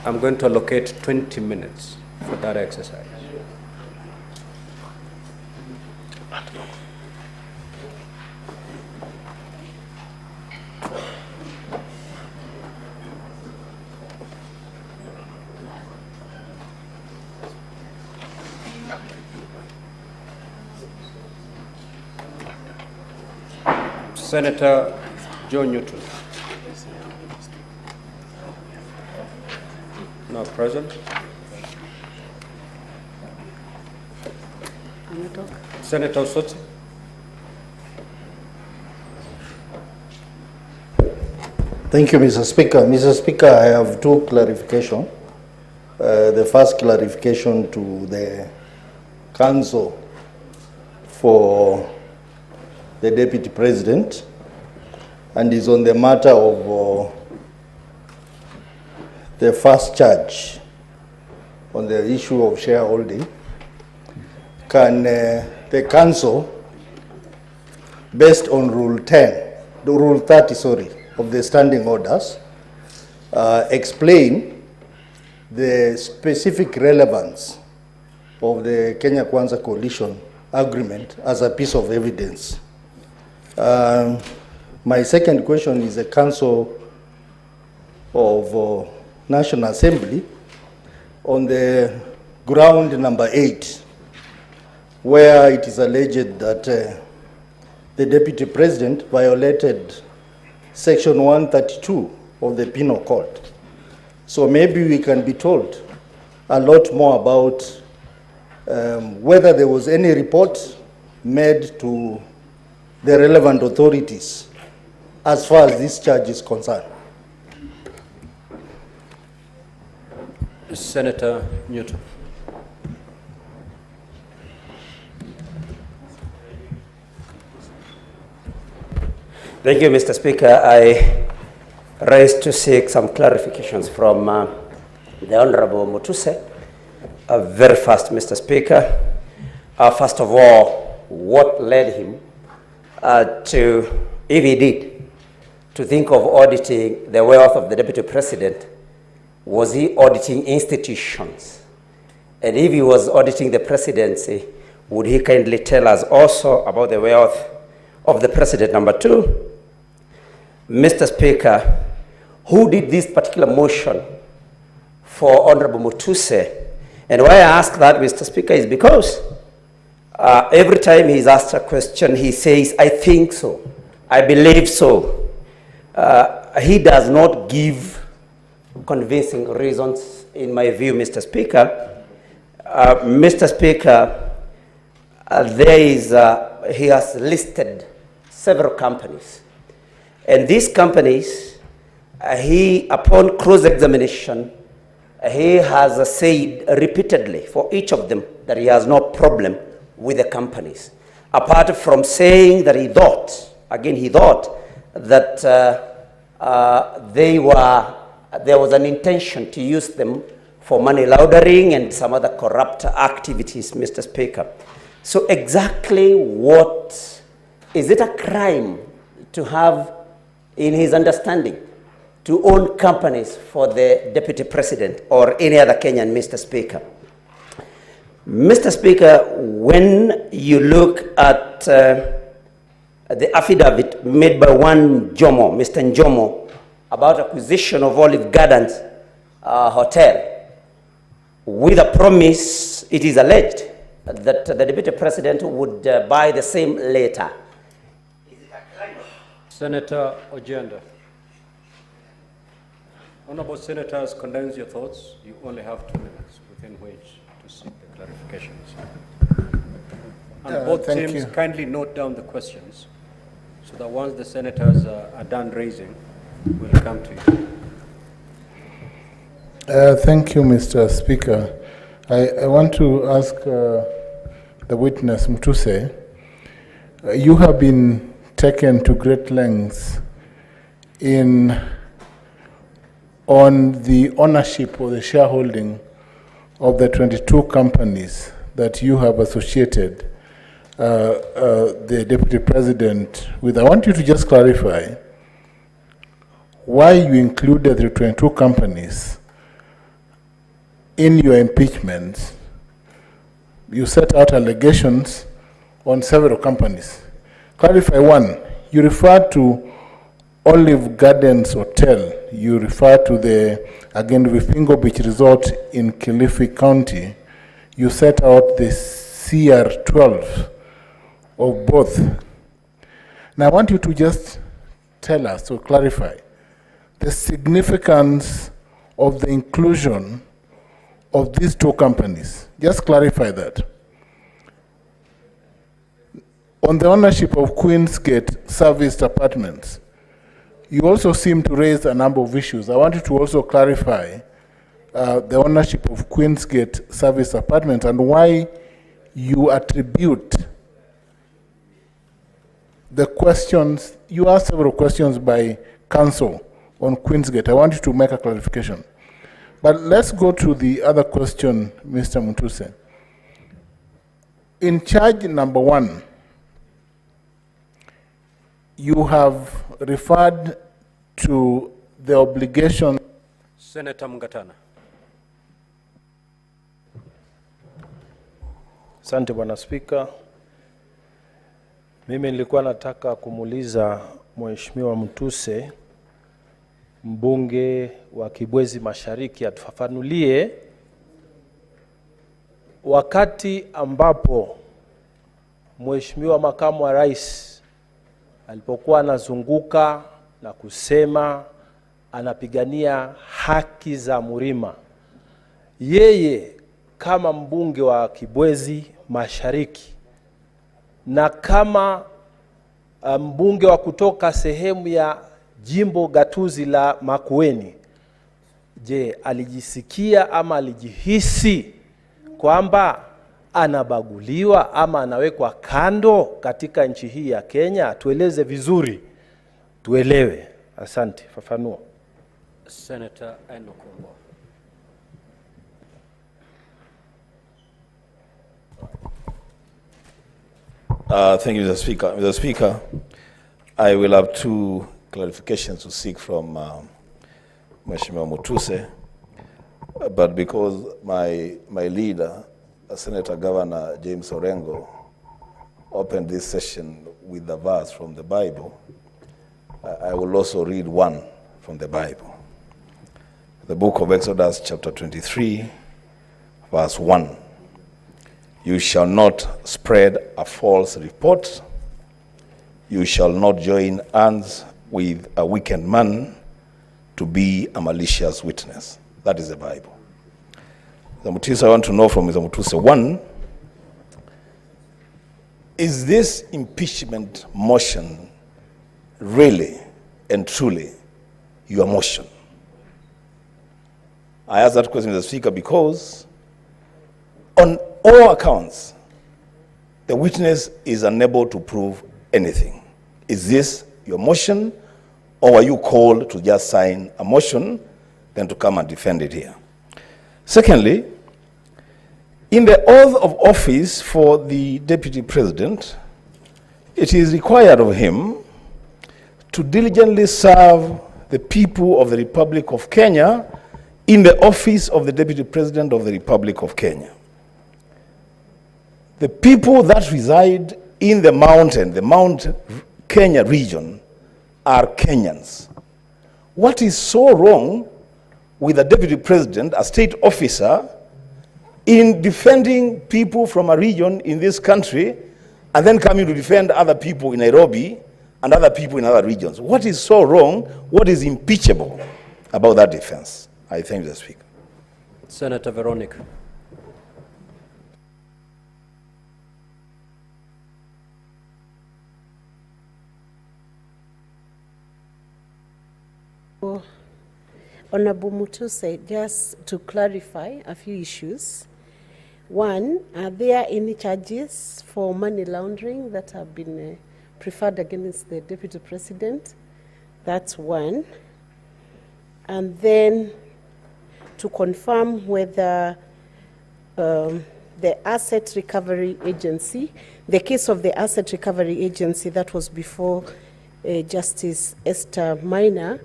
I'm going to allocate 20 minutes for that exercise. Senator John Newton. Not present. Senator Sotsi. Thank you, Mr. Speaker. Mr. Speaker, I have 2 clarifications. The first clarification to the Council for the Deputy President, and is on the matter of the first charge on the issue of shareholding. Can the Council, based on Rule 30, of the standing orders, explain the specific relevance of the Kenya Kwanza Coalition Agreement as a piece of evidence? My second question is the Council of National Assembly on the ground number 8, where it is alleged that the Deputy President violated Section 132 of the Penal Code. So maybe we can be told a lot more about whether there was any report made to the relevant authorities as far as this charge is concerned. Senator Newton. Thank you, Mr. Speaker. I rise to seek some clarifications from the Honorable Mutuse. Very fast, Mr. Speaker. First of all, what led him to, if he did, to think of auditing the wealth of the Deputy President? Was he auditing institutions? And if he was auditing the presidency, would he kindly tell us also about the wealth of the President? Number 2, Mr. Speaker, who did this particular motion for Honorable Mutuse? And why I ask that, Mr. Speaker, is because every time he's asked a question, he says, I think so, I believe so. He does not give convincing reasons, in my view, Mr. Speaker. Mr. Speaker, he has listed several companies. And these companies, upon cross-examination, he has said repeatedly for each of them that he has no problem with the companies, apart from saying that he thought that there was an intention to use them for money laundering and some other corrupt activities, Mr. Speaker. So exactly what, is it a crime to have, in his understanding, to own companies for the Deputy President or any other Kenyan, Mr. Speaker? Mr. Speaker, when you look at the affidavit made by one Njomo, Mr. Njomo, about acquisition of Olive Gardens Hotel, with a promise, it is alleged that the Deputy President would buy the same later. Senator Ojenda. Honorable Senators, condense your thoughts. You only have 2 minutes within which to seek the clarifications. And both teams kindly note down the questions so that once the senators are done raising, we'll come to you. Thank you, Mr. Speaker. I want to ask the witness, Mutuse, you have been taken to great lengths on the ownership or the shareholding of the 22 companies that you have associated the Deputy President with, I want you to just clarify why you included the 22 companies in your impeachment. You set out allegations on several companies. Clarify one, you referred to Olive Gardens Hotel. You refer to the, again, Vifingo Beach Resort in Kilifi County. You set out the CR12 of both. Now I want you to just tell us, to clarify, the significance of the inclusion of these two companies. Just clarify that. On the ownership of Queensgate Serviced Apartments, you also seem to raise a number of issues. I want you to also clarify the ownership of Queensgate Serviced Apartments and why you attribute the questions. You asked several questions by counsel on Queensgate. I want you to make a clarification. But let's go to the other question, Mr. Mutuse. In charge number 1, you have referred to the obligation. Senator Mungatana. Asante Bwana Spika. Mimi nilikuwa nataka kumuuliza Mheshimiwa Mutuse, mbunge wa Kibwezi Mashariki, atufafanulie wakati ambapo Mheshimiwa Makamu wa Rais alipokuwa anazunguka na kusema anapigania haki za Mrima, yeye kama mbunge wa Kibwezi Mashariki na kama mbunge wa kutoka sehemu ya jimbo gatuzi la Makueni, je, alijisikia ama alijihisi kwamba anabaguliwa ama anawekwa kando katika nchi hii ya Kenya? Tueleze vizuri, tuelewe. Asante, fafanua. Senator Enokombo. Thank you, Mr. Speaker. Mr. Speaker, I will have two clarifications to seek from Mheshimiwa Mutuse, but because my leader, Senator Governor James Orengo, opened this session with the verse from the Bible, I will also read one from the Bible. The book of Exodus, chapter 23, verse 1. You shall not spread a false report. You shall not join hands with a wicked man to be a malicious witness. That is the Bible. Mr. Mutuse, I want to know from Mr. Mutuse, one, is this impeachment motion really and truly your motion? I ask that question, Mr. Speaker, because on all accounts, the witness is unable to prove anything. Is this your motion, or are you called to just sign a motion, then to come and defend it here? Secondly, in the oath of office for the Deputy President, it is required of him to diligently serve the people of the Republic of Kenya in the office of the Deputy President of the Republic of Kenya. The people that reside in the Mount Kenya region are Kenyans. What is so wrong with the Deputy President, a state officer, in defending people from a region in this country and then coming to defend other people in Nairobi and other people in other regions? What is so wrong? What is impeachable about that defense? I thank the Speaker. Senator Veronica. Honorable Mutuse, just to clarify a few issues. One, are there any charges for money laundering that have been preferred against the Deputy President? That's one. And then to confirm whether the Asset Recovery Agency. The case of the Asset Recovery Agency that was before Justice Esther Minor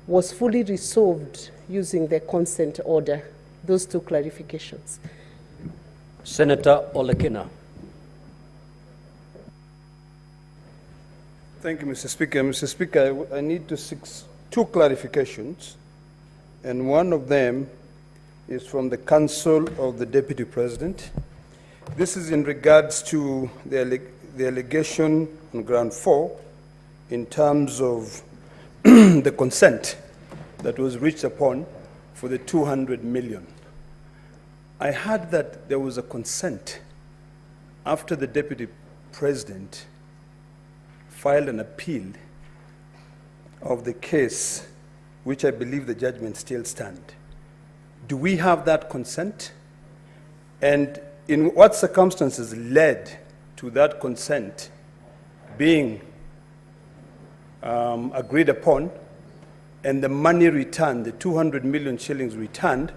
was fully resolved using the consent order. Those two clarifications. Senator Olekina. Thank you, Mr. Speaker. Mr. Speaker, I need to seek two clarifications, and one of them is from the Council of the Deputy President. This is in regards to the allegation on ground 4 in terms of the consent that was reached upon for the 200 million. I heard that there was a consent after the Deputy President filed an appeal of the case, which I believe the judgment still stands. Do we have that consent? And in what circumstances led to that consent being agreed upon and the money returned, the 200 million shillings returned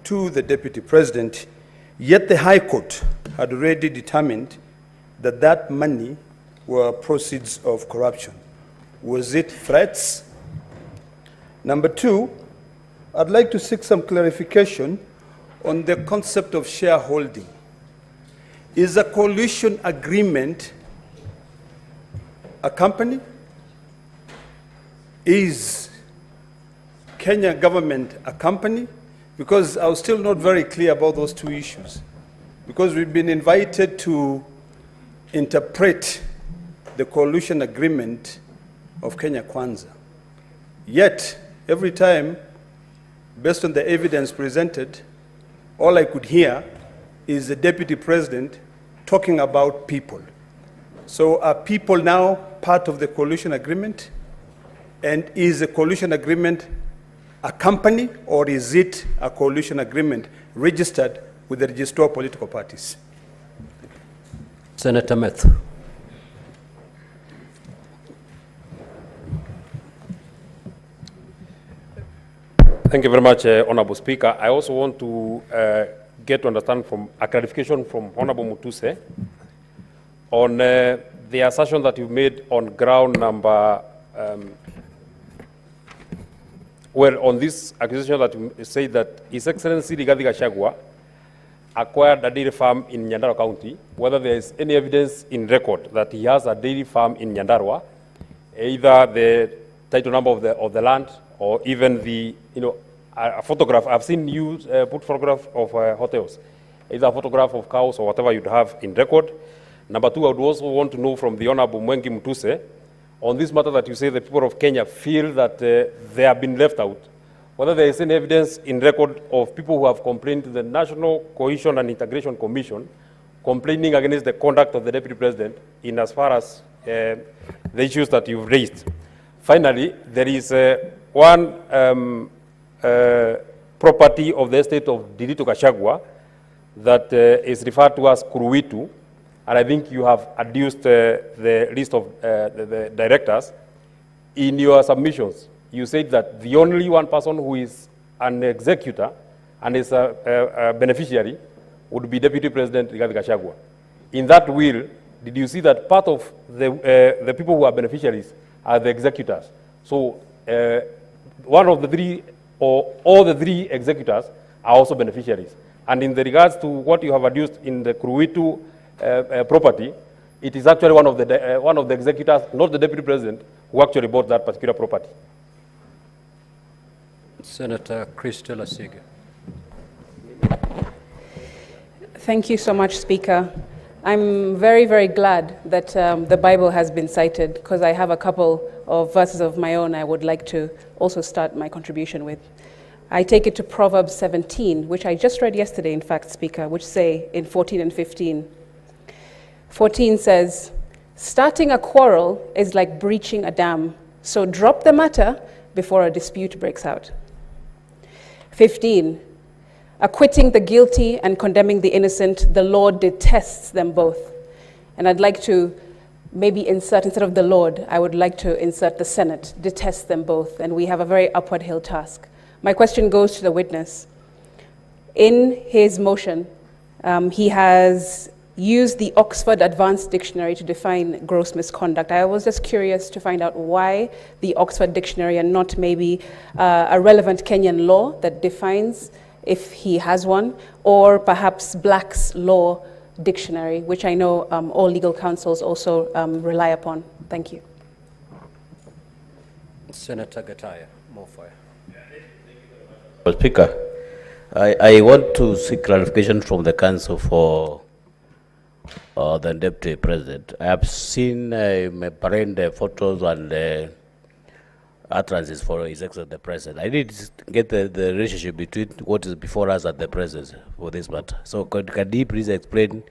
to the Deputy President, yet the High Court had already determined that that money were proceeds of corruption? Was it threats? Number two, I'd like to seek some clarification on the concept of shareholding. Is a coalition agreement a company? Is Kenya government a company? Because I was still not very clear about those two issues. Because we've been invited to interpret the coalition agreement of Kenya Kwanza. Yet, every time, based on the evidence presented, all I could hear is the Deputy President talking about people. So are people now part of the coalition agreement? And is the coalition agreement a company, or is it a coalition agreement registered with the Register of Political Parties? Senator Meth. Thank you very much, Honorable Speaker. I also want to get to understand from a clarification from Honorable Mutuse on the assertion that you made on ground number, on this accusation that you say that His Excellency Rigathi Gachagua acquired a dairy farm in Nyandarua County, whether there is any evidence in record that he has a dairy farm in Nyandarua, either the title number of the land or even the, a photograph. I've seen you put photograph of hotels, either a photograph of cows or whatever you'd have in record. Number two, I would also want to know from the Honorable Mwengi Mutuse, on this matter that you say the people of Kenya feel that they have been left out, whether there is any evidence in record of people who have complained to the National Cohesion and Integration Commission, complaining against the conduct of the Deputy President in as far as the issues that you've raised. Finally, there is one property of the estate of Rigathi Gachagua that is referred to as Kuruwitu, and I think you have adduced the list of the directors. In your submissions, you said that the only one person who is an executor and is a beneficiary would be Deputy President Rigathi Gachagua. In that will, did you see that part of the people who are beneficiaries are the executors? So one of the three, or all the three executors are also beneficiaries. And in the regards to what you have adduced in the Kuruwitu property, it is actually one of the executors, not the Deputy President, who actually bought that particular property. Senator Christella Sige. Thank you so much, Speaker. I'm very, very glad that the Bible has been cited, because I have a couple of verses of my own I would like to also start my contribution with. I take it to Proverbs 17, which I just read yesterday, in fact, Speaker, which say in 14 and 15. 14 says, starting a quarrel is like breaching a dam, so drop the matter before a dispute breaks out. 15, acquitting the guilty and condemning the innocent, the Lord detests them both. And I'd like to maybe insert, instead of the Lord, I would like to insert the Senate, detests them both, and we have a very upward hill task. My question goes to the witness. In his motion, He has used the Oxford Advanced Dictionary to define gross misconduct. I was just curious to find out why the Oxford Dictionary and not maybe a relevant Kenyan law that defines, if he has one, or perhaps Black's Law Dictionary, which I know all legal counsels also rely upon. Thank you. Senator Gataya, more fire. Speaker, I want to seek clarification from the council for the Deputy President. I have seen the photos and utterances for His Excellency the President. I need to get the relationship between what is before us and the President for this matter. So can you please explain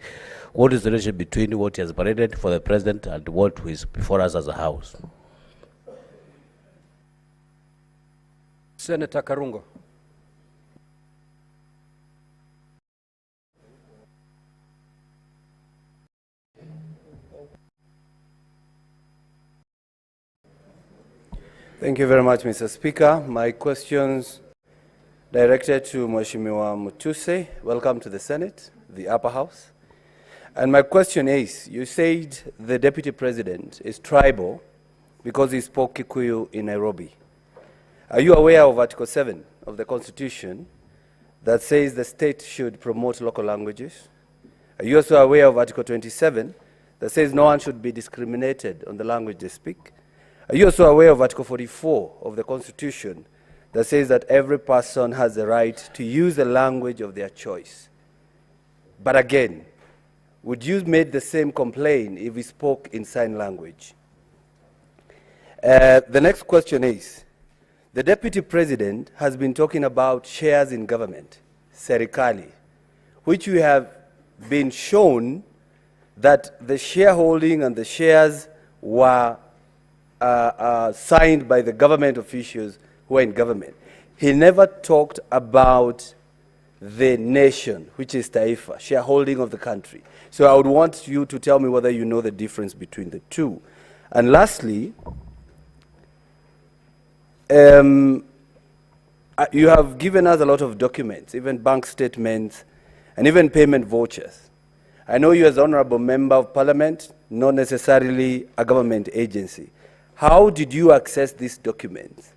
what is the relationship between what he has paraded for the President and what is before us as a House? Senator Karungo. Thank you very much, Mr. Speaker. My questions directed to Mheshimiwa Mutuse. Welcome to the Senate, the upper house. And my question is, you said the Deputy President is tribal because he spoke Kikuyu in Nairobi. Are you aware of Article 7 of the Constitution that says the state should promote local languages? Are you also aware of Article 27 that says no one should be discriminated on the language they speak? Are you also aware of Article 44 of the Constitution that says that every person has the right to use the language of their choice? But again, would you make the same complaint if we spoke in sign language? The next question is, the Deputy President has been talking about shares in government, serikali, which we have been shown that the shareholding and the shares were signed by the government officials who are in government. He never talked about the nation, which is Taifa, shareholding of the country. So I would want you to tell me whether you know the difference between the two. And lastly, you have given us a lot of documents, even bank statements, and even payment vouchers. I know you as Honorable Member of Parliament, not necessarily a government agency. How did you access these documents?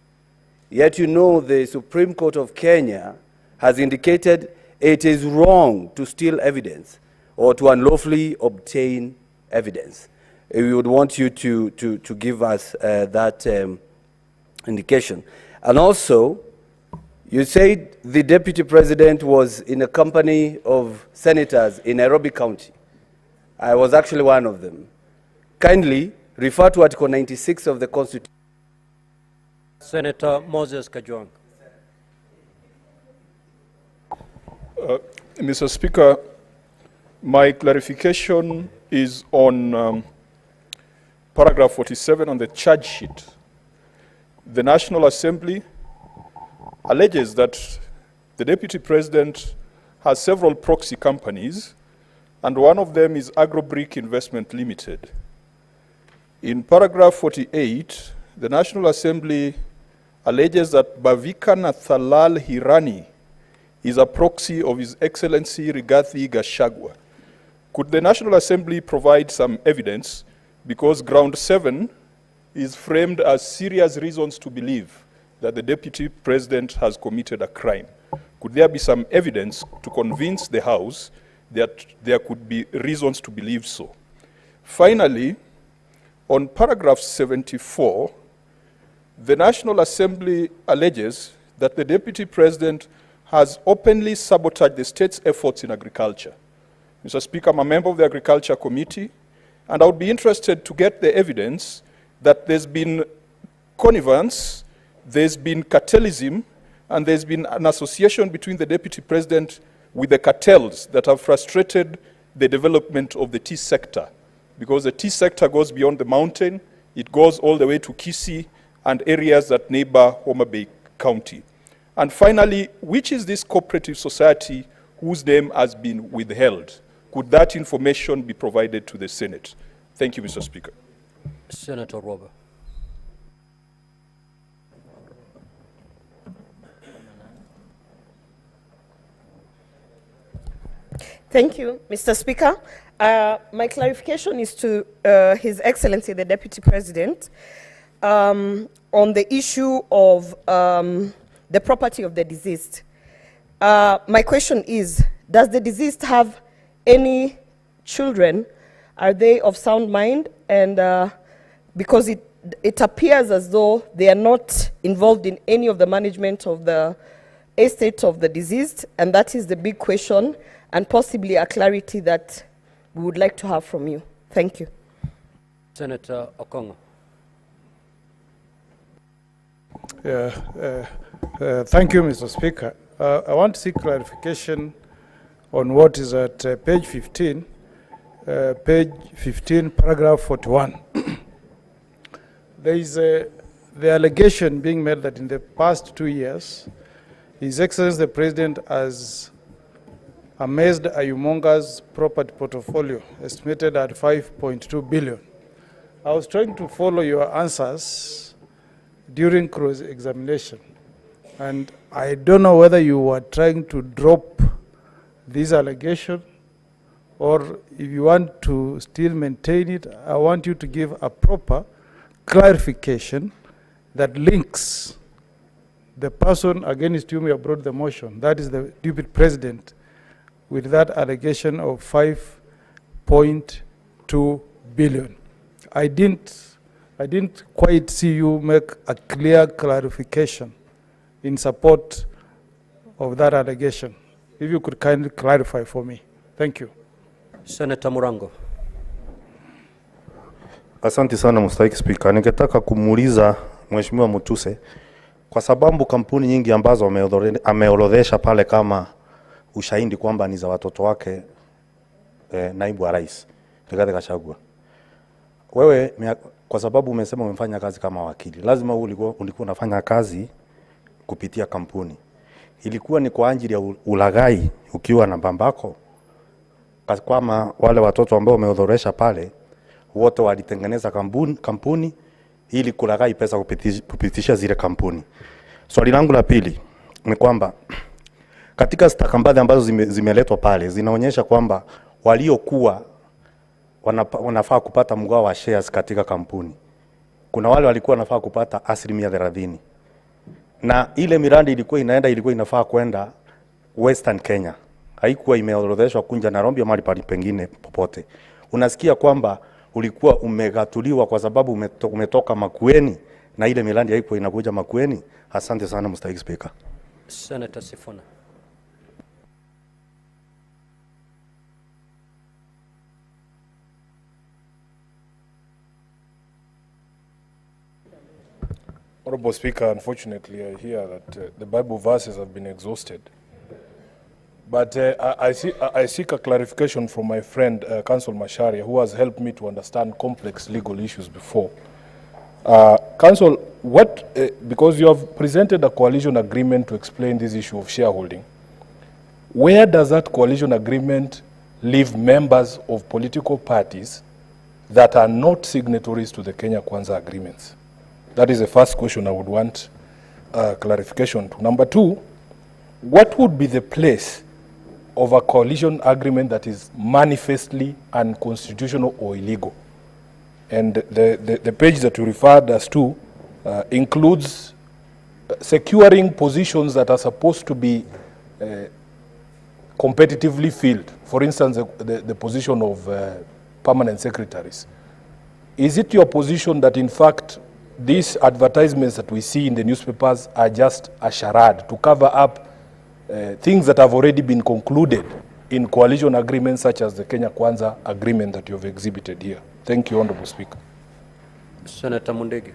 Yet you know the Supreme Court of Kenya has indicated it is wrong to steal evidence or to unlawfully obtain evidence. We would want you to give us that indication. And also, you said the Deputy President was in a company of senators in Nairobi County. I was actually one of them. Kindly refer to Article 96 of the Constitution. Senator Moses Kajwang. Mr. Speaker, my clarification is on paragraph 47 on the charge sheet. The National Assembly alleges that the Deputy President has several proxy companies, and one of them is Agrobrick Investment Limited. In paragraph 48, the National Assembly alleges that Bhavika Nathalal Hirani is a proxy of His Excellency Rigathi Gachagua. Could the National Assembly provide some evidence, because ground 7 is framed as serious reasons to believe that the Deputy President has committed a crime? Could there be some evidence to convince the House that there could be reasons to believe so? Finally, on paragraph 74, the National Assembly alleges that the Deputy President has openly sabotaged the state's efforts in agriculture. Mr. Speaker, I'm a member of the Agriculture Committee, and I would be interested to get the evidence that there's been connivance, there's been cartelism, and there's been an association between the Deputy President with the cartels that have frustrated the development of the tea sector. Because the tea sector goes beyond the mountain, it goes all the way to Kisii and areas that neighbor Homa Bay County. And finally, which is this cooperative society whose name has been withheld? Could that information be provided to the Senate? Thank you, Mr. Speaker. Senator Robert. Thank you, Mr. Speaker. My clarification is to His Excellency, the Deputy President, on the issue of the property of the deceased. My question is, does the deceased have any children? Are they of sound mind? And because it appears as though they are not involved in any of the management of the estate of the deceased, and that is the big question, and possibly a clarity that we would like to have from you. Thank you. Senator Okongo. Thank you, Mr. Speaker. I want to seek clarification on what is at page 15, paragraph 41. There is the allegation being made that in the past 2 years, His Excellency the President has amassed a humongous property portfolio estimated at 5.2 billion. I was trying to follow your answers during cross-examination, and I don't know whether you were trying to drop this allegation or if you want to still maintain it. I want you to give a proper clarification that links the person against whom you brought the motion, that is the Deputy President, with that allegation of 5.2 billion. I didn't quite see you make a clear clarification in support of that allegation. If you could kindly clarify for me. Thank you. Senator Murango. Asante sana Mstahiki Speaker. Ningetaka kumuuliza Mheshimiwa Mutuse kwa sababu kampuni nyingi ambazo ameorodhesha pale kama ushahidi kwamba ni za watoto wake naibu wa rais Rigathi Gachagua. Wewe kwa sababu umesema umefanya kazi kama wakili, lazima ulikuwa unafanya kazi kupitia kampuni. Ilikuwa ni kwa ajili ya ulaghai ukiwa na bambako? Kama wale watoto ambao umeorodhesha pale wote walitengeneza kampuni ili kulaghai pesa kupitisha zile kampuni. Swali langu la pili ni kwamba katika stakabadhi ambazo zimeletwa pale zinaonyesha kwamba waliokuwa wanafaa kupata mgao wa shares katika kampuni, kuna wale walikuwa wanafaa kupata 30%, na ile miradi ilikuwa inafaa kwenda Western Kenya, haikuwa imeorodheshwa kunja Nairobi mahali pengine popote. Unasikia kwamba ulikuwa umegatuliwa kwa sababu umetoka Makueni na ile miradi haikuwa inakuja Makueni. Asante sana Mr. Speaker. Senator Sifuna. Honorable Speaker, unfortunately I hear that the Bible verses have been exhausted. But I seek a clarification from my friend, Council Macharia, who has helped me to understand complex legal issues before. Council, because you have presented a coalition agreement to explain this issue of shareholding, where does that coalition agreement leave members of political parties that are not signatories to the Kenya Kwanza agreements? That is the first question I would want clarification to. Number two, what would be the place of a coalition agreement that is manifestly unconstitutional or illegal? And the page that you referred us to includes securing positions that are supposed to be competitively filled. For instance, the position of permanent secretaries. Is it your position that in fact these advertisements that we see in the newspapers are just a charade to cover up things that have already been concluded in coalition agreements such as the Kenya Kwanza agreement that you have exhibited here? Thank you, Honorable Speaker. Senator Mundege.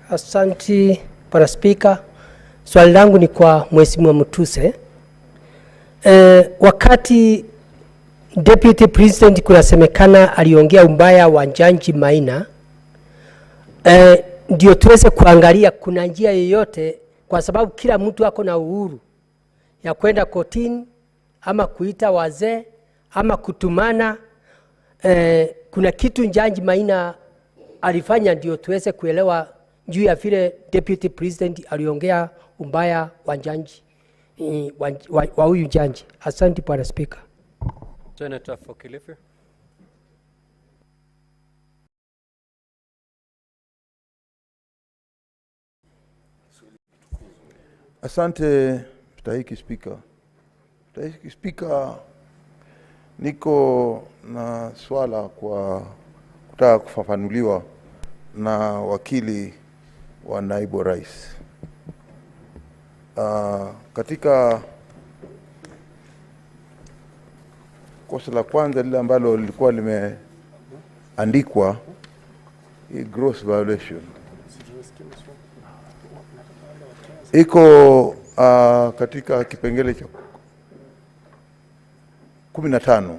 Asante, Bwana Speaker. Swali langu ni kwa Mheshimiwa Mutuse. Wakati Deputy President kunasemekana aliongea umbaya wa Jaji Maina, ndio tuweze kuangalia kuna njia yoyote, kwa sababu kila mtu ako na uhuru ya kwenda kotini ama kuita wazee ama kutumana. Kuna kitu Jaji Maina alifanya ndio tuweze kuelewa juu ya vile Deputy President aliongea umbaya wa Jaji wa huyu jaji. Asante Bwana Spika. Senator for Kilifi. Asante Mstahiki Spika. Mstahiki Spika, niko na swala kwa kutaka kufafanuliwa na wakili wa naibu rais. Katika kosa la kwanza lile ambalo lilikuwa limeandikwa, gross violation, iko katika kipengele cha 15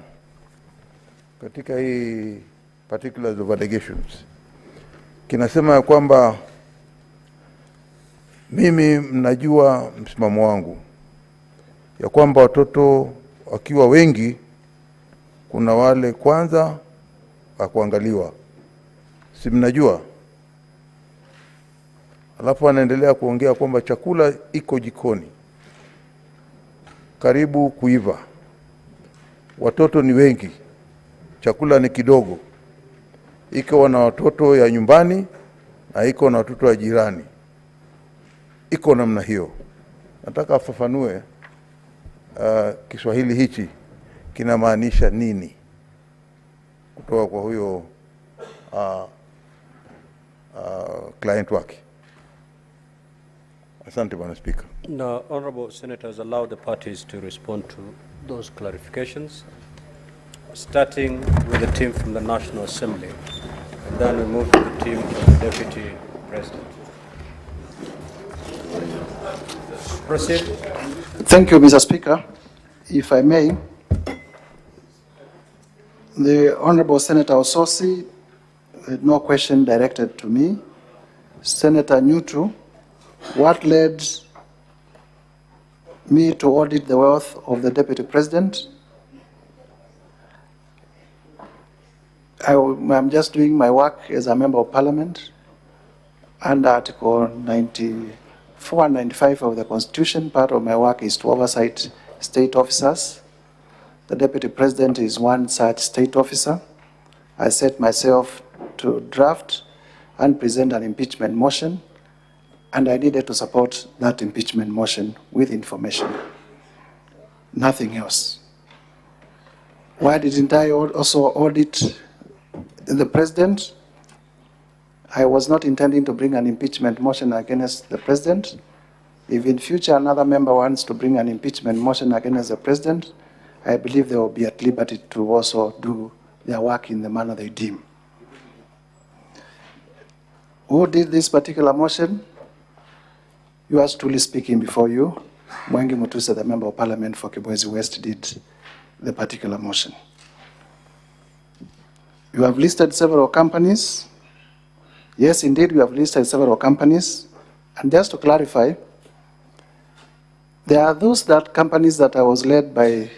katika hii particulars of allegations, kinasema kwamba mimi mnajua msimamo wangu ya kwamba watoto wakiwa wengi, kuna wale kwanza wa kuangaliwa, si mnajua? Alafu anaendelea kuongea kwamba chakula iko jikoni karibu kuiva, watoto ni wengi, chakula ni kidogo, iko na watoto ya nyumbani na iko na watoto wa jirani, iko namna hiyo. Nataka afafanue Kiswahili hichi kinamaanisha nini kutoka kwa huyo client wake. Asante Bwana Speaker. Now, honorable senators, allow the parties to respond to those clarifications, starting with the team from the National Assembly, and then we move to the team from the Deputy President. Proceed. Thank you, Mr. Speaker. If I may, the Honorable Senator Ososi had no question directed to me. Senator Nyutu, what led me to audit the wealth of the Deputy President? I'm just doing my work as a Member of Parliament under Article 94 and 95 of the Constitution. Part of my work is to oversight state officers. The Deputy President is one such state officer. I set myself to draft and present an impeachment motion, and I needed to support that impeachment motion with information. Nothing else. Why didn't I also audit the President? I was not intending to bring an impeachment motion against the President. If in future another member wants to bring an impeachment motion against the President, I believe they will be at liberty to also do their work in the manner they deem. Who did this particular motion? Yours truly speaking before you, Mwengi Mutuse, the Member of Parliament for Kibwezi West, did the particular motion. You have listed several companies. Yes, indeed, you have listed several companies. And just to clarify, there are those companies that I was led by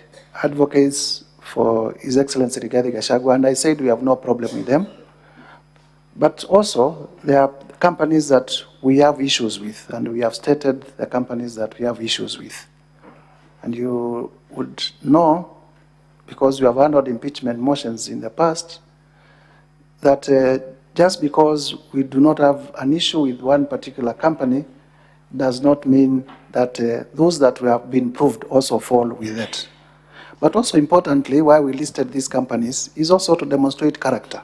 advocates for His Excellency Rigathi Gachagua, and I said we have no problem with them. But also, there are companies that we have issues with, and we have stated the companies that we have issues with. And you would know, because you have handled impeachment motions in the past, that just because we do not have an issue with one particular company does not mean that those that have been proved also fall with it. But also importantly, why we listed these companies is also to demonstrate character.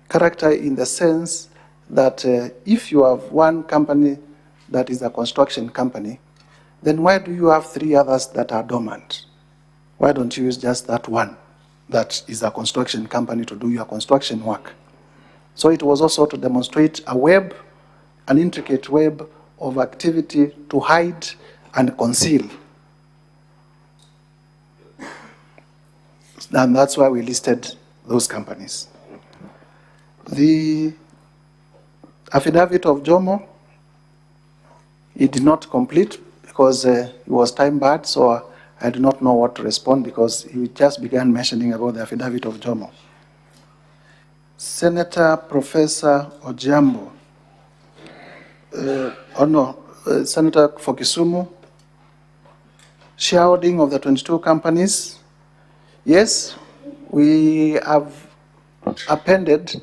Character in the sense that if you have one company that is a construction company, then why do you have 3 others that are dormant? Why don't you use just that one that is a construction company to do your construction work? So it was also to demonstrate a web, an intricate web of activity to hide and conceal. And that's why we listed those companies. The affidavit of Jomo, it did not complete because it was time barred, so I do not know what to respond because he just began mentioning about the affidavit of Jomo. Senator Professor Ojiambo, Senator for Kisumu, shareholding of the 22 companies. Yes, we have appended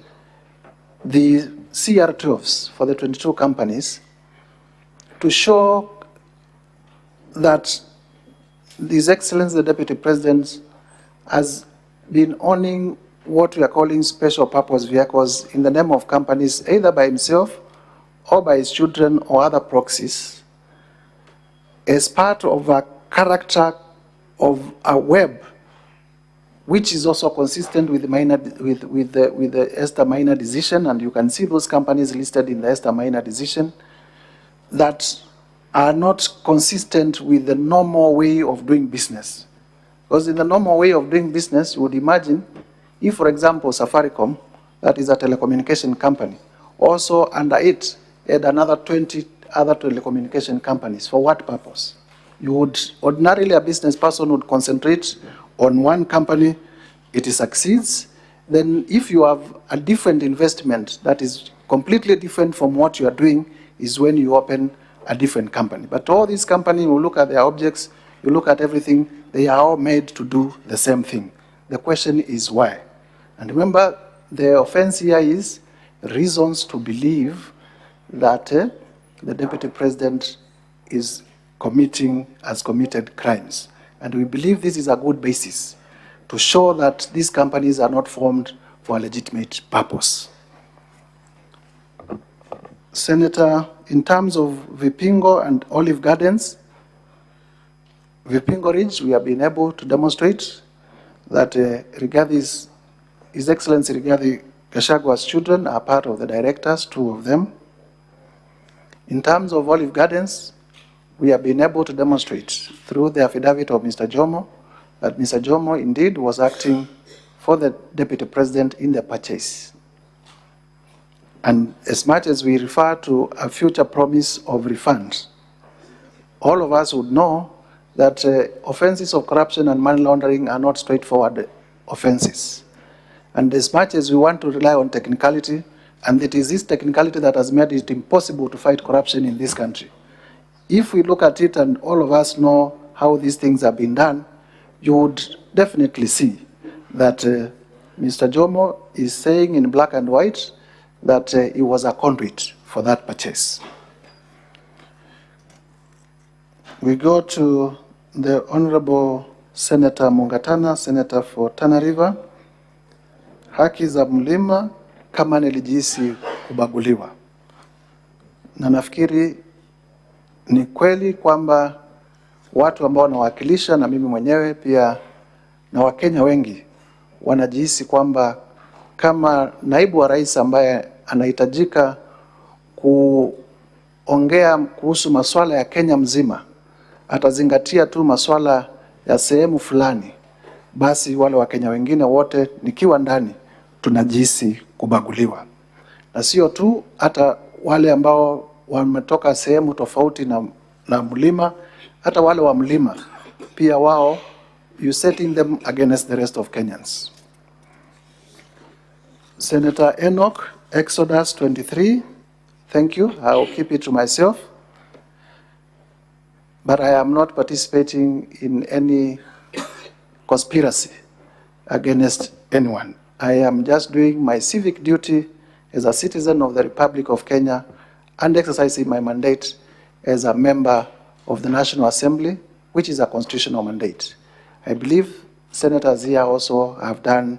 the CR12s for the 22 companies to show that His Excellency the Deputy President has been owning what we are calling special purpose vehicles in the name of companies, either by himself or by his children or other proxies, as part of a character of a web, which is also consistent with the Esther Minor decision, and you can see those companies listed in the Esther Minor decision that are not consistent with the normal way of doing business. Because in the normal way of doing business, you would imagine if, for example, Safaricom, that is a telecommunication company, also under it had another 20 other telecommunication companies. For what purpose? You would, ordinarily a business person would concentrate on one company, it succeeds. Then if you have a different investment that is completely different from what you are doing, is when you open a different company. But all these companies, you look at their objects, you look at everything, they are all made to do the same thing. The question is why? And remember, the offense here is reasons to believe that the Deputy President has committed crimes. And we believe this is a good basis to show that these companies are not formed for a legitimate purpose. Senator, in terms of Vipingo and Olive Gardens, Vipingo Ridge, we have been able to demonstrate that His Excellency Rigathi Gachagua's children are part of the directors, 2 of them. In terms of Olive Gardens, we have been able to demonstrate through the affidavit of Mr. Jomo that Mr. Jomo indeed was acting for the Deputy President in the purchase. And as much as we refer to a future promise of refunds, all of us would know that offenses of corruption and money laundering are not straightforward offenses. And as much as we want to rely on technicality, and it is this technicality that has made it impossible to fight corruption in this country, if we look at it and all of us know how these things have been done, you would definitely see that Mr. Jomo is saying in black and white that he was a conduit for that purchase. We go to the Honorable Senator Mungatana, Senator for Tana River. Haki za mlima kama nilijihisi kubaguliwa. Na nafikiri ni kweli kwamba watu ambao wanawakilisha na mimi mwenyewe pia na Wakenya wengi wanajihisi kwamba kama naibu wa rais ambaye anahitajika kuongea kuhusu masuala ya Kenya mzima, atazingatia tu masuala ya sehemu fulani, basi wale Wakenya wengine wote nikiwa ndani tunajihisi kubaguliwa. Na sio tu, hata wale ambao wametoka sehemu tofauti na mlima, hata wale wa mlima pia wao, you setting them against the rest of Kenyans. Senator Enoch, Exodus 23, thank you. I'll keep it to myself. But I am not participating in any conspiracy against anyone. I am just doing my civic duty as a citizen of the Republic of Kenya and exercising my mandate as a member of the National Assembly, which is a constitutional mandate. I believe senators here also have done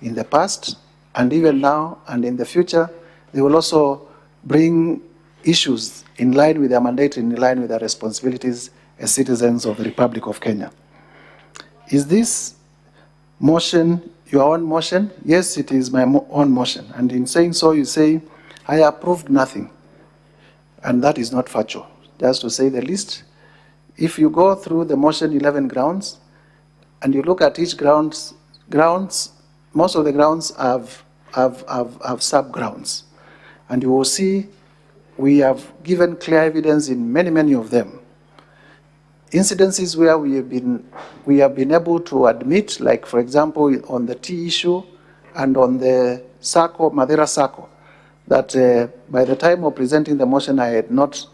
in the past, and even now and in the future, they will also bring issues in line with their mandate, in line with their responsibilities as citizens of the Republic of Kenya. Is this motion your own motion? Yes, it is my own motion. And in saying so, you say, I approved nothing. And that is not factual. Just to say the least, if you go through the motion 11 grounds, and you look at each grounds, most of the grounds have sub-grounds. And you will see we have given clear evidence in many, many of them. Incidences where we have been able to admit, like for example on the tea issue and on the Sacco, Madeira Sacco, that by the time of presenting the motion I had not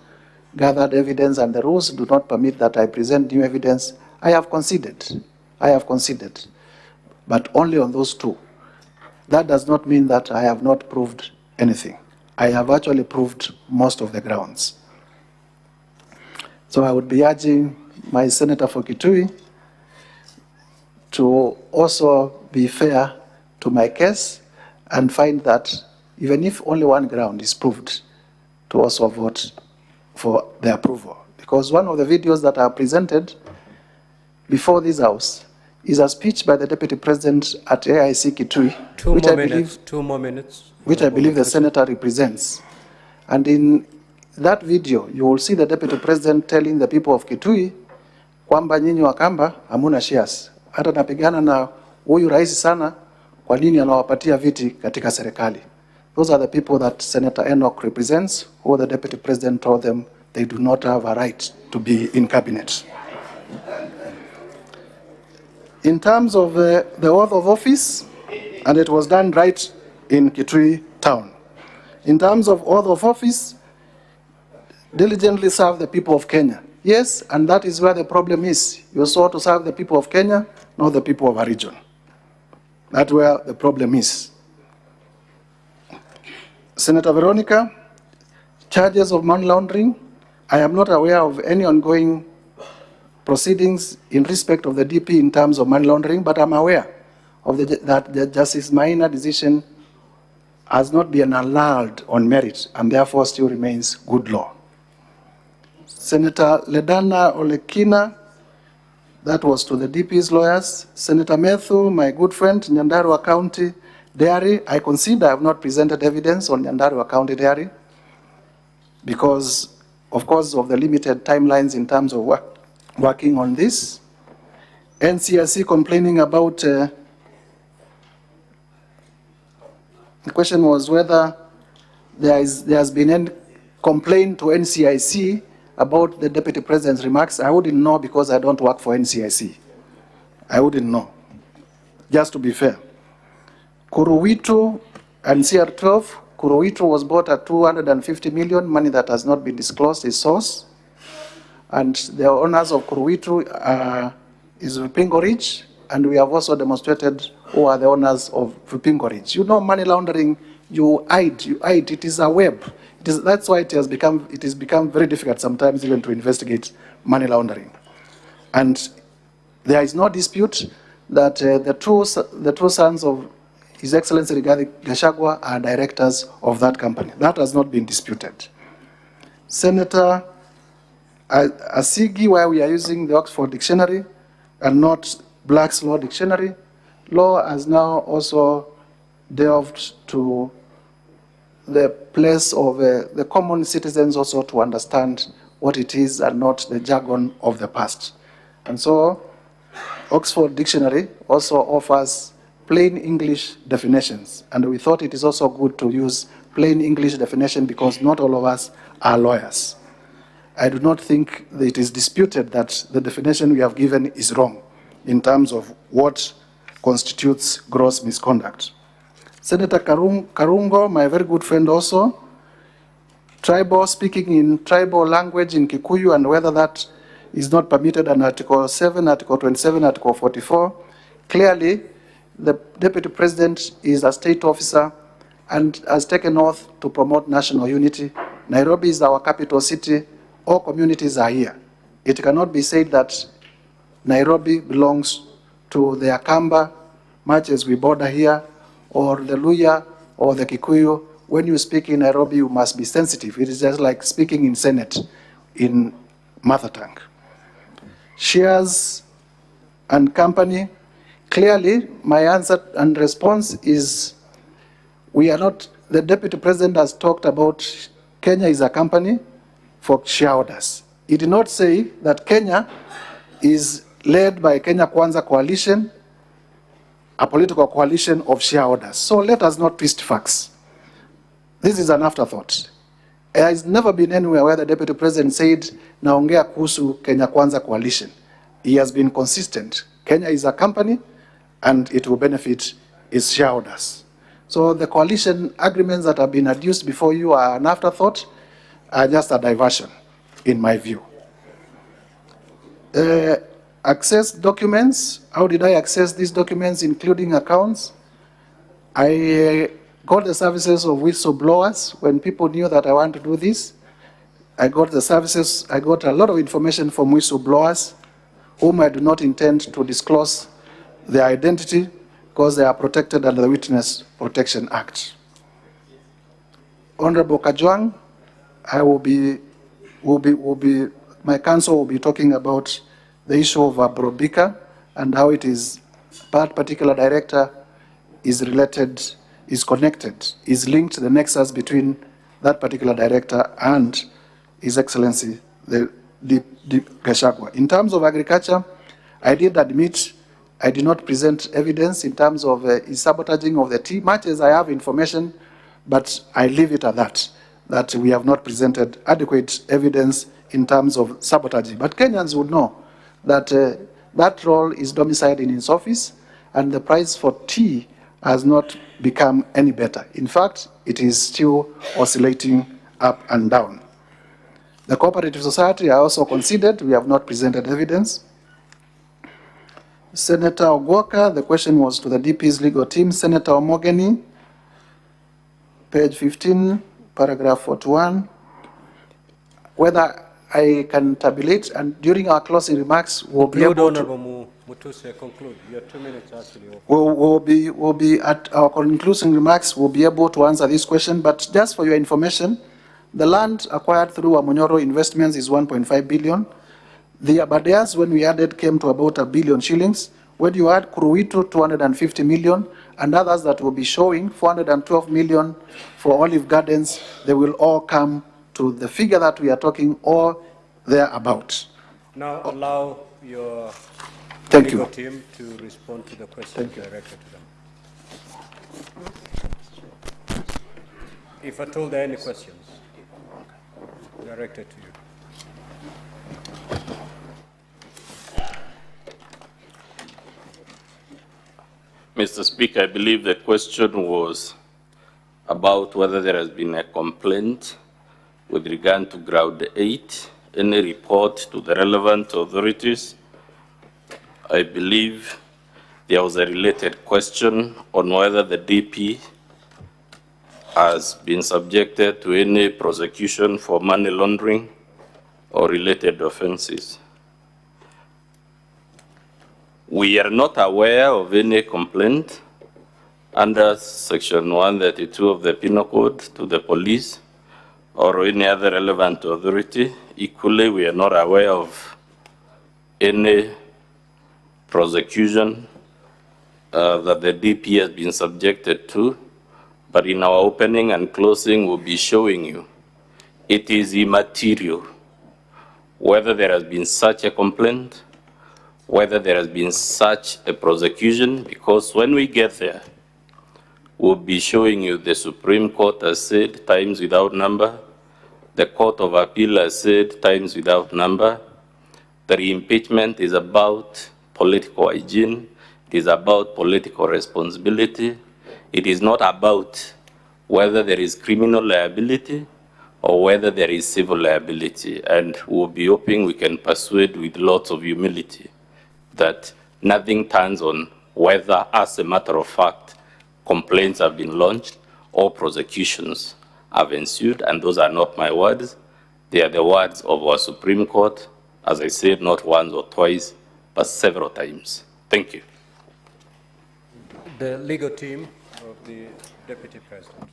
gathered evidence and the rules do not permit that I present new evidence, I have conceded. I have conceded, but only on those two. That does not mean that I have not proved anything. I have actually proved most of the grounds. So I would be urging my senator for Kitui to also be fair to my case and find that even if only one ground is proved, to also vote for the approval. Because one of the videos that are presented before this House is a speech by the Deputy President at AIC Kitui, Two more minutes. Which I believe the senator represents. And in that video, you will see the Deputy President telling the people of Kitui, kwamba nyinyi Wakamba hamuna shares. Hata napigana na huyu rais sana, kwa nini anawapatia viti katika serikali? Those are the people that Senator Enoch represents, who the Deputy President told them they do not have a right to be in cabinet. In terms of the oath of office, and it was done right in Kitui town. In terms of oath of office, diligently serve the people of Kenya. Yes, and that is where the problem is. You sought to serve the people of Kenya, not the people of a region. That's where the problem is. Senator Veronica, charges of money laundering. I am not aware of any ongoing proceedings in respect of the DP in terms of money laundering, but I'm aware of that the Justice Maina decision has not been annulled on merit and therefore still remains good law. Senator Ledana Olekina, that was to the DP's lawyers. Senator Methu, my good friend, Nyandarua County Dairy, I consider I have not presented evidence on Nyandarua County Dairy because, of course, of the limited timelines in terms of working on this. NCIC complaining about, the question was whether there has been any complaint to NCIC about the Deputy President's remarks. I wouldn't know because I don't work for NCIC. I wouldn't know, just to be fair. Kuruwitu and CR12, Kuruwitu was bought at 250 million, money that has not been disclosed, is source. And the owners of Kuruwitu is Vipingo Ridge, and we have also demonstrated who are the owners of Vipingo Ridge. You know, money laundering, you hide, it is a web. That's why it has become very difficult sometimes even to investigate money laundering. And there is no dispute that the two sons of His Excellency Rigathi Gachagua are directors of that company. That has not been disputed. Senator Asigi, where we are using the Oxford Dictionary and not Black's Law Dictionary, law has now also delved to the place of the common citizens also to understand what it is and not the jargon of the past. And so Oxford Dictionary also offers plain English definitions, and we thought it is also good to use plain English definition because not all of us are lawyers. I do not think that it is disputed that the definition we have given is wrong in terms of what constitutes gross misconduct. Senator Karungo, my very good friend also, tribal, speaking in tribal language in Kikuyu, and whether that is not permitted under Article 7, Article 27, Article 44. Clearly, the Deputy President is a state officer and has taken oath to promote national unity. Nairobi is our capital city. All communities are here. It cannot be said that Nairobi belongs to the Akamba, much as we border here, or the Luya, or the Kikuyu. When you speak in Nairobi, you must be sensitive. It is just like speaking in Senate in mother tongue. Shares and company. Clearly, my answer and response is we are not, the Deputy President has talked about Kenya is a company for shareholders. He did not say that Kenya is led by Kenya Kwanza Coalition, a political coalition of shareholders. So let us not twist facts. This is an afterthought. There has never been anywhere where the Deputy President said, naongea kuhusu Kenya Kwanza Coalition. He has been consistent. Kenya is a company and it will benefit its shareholders. So the coalition agreements that have been adduced before you are an afterthought, are just a diversion. in my view. Access documents. How did I access these documents, including accounts? I got the services of whistleblowers when people knew that I want to do this. I got the services, I got a lot of information from whistleblowers whom I do not intend to disclose their identity because they are protected under the Witness Protection Act. Honorable Kajwang, I my counsel will be talking about the issue of Brobika and how it is, that particular director is related, is connected, is linked, the nexus between that particular director and His Excellency, the Gachagua. In terms of agriculture, I did admit I did not present evidence in terms of his sabotaging of the tea, much as I have information, but I leave it at that we have not presented adequate evidence in terms of sabotaging. But Kenyans would know that that role is domiciled in his office, and the price for tea has not become any better. In fact, it is still oscillating up and down. The cooperative society, I also considered, we have not presented evidence. Senator Ogwoka, the question was to the DP's legal team. Senator Omogeni, page 15, paragraph 41, whether I can tabulate, and during our closing remarks, we'll be able to... Conclude. You have 2 minutes actually. We'll be at our concluding remarks, we'll be able to answer this question, but just for your information, the land acquired through Amunyoro investments is 1.5 billion. The Abadeas, when we added, came to about 1 billion shillings. When you add Kuruitu, 250 million, and others that will be showing 412 million for Olive Gardens, they will all come to the figure that we are talking, or thereabout. Now allow your legal team to respond to the questions directed to them. If at all there are any questions directed to you. Mr. Speaker, I believe the question was about whether there has been a complaint with regard to Ground 8, any report to the relevant authorities. I believe there was a related question on whether the DP has been subjected to any prosecution for money laundering or related offenses. We are not aware of any complaint under Section 132 of the Penal Code to the police or any other relevant authority. Equally, we are not aware of any prosecution that the DP has been subjected to, but in our opening and closing, we'll be showing you it is immaterial whether there has been such a complaint, whether there has been such a prosecution, because when we get there, we'll be showing you the Supreme Court has said times without number, the Court of Appeal has said times without number, that impeachment is about political hygiene, it is about political responsibility, it is not about whether there is criminal liability or whether there is civil liability. And we'll be hoping we can persuade with lots of humility that nothing turns on whether, as a matter of fact, complaints have been launched or prosecutions have ensued. And those are not my words. They are the words of our Supreme Court, as I said, not once or twice, but several times. Thank you. The legal team of the Deputy President.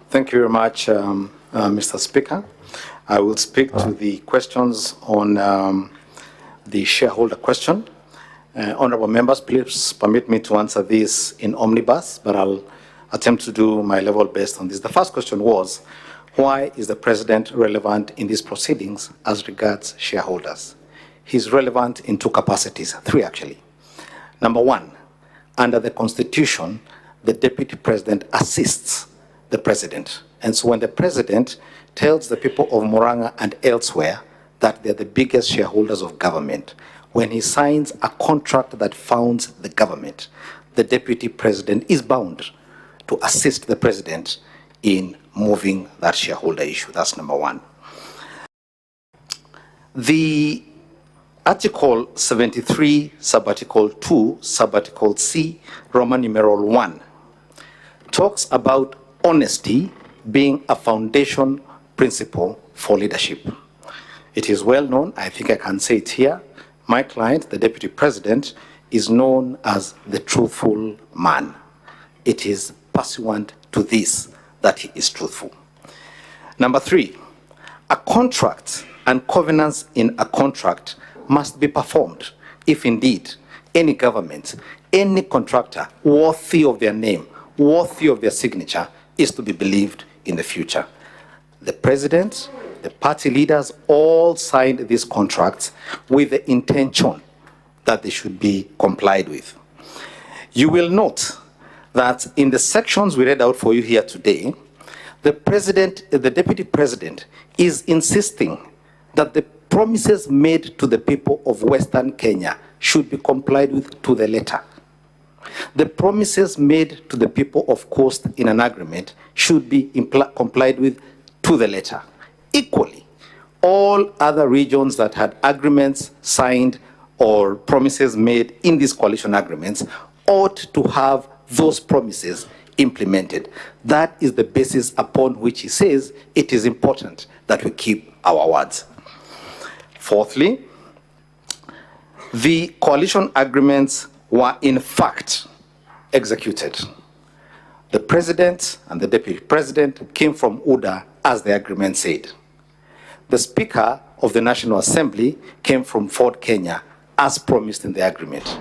Thank you very much, Mr. Speaker. I will speak to the questions on the shareholder question. Honorable members, please permit me to answer this in omnibus, but I'll attempt to do my level best on this. The first question was, why is the President relevant in these proceedings as regards shareholders? He's relevant in two capacities, three actually. Number one, under the Constitution, the Deputy President assists the President. And so when the President tells the people of Murang'a and elsewhere that they're the biggest shareholders of government, when he signs a contract that founds the government, the Deputy President is bound to assist the President in moving that shareholder issue. That's number one. The Article 73, Subarticle 2, Subarticle C, Roman numeral 1, talks about honesty being a foundation principle for leadership. It is well known, I think I can say it here, my client, the Deputy President, is known as the truthful man. It is pursuant to this that he is truthful. Number 3, a contract and covenants in a contract must be performed if indeed any government, any contractor worthy of their name, worthy of their signature is to be believed in the future. The President, the party leaders all signed these contracts with the intention that they should be complied with. You will note that in the sections we read out for you here today, the Deputy President is insisting that the promises made to the people of Western Kenya should be complied with to the letter. The promises made to the people of Coast in an agreement should be complied with to the letter. Equally, all other regions that had agreements signed or promises made in these coalition agreements ought to have those promises implemented. That is the basis upon which he says it is important that we keep our words. Fourthly, the coalition agreements were in fact executed. The President and the Deputy President came from UDA as the agreement said. The Speaker of the National Assembly came from Ford Kenya as promised in the agreement.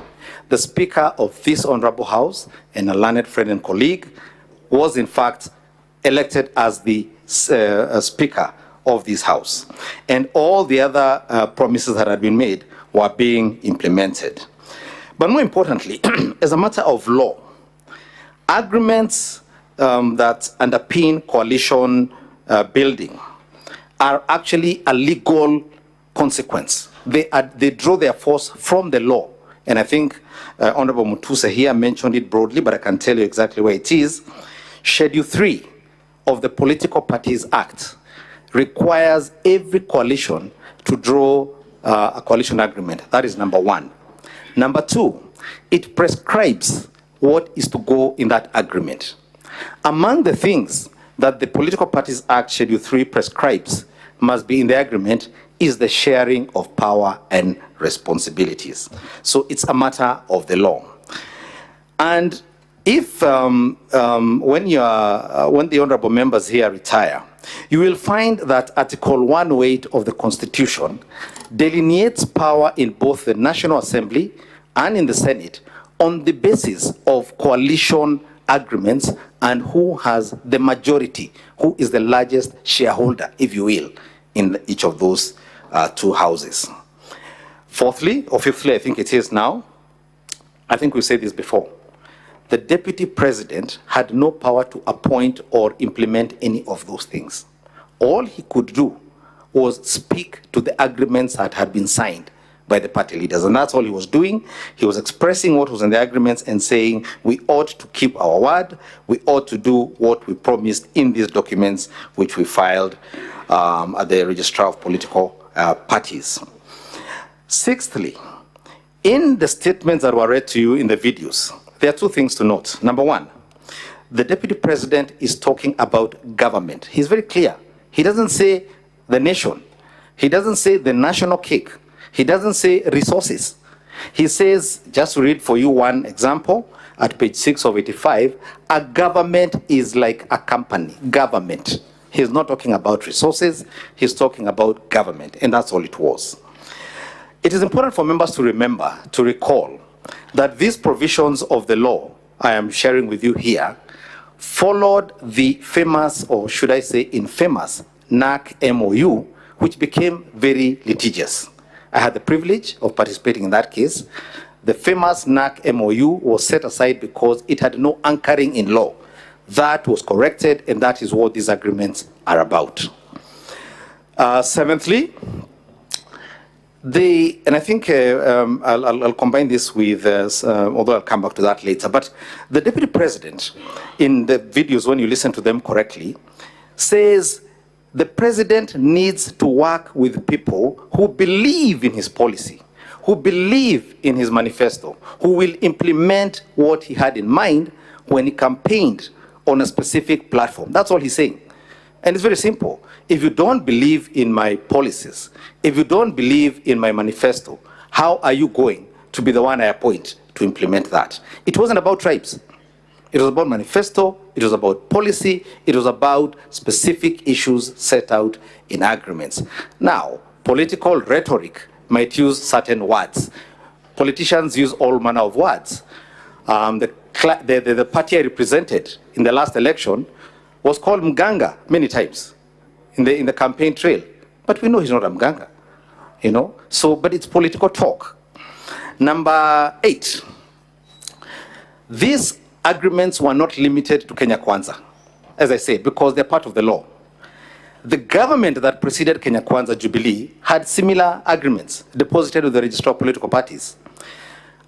The Speaker of this Honorable House and a learned friend and colleague was in fact elected as the Speaker of this House. And all the other promises that had been made were being implemented. But more importantly, as a matter of law, agreements that underpin coalition building are actually a legal consequence. They draw their force from the law. And I think Honorable Mutuse here mentioned it broadly, but I can tell you exactly where it is. Schedule 3 of the Political Parties Act requires every coalition to draw a coalition agreement. That is number 1. Number 2, it prescribes what is to go in that agreement. Among the things that the Political Parties Act Schedule 3 prescribes must be in the agreement is the sharing of power and responsibilities. So it's a matter of the law. And if when the honorable members here retire, you will find that Article 108 of the Constitution delineates power in both the National Assembly and in the Senate on the basis of coalition agreements and who has the majority, who is the largest shareholder, if you will, in each of those two houses. Fourthly, or fifthly, I think it is now, I think we said this before, the Deputy President had no power to appoint or implement any of those things. All he could do was speak to the agreements that had been signed by the party leaders, and that's all he was doing. He was expressing what was in the agreements and saying we ought to keep our word, we ought to do what we promised in these documents which we filed at the Registrar of Political Parties. Sixthly, in the statements that were read to you in the videos, there are two things to note. Number 1, the Deputy President is talking about government. He's very clear. He doesn't say the nation. He doesn't say the national cake. He doesn't say resources. He says, just to read for you one example, at page 6 of 85, a government is like a company, government. He's not talking about resources, he's talking about government, and that's all it was. It is important for members to remember, to recall, that these provisions of the law I am sharing with you here followed the famous, or should I say infamous, NAC MOU, which became very litigious. I had the privilege of participating in that case. The famous NAC MOU was set aside because it had no anchoring in law. That was corrected, and that is what these agreements are about. Seventhly, And I think I'll combine this with, although I'll come back to that later, but the Deputy President, in the videos, when you listen to them correctly, says the President needs to work with people who believe in his policy, who believe in his manifesto, who will implement what he had in mind when he campaigned on a specific platform. That's all he's saying. And it's very simple. If you don't believe in my policies, if you don't believe in my manifesto, how are you going to be the one I appoint to implement that? It wasn't about tribes. It was about manifesto, it was about policy, it was about specific issues set out in agreements. Now, political rhetoric might use certain words. Politicians use all manner of words. The party I represented in the last election was called Mganga many times in the campaign trail. But we know he's not a Mganga, you know? So, but it's political talk. Number 8, these agreements were not limited to Kenya Kwanza, as I said, because they're part of the law. The government that preceded Kenya Kwanza, Jubilee, had similar agreements deposited with the Registrar of Political Parties.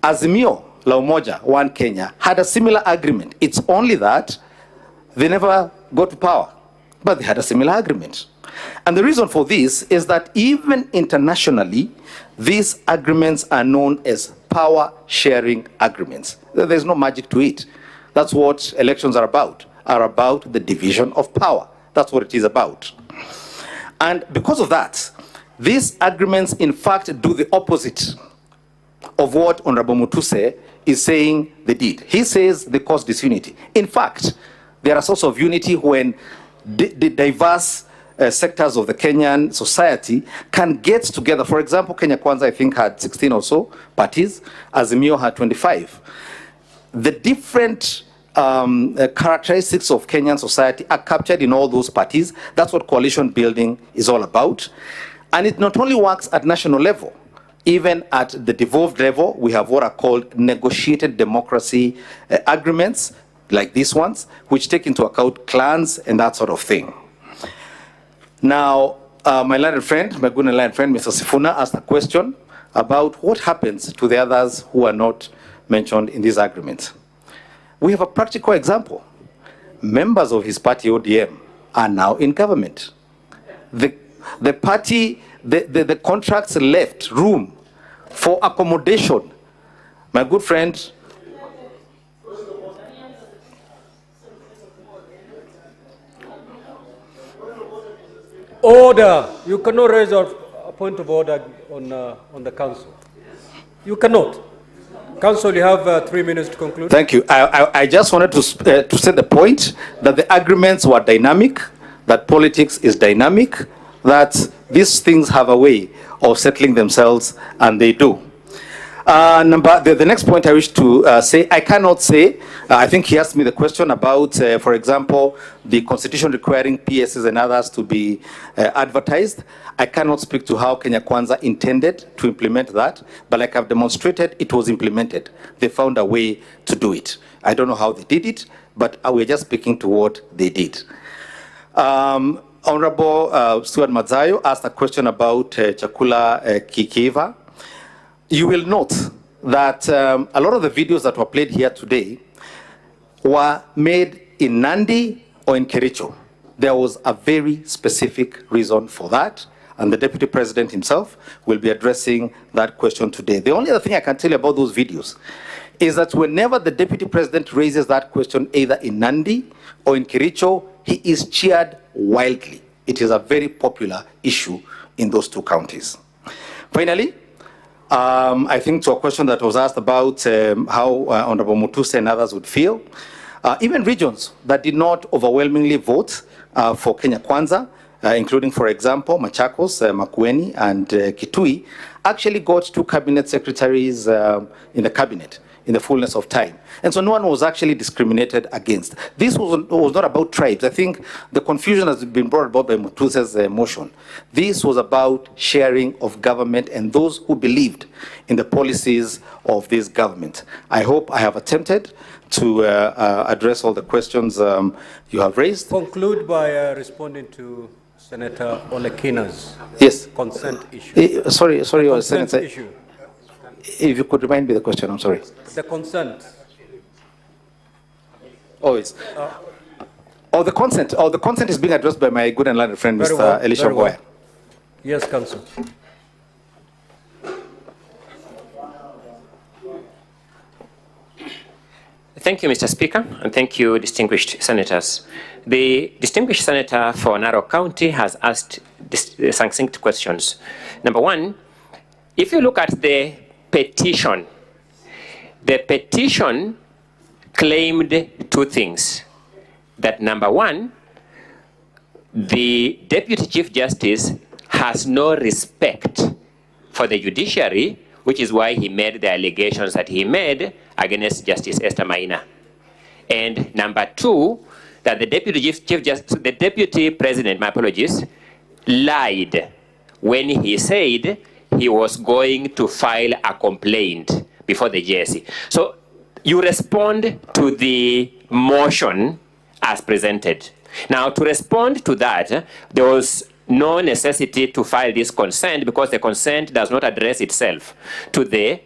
Azimio la Umoja, One Kenya, had a similar agreement. It's only that they never got to power, but they had a similar agreement. And the reason for this is that even internationally, these agreements are known as power-sharing agreements. There's no magic to it. That's what elections are about the division of power. That's what it is about. And because of that, these agreements, in fact, do the opposite of what Honorable Mutuse is saying they did. He says they cause disunity. In fact, they are a source of unity when the diverse sectors of the Kenyan society can get together. For example, Kenya Kwanza, I think, had 16 or so parties. Azimio had 25. The different characteristics of Kenyan society are captured in all those parties. That's what coalition building is all about. And it not only works at national level, even at the devolved level, we have what are called negotiated democracy agreements, like these ones, which take into account clans and that sort of thing. Now, my learned friend, my good and learned friend, Mr. Sifuna, asked a question about what happens to the others who are not mentioned in these agreements. We have a practical example. Members of his party, ODM, are now in government. The party, the contracts left room for accommodation. My good friend, order. You cannot raise a point of order on the council. You cannot. Council, you have 3 minutes to conclude. Thank you. I just wanted to set the point that the agreements were dynamic, that politics is dynamic, that these things have a way of settling themselves, and they do. The next point I wish to say, I cannot say, I think he asked me the question about, for example, the constitution requiring PSs and others to be advertised. I cannot speak to how Kenya Kwanza intended to implement that, but like I've demonstrated, it was implemented. They found a way to do it. I don't know how they did it, but we're just speaking to what they did. Honorable Stuart Mazayo asked a question about Chakula Kikiva. You will note that a lot of the videos that were played here today were made in Nandi or in Kericho. There was a very specific reason for that, and the Deputy President himself will be addressing that question today. The only other thing I can tell you about those videos is that whenever the Deputy President raises that question, either in Nandi or in Kericho, he is cheered wildly. It is a very popular issue in those two counties. Finally, I think to a question that was asked about how Honorable Mutuse and others would feel, even regions that did not overwhelmingly vote for Kenya Kwanza, including, for example, Machakos, Makueni, and Kitui, actually got 2 cabinet secretaries in the cabinet in the fullness of time. And so no one was actually discriminated against. This was not about tribes. I think the confusion has been brought about by Mutuse's motion. This was about sharing of government and those who believed in the policies of this government. I hope I have attempted to address all the questions you have raised. Conclude by responding to Senator Olekina's Yes. consent issue. Sorry, Your Consent Senator. issue. If you could remind me the question, I'm sorry. The consent. Oh, it's. The consent is being addressed by my good and learned friend, Very Mr. well, Elisha very well. Boya. Yes, Council. Thank you, Mr. Speaker, and thank you, distinguished senators. The distinguished senator for Narok County has asked succinct questions. Number one, if you look at the petition claimed two things. That number one, the Deputy Chief Justice has no respect for the judiciary, which is why he made the allegations that he made against Justice Esther Maina. And number two, that the Deputy President, my apologies, lied when he said he was going to file a complaint before the JSC. So you respond to the motion as presented. Now, to respond to that, there was no necessity to file this consent because the consent does not address itself to the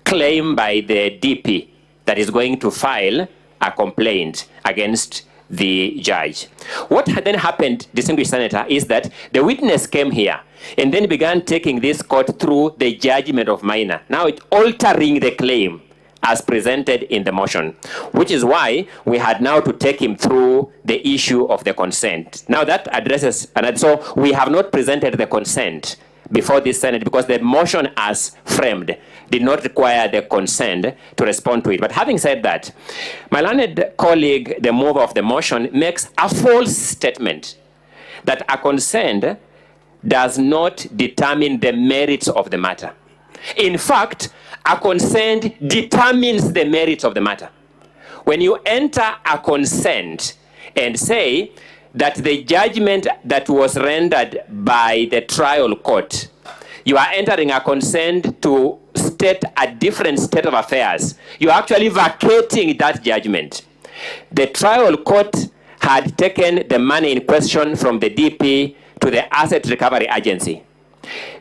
claim by the DP that is going to file a complaint against the judge. What then happened, distinguished senator, is that the witness came here and then began taking this court through the judgment of Maina. Now it's altering the claim as presented in the motion, which is why we had now to take him through the issue of the consent. Now that addresses, and so we have not presented the consent before this Senate because the motion as framed did not require the consent to respond to it. But having said that, my learned colleague, the mover of the motion, makes a false statement that a consent does not determine the merits of the matter. In fact, a consent determines the merits of the matter. When you enter a consent and say that the judgment that was rendered by the trial court, you are entering a consent to state a different state of affairs. You are actually vacating that judgment. The trial court had taken the money in question from the DP to the Asset Recovery Agency.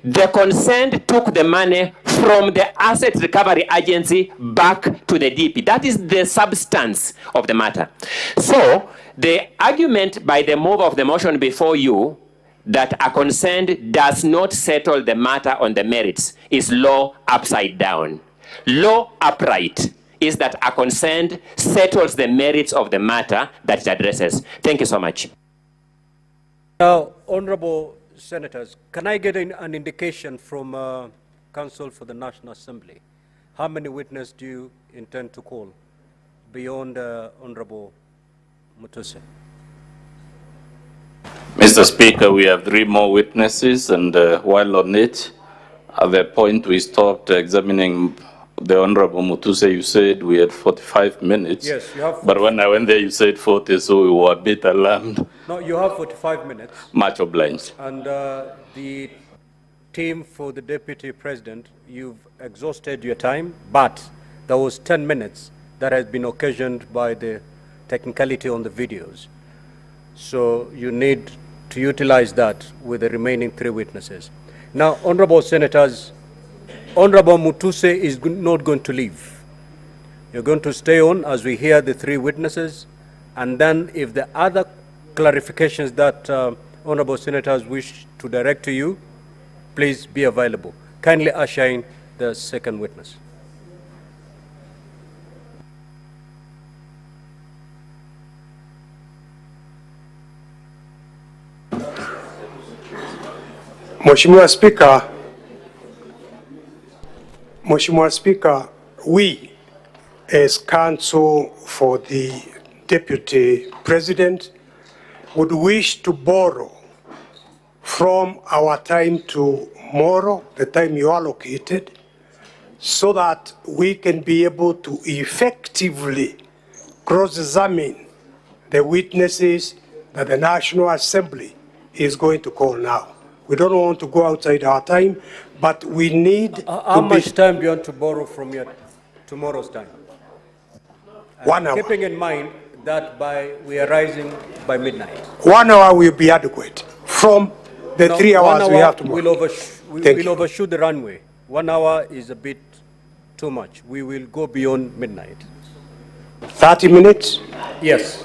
The consent took the money from the Asset Recovery Agency back to the DP. That is the substance of the matter. So, the argument by the mover of the motion before you that a consent does not settle the matter on the merits is law upside down. Law upright is that a consent settles the merits of the matter that it addresses. Thank you so much. Now, honorable senators, can I get an indication from Council for the National Assembly? How many witnesses do you intend to call beyond Honorable Mutuse? Mr. Speaker, we have 3 more witnesses, and while on it, at the point we stopped examining the Honorable Mutuse, you said we had 45 minutes. Yes, you have 45. But when I went there, you said 40, so we were a bit alarmed. No, you have 45 minutes. Much obliged. And the team for the Deputy President, you've exhausted your time, but there was 10 minutes that has been occasioned by the technicality on the videos. So you need to utilize that with the remaining 3 witnesses. Now, honorable senators, Honorable Mutuse is not going to leave. You're going to stay on as we hear the 3 witnesses, and then if the other clarifications that honorable senators wish to direct to you, please be available. Kindly usher in the second witness. Mheshimiwa Speaker, we as Council for the Deputy President would wish to borrow from our time tomorrow, the time you allocated, so that we can be able to effectively cross-examine the witnesses that the National Assembly is going to call now. We don't want to go outside our time, but we need How much time do you want to borrow from your tomorrow's time? 1 hour. Keeping in mind that we are rising by midnight. 1 hour will be adequate from the 3 hours we have tomorrow. We'll overshoot the runway. 1 hour is a bit too much. We will go beyond midnight. 30 minutes? Yes.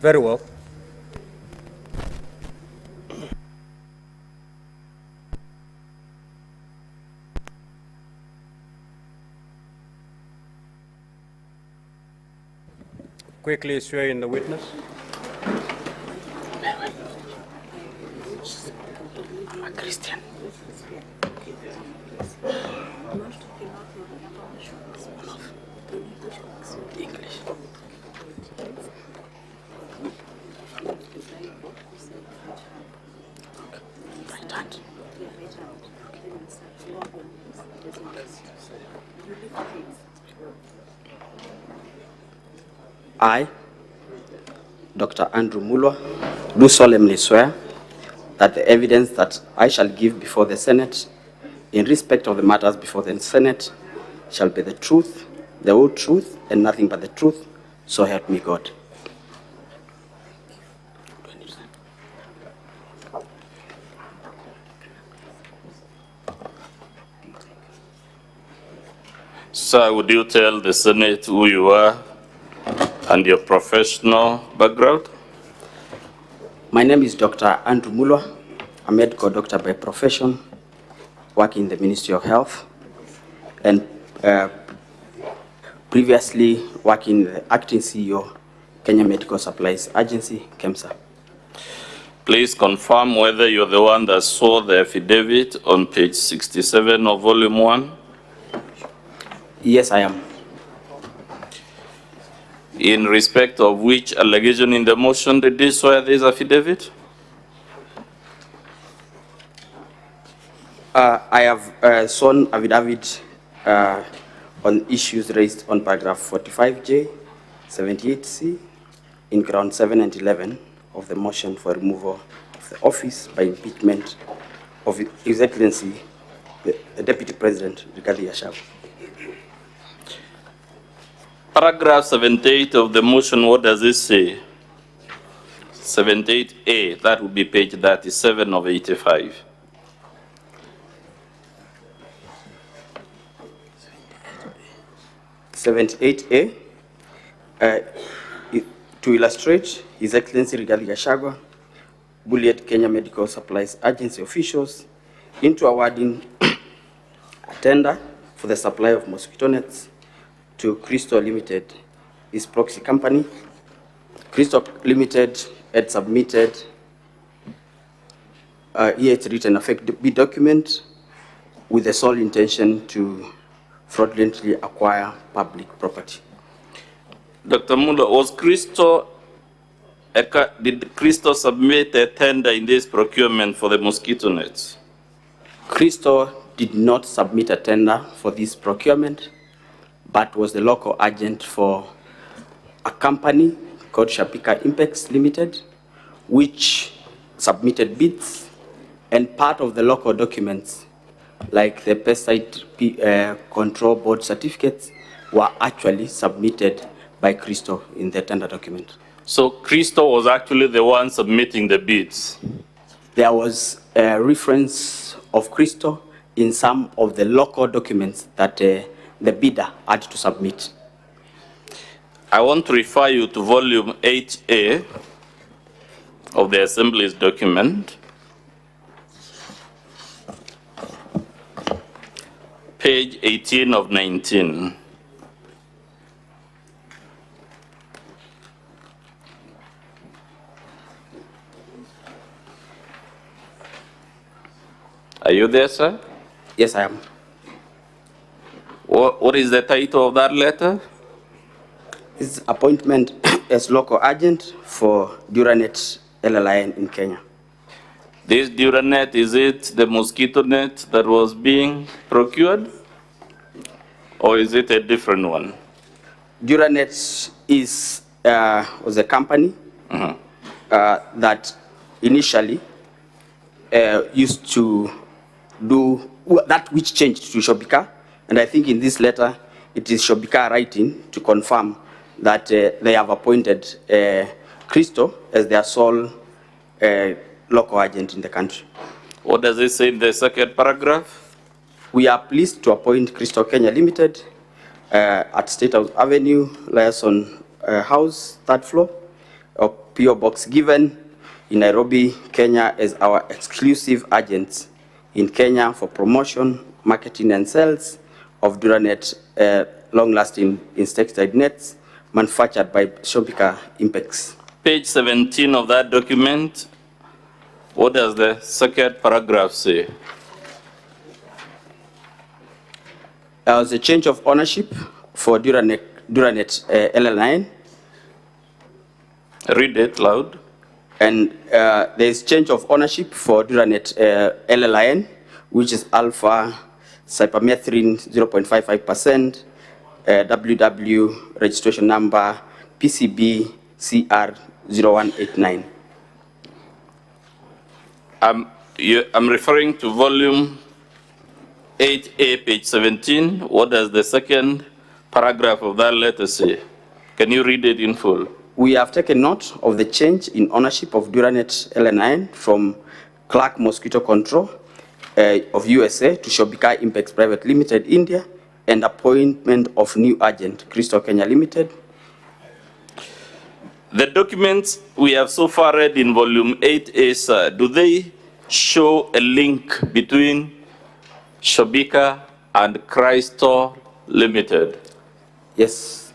Very well. Quickly swear in the witness. Christian. English. Right hand. I, Dr. Andrew Mulwa, do solemnly swear that the evidence that I shall give before the Senate in respect of the matters before the Senate shall be the truth, the whole truth, and nothing but the truth, so help me God. Sir, would you tell the Senate who you are and your professional background? My name is Dr. Andrew Mulwa, a medical doctor by profession, working in the Ministry of Health, and previously working the acting CEO, Kenya Medical Supplies Agency, KEMSA. Please confirm whether you're the one that saw the affidavit on page 67 of volume 1. Yes, I am. In respect of which allegation in the motion did you swear this affidavit? I have sworn affidavit on issues raised on paragraph 45J, 78C, in ground 7 and 11 of the motion for removal of the office by impeachment of His Excellency, the Deputy President, Rigathi Gachagua. Paragraph 78 of the motion, what does it say? 78A, that would be page 37 of 85. To illustrate, His Excellency Rigathi Gachagua bullied Kenya Medical Supplies Agency officials into awarding a tender for the supply of mosquito nets to Crystal Limited, his proxy company. Crystal Limited had submitted, he had written a fake bid document with the sole intention to fraudulently acquire public property. Dr. Mulwa, did Crystal submit a tender in this procurement for the mosquito nets? Crystal did not submit a tender for this procurement, but was the local agent for a company called Shabika Impex Limited, which submitted bids, and part of the local documents, like the pesticide control board certificates, were actually submitted by Crystal in the tender document. So Crystal was actually the one submitting the bids? There was a reference of Crystal in some of the local documents that the bidder had to submit. I want to refer you to volume 8A of the Assembly's document, page 18 of 19. Are you there, sir? Yes, I am. What is the title of that letter? It's appointment as local agent for Duranet LLIN in Kenya. This Duranet, is it the mosquito net that was being procured? Or is it a different one? Duranet was a company that initially used to do that which changed to Shobika. And I think in this letter, it is Shobika writing to confirm that they have appointed Crystal as their sole local agent in the country. What does it say in the second paragraph? We are pleased to appoint Crystal Kenya Limited at State House Avenue, Liaison House, 3rd floor, of PO Box given in Nairobi, Kenya, as our exclusive agents in Kenya for promotion, marketing, and sales of Duranet long-lasting insecticide nets manufactured by Shopika Impex. Page 17 of that document, what does the second paragraph say? There was a change of ownership for Duranet LL9. Read it loud. And there is change of ownership for Duranet LLIN, which is alpha cypermethrin 0.55%, WW registration number PCB CR0189. I'm referring to volume 8A, page 17. What does the second paragraph of that letter say? Can you read it in full? We have taken note of the change in ownership of Duranet LN9 from Clark Mosquito Control of USA to Shopika Impex Private Limited, India, and appointment of new agent, Crystal Kenya Limited. The documents we have so far read in volume 8A, sir, do they show a link between Shopika and Crystal Limited? Yes.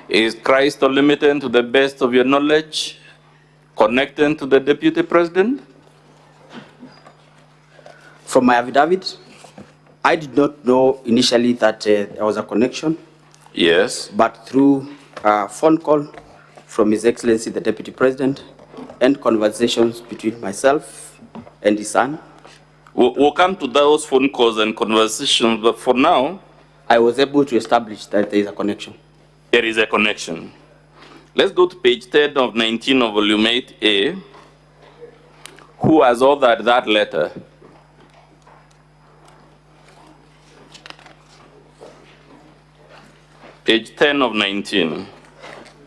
Is Crystal Limited, to the best of your knowledge, connected to the Deputy President? From my affidavit, I did not know initially that there was a connection. Yes. But through a phone call from His Excellency the Deputy President and conversations between myself and his son. We'll come to those phone calls and conversations, but for now, I was able to establish that there is a connection. There is a connection. Let's go to page 10 of 19 of volume 8A. Who has authored that letter? Page 10 of 19.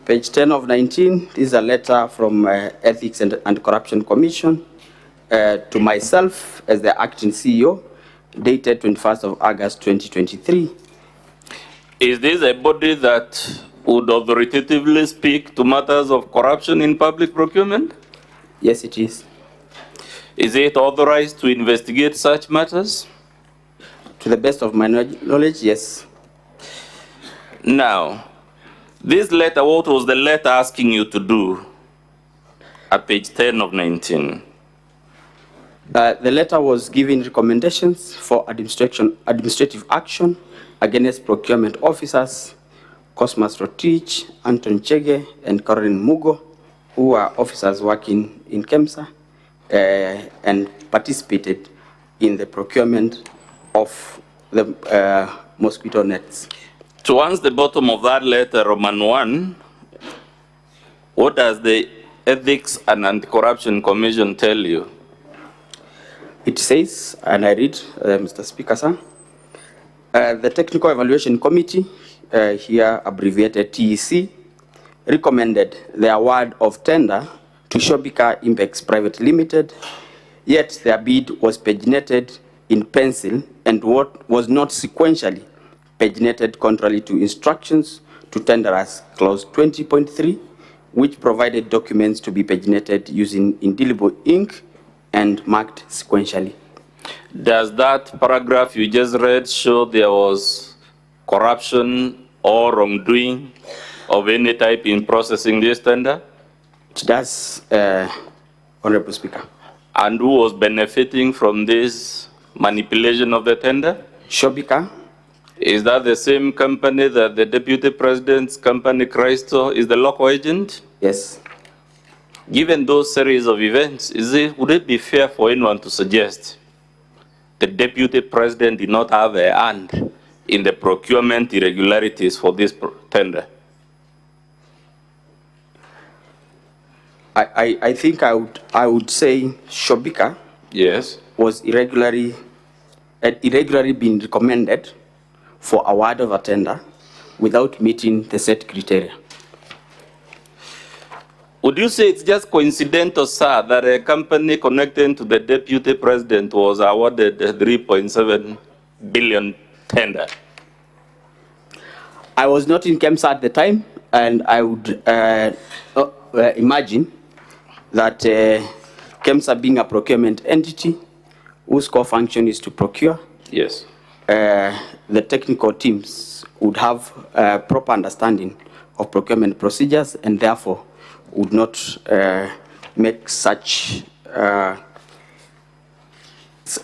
Page 10 of 19 is a letter from Ethics and Corruption Commission to myself as the acting CEO, dated 21st of August 2023. Is this a body that would authoritatively speak to matters of corruption in public procurement? Yes, it is. Is it authorized to investigate such matters? To the best of my knowledge, yes. Now, this letter, what was the letter asking you to do at page 10 of 19? The letter was giving recommendations for administrative action against procurement officers, Cosmas Rotich, Anton Chege, and Corin Mugo, who are officers working in KEMSA and participated in the procurement of the mosquito nets. Towards the bottom of that letter, Roman 1, what does the Ethics and Anti-Corruption Commission tell you? It says, and I read, Mr. Speaker, sir, the Technical Evaluation Committee, here abbreviated TEC, recommended the award of tender to Shopika Impex Private Limited, yet their bid was paginated in pencil and what was not sequentially paginated contrary to instructions to tenderers, clause 20.3, which provided documents to be paginated using indelible ink and marked sequentially. Does that paragraph you just read show there was corruption or wrongdoing of any type in processing this tender? It does, Honorable Speaker. And who was benefiting from this manipulation of the tender? Shopika. Is that the same company that the Deputy President's company, Crystal, is the local agent? Yes. Given those series of events, would it be fair for anyone to suggest the Deputy President did not have a hand in the procurement irregularities for this tender? I think I would say Shopika, yes, was irregularly being recommended for award of a tender without meeting the set criteria. Would you say it's just coincidental, sir, that a company connected to the deputy president was awarded a 3.7 billion tender? I was not in KEMSA at the time, and I would imagine that KEMSA being a procurement entity whose core function is to procure, yes, the technical teams would have proper understanding of procurement procedures and therefore would not make such,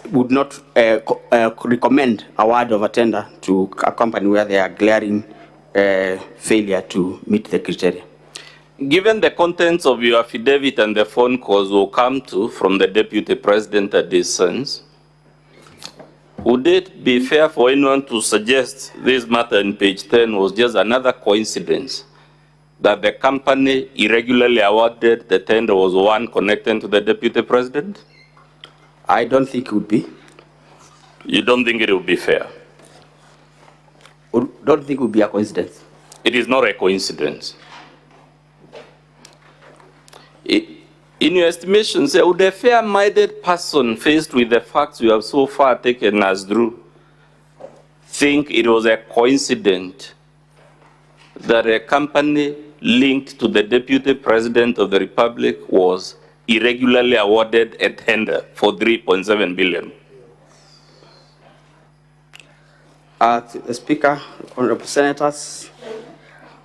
would not recommend award of a tender to a company where they are glaring failure to meet the criteria. Given the contents of your affidavit and the phone calls will come to from the deputy president at this sense, would it be fair for anyone to suggest this matter in page 10 was just another coincidence, that the company irregularly awarded the tender was one connected to the deputy president? I don't think it would be. You don't think it would be fair? Don't think it would be a coincidence. It is not a coincidence. In your estimation, sir, would a fair-minded person faced with the facts you have so far taken us through think it was a coincidence that a company linked to the deputy president of the republic was irregularly awarded a tender for 3.7 billion? The Speaker, honorable senators,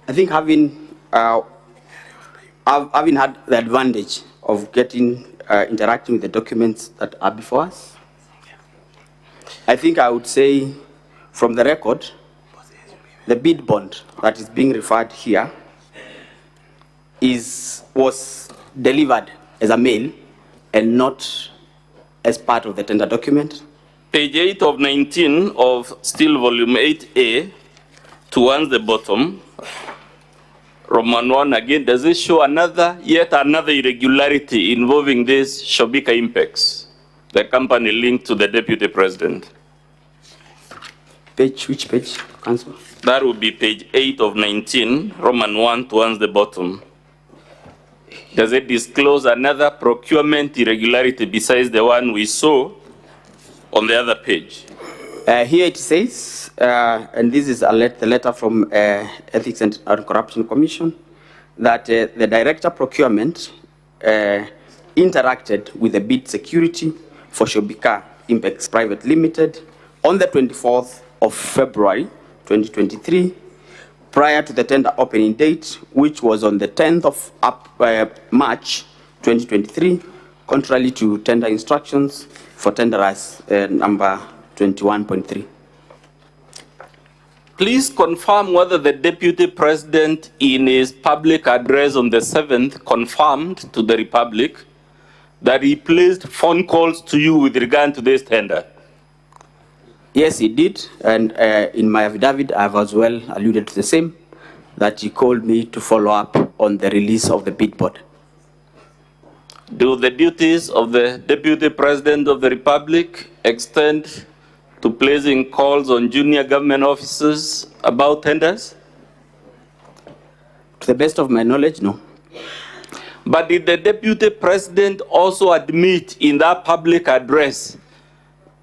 I think having had the advantage of interacting with the documents that are before us, I think I would say from the record, the bid bond that is being referred here was delivered as a mail and not as part of the tender document. Page 8 of 19 of still volume 8A, towards the bottom, Roman 1 again, does it show yet another irregularity involving this Schabika Impex, the company linked to the deputy president? Which page, Council? That would be page 8 of 19, Roman 1 towards the bottom. Does it disclose another procurement irregularity besides the one we saw on the other page? Here it says, and this is the letter from Ethics and Corruption Commission, that the Director Procurement interacted with the bid security for Schabika Impex Private Limited on the 24th of February 2023, prior to the tender opening date, which was on the 10th of March 2023, contrary to tender instructions for tenderers number 21.3. Please confirm whether the deputy president in his public address on the 7th confirmed to the Republic that he placed phone calls to you with regard to this tender. Yes, he did, and in my affidavit, I have as well alluded to the same, that he called me to follow up on the release of the bid board. Do the duties of the Deputy President of the Republic extend to placing calls on junior government officers about tenders? To the best of my knowledge, no. But did the Deputy President also admit in that public address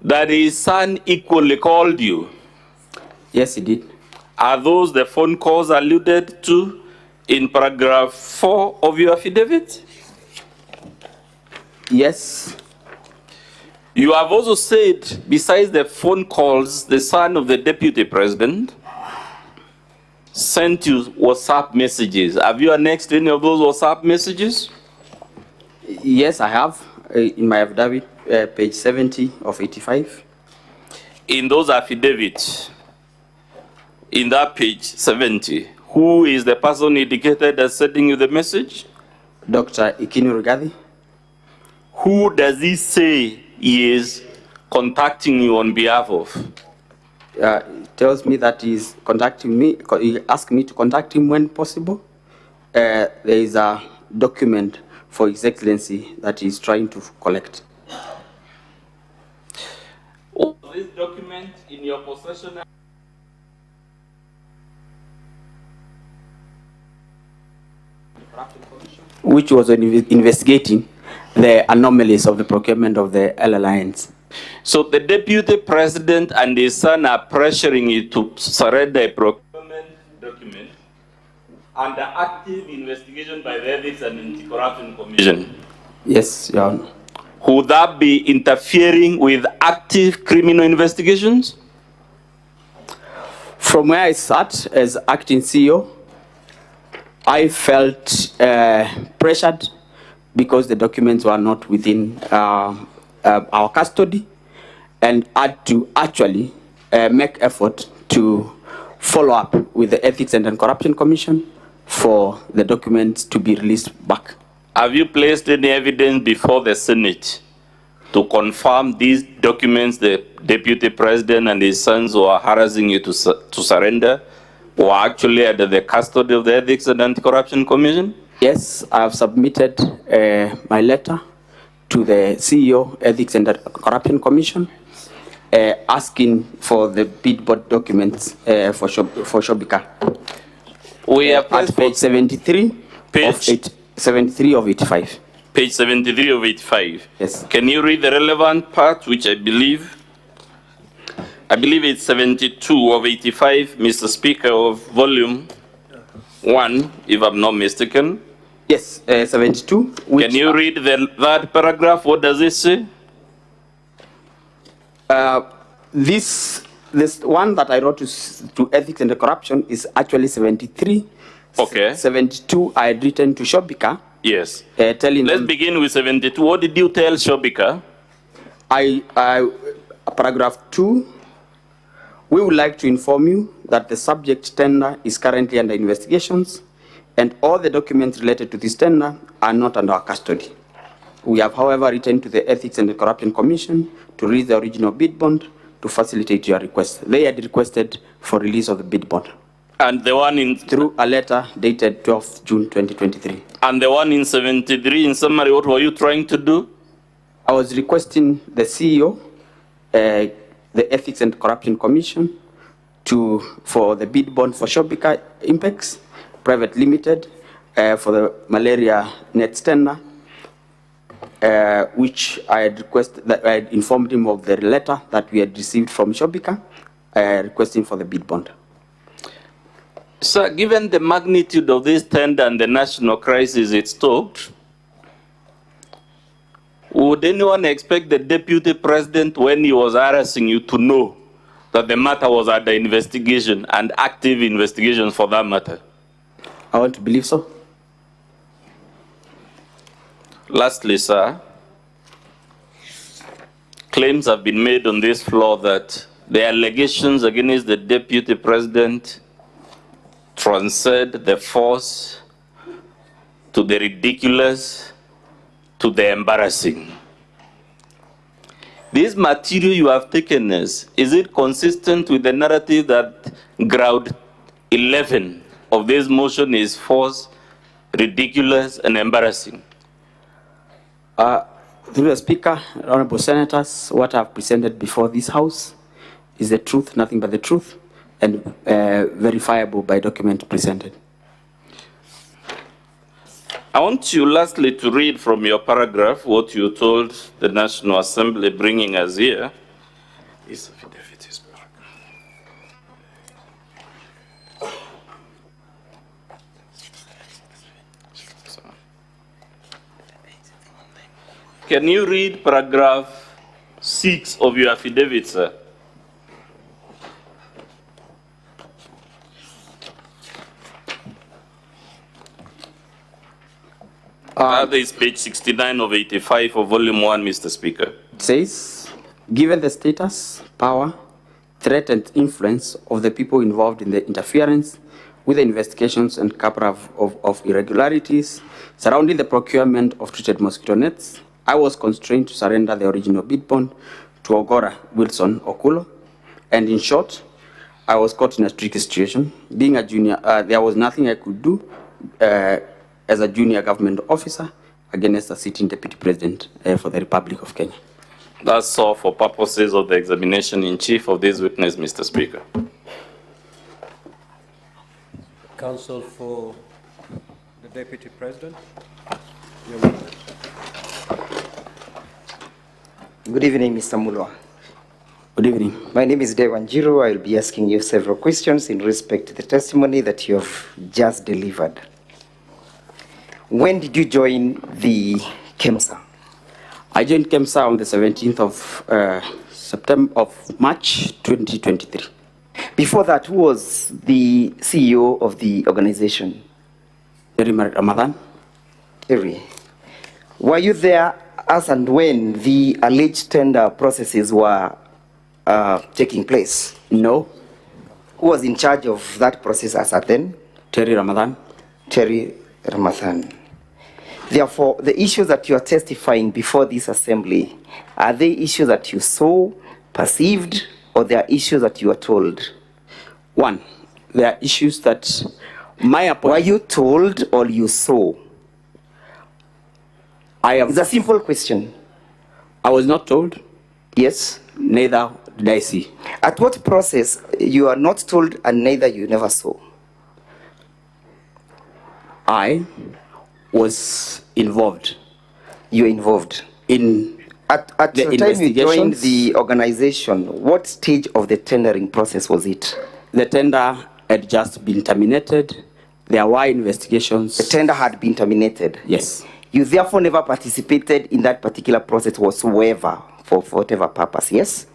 that his son equally called you? Yes, he did. Are those the phone calls alluded to in paragraph 4 of your affidavit? Yes. You have also said, besides the phone calls, the son of the Deputy President sent you WhatsApp messages. Have you annexed any of those WhatsApp messages? Yes, I have, in my affidavit, page 70 of 85. In those affidavits, in that page 70, who is the person indicated as sending you the message? Dr. Ikini Rigathi. Who does he say he is contacting you on behalf of? He tells me that he's contacting me. He asked me to contact him when possible. There is a document for His Excellency that he's trying to collect. Was this document in your possession? which was investigating the anomalies of the procurement of the LLINs. So the deputy president and his son are pressuring you to surrender a procurement document under active investigation by the Ethics and Anti-Corruption Commission. Yes, Your Honor. Would that be interfering with active criminal investigations? From where I sat as acting CEO, I felt pressured because the documents were not within our custody, and had to actually make effort to follow up with the Ethics and Anti-Corruption Commission for the documents to be released back. Have you placed any evidence before the Senate to confirm these documents the deputy president and his sons who are harassing you to surrender were actually under the custody of the Ethics and Anti-Corruption Commission? Yes, I have submitted my letter to the CEO, Ethics and Corruption Commission, asking for the bid board documents for Shobika. We are at page 73, page 73 of 85. Page 73 of 85. Yes. Can you read the relevant part, which I believe it's 72 of 85, Mr. Speaker, of volume 1, if I'm not mistaken. Yes, 72. Can you read that paragraph? What does it say? This one that I wrote to Ethics and Corruption is actually 73. Okay. 72 I had written to Shobika. Yes. Telling Let's begin with 72. What did you tell Shobika? Paragraph 2. We would like to inform you that the subject tender is currently under investigations, and all the documents related to this tender are not under our custody. We have, however, written to the Ethics and Corruption Commission to release the original bid bond to facilitate your request. They had requested for release of the bid bond. And the one in... Through a letter dated 12th June 2023. And the one in 73, in summary, what were you trying to do? I was requesting the CEO, the Ethics and Corruption Commission, for the bid bond for Shobika Impex Private Limited for the malaria net tender, which I had requested, that I had informed him of the letter that we had received from Shobika, requesting for the bid bond. Sir, given the magnitude of this tender and the national crisis it stoked, would anyone expect the deputy president, when he was harassing you, to know that the matter was under investigation and active investigation for that matter? I want to believe so. Lastly, sir, claims have been made on this floor that the allegations against the deputy president transcend the force to the ridiculous to the embarrassing. This material you have taken is it consistent with the narrative that ground 11 of this motion is false, ridiculous, and embarrassing? Through the Speaker, Honorable Senators, what I've presented before this House is the truth, nothing but the truth, and verifiable by document presented. I want you lastly to read from your paragraph what you told the National Assembly bringing us here. Can you read paragraph 6 of your affidavit, sir? That is page 69 of 85 of volume 1, Mr. Speaker. It says, given the status, power, threat, and influence of the people involved in the interference with the investigations and cover of irregularities surrounding the procurement of treated mosquito nets, I was constrained to surrender the original bid bond to Ogora Wilson Okulo. And in short, I was caught in a tricky situation. Being a junior, there was nothing I could do as a junior government officer against a sitting deputy president for the Republic of Kenya. That's all for purposes of the examination in chief of this witness, Mr. Speaker. Counsel for the deputy president. Good evening, Mr. Mulwa. Good evening. My name is Dewanjiru. I will be asking you several questions in respect to the testimony that you have just delivered. When did you join the KEMSA? I joined KEMSA on the 17th of March 2023. Before that, who was the CEO of the organization? Terry Ramadan. Terry. Were you there as and when the alleged tender processes were taking place? No. Who was in charge of that process as at then? Terry Ramadan. Terry Ramadan. Therefore, the issues that you are testifying before this assembly, are they issues that you saw, perceived, or they are issues that you are told? One, there are issues that were you told or you saw? It's a simple question. I was not told. Yes. Neither did I see. At what process you are not told and neither you never saw? I was involved. You were involved? At the time you joined the organization, what stage of the tendering process was it? The tender had just been terminated. There were investigations. The tender had been terminated? Yes. You therefore never participated in that particular process whatsoever, for whatever purpose, yes?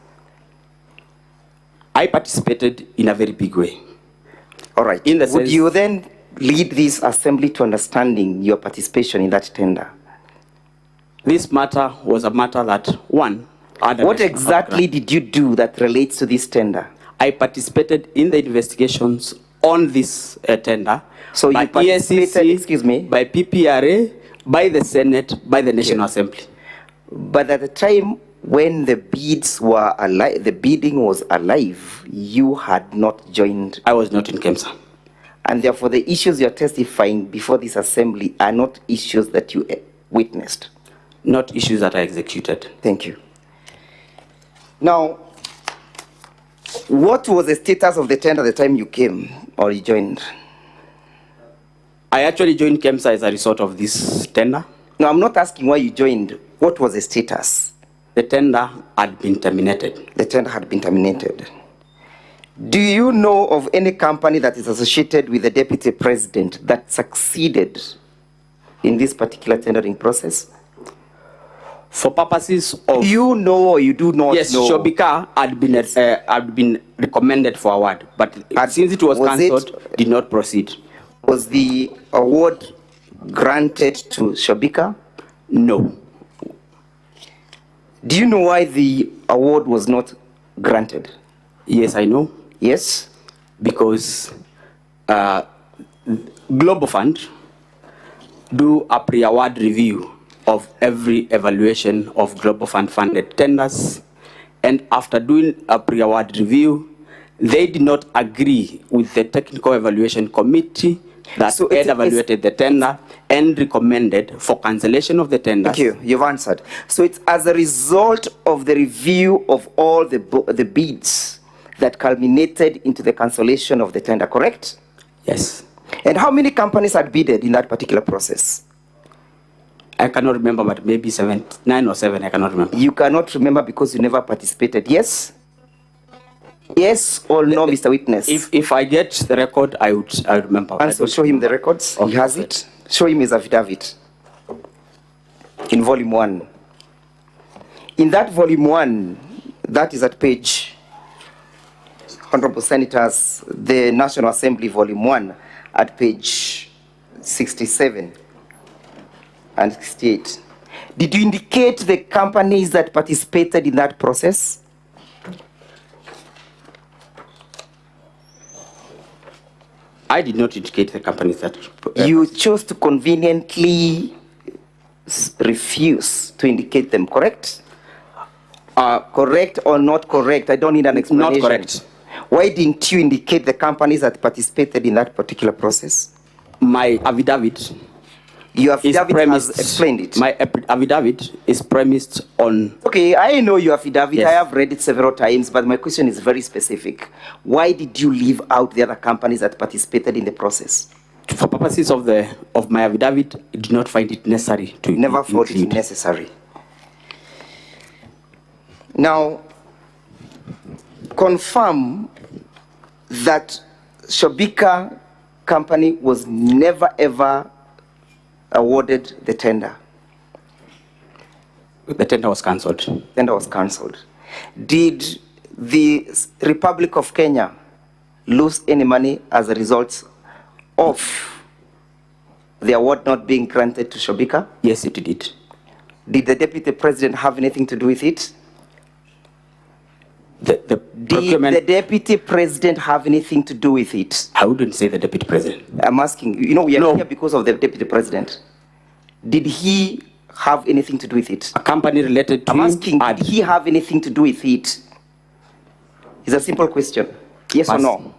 I participated in a very big way. All right. Would you then lead this assembly to understanding your participation in that tender? This matter was a matter that, one, what exactly did you do that relates to this tender? I participated in the investigations on this tender. So by you participated, excuse me? By PPRA, by the Senate, by the National Assembly. But at the time when the bids were alive, the bidding was alive, you had not joined. I was not in KEMSA. And therefore the issues you're testifying before this assembly are not issues that you witnessed. Not issues that I executed. Thank you. Now, what was the status of the tender at the time you came or you joined? I actually joined KEMSA as a result of this tender. No, I'm not asking why you joined. What was the status? The tender had been terminated. The tender had been terminated. Do you know of any company that is associated with the deputy president that succeeded in this particular tendering process? For purposes of... You know or you do not know? Yes, Shobika had been recommended for award, but since it was cancelled, did not proceed. Was the award granted to Shobika? No. Do you know why the award was not granted? Yes, I know. Yes? Because Global Fund do a pre-award review of every evaluation of Global Fund funded tenders, and after doing a pre-award review, they did not agree with the technical evaluation committee that had evaluated the tender and recommended for cancellation of the tender. Thank you. You've answered. So it's as a result of the review of all the bids that culminated into the cancellation of the tender, correct? Yes. And how many companies had bidded in that particular process? I cannot remember, but maybe 9 or 7, I cannot remember. You cannot remember because you never participated, yes? Yes or no, Mr. Witness? If I get the record, I would remember. And so show him the records. He has it. Show him his affidavit in volume 1. In that volume 1, that is at page, Honorable Senators, the National Assembly volume 1, at page 67 and 68. Did you indicate the companies that participated in that process? I did not indicate the companies that... You chose to conveniently refuse to indicate them, correct? Correct or not correct? I don't need an explanation. Not correct. Why didn't you indicate the companies that participated in that particular process? My affidavit... Your affidavit has explained it. My affidavit is premised on... Okay, I know your affidavit. Yes. I have read it several times, but my question is very specific. Why did you leave out the other companies that participated in the process? For purposes of my affidavit, I did not find it necessary to never thought it necessary. Now, confirm that Shobika company was never ever awarded the tender. The tender was cancelled. Tender was cancelled. Did the Republic of Kenya lose any money as a result of the award not being granted to Shobika? Yes, it did. Did the Deputy President have anything to do with it? Did the Deputy President have anything to do with it? I wouldn't say the Deputy President. I'm asking, you know, we are here because of the Deputy President. Did he have anything to do with it? A company related to I'm asking, did he have anything to do with it? It's a simple question. Yes or no?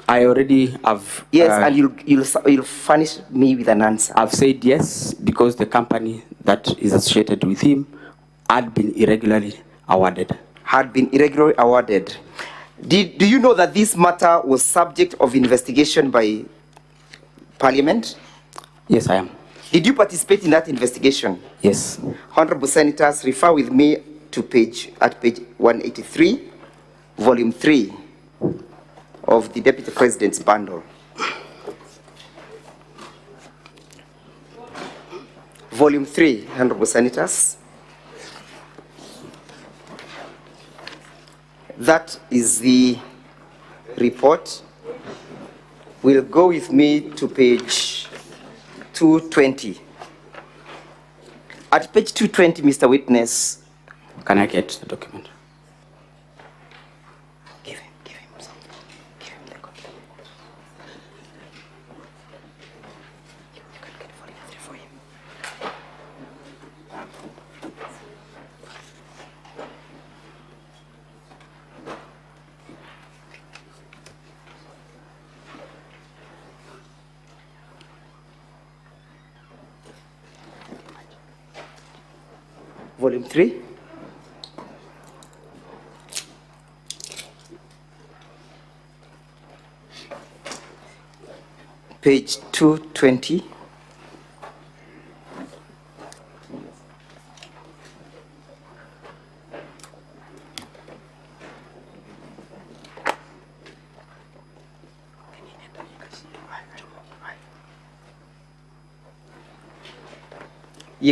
I already have... Yes, and you'll furnish me with an answer. I've said yes, because the company that is associated with him had been irregularly awarded. Had been irregularly awarded. Do you know that this matter was subject of investigation by Parliament? Yes, I am. Did you participate in that investigation? Yes. Honorable Senators, refer with me to page 183, volume 3 of the Deputy President's bundle. Volume 3, Honorable Senators. That is the report. Will go with me to page 220. At page 220, Mr. Witness. Can I get the document? Give him something. Give him the copy. You can get volume 3 for him. Volume 3. Page 220.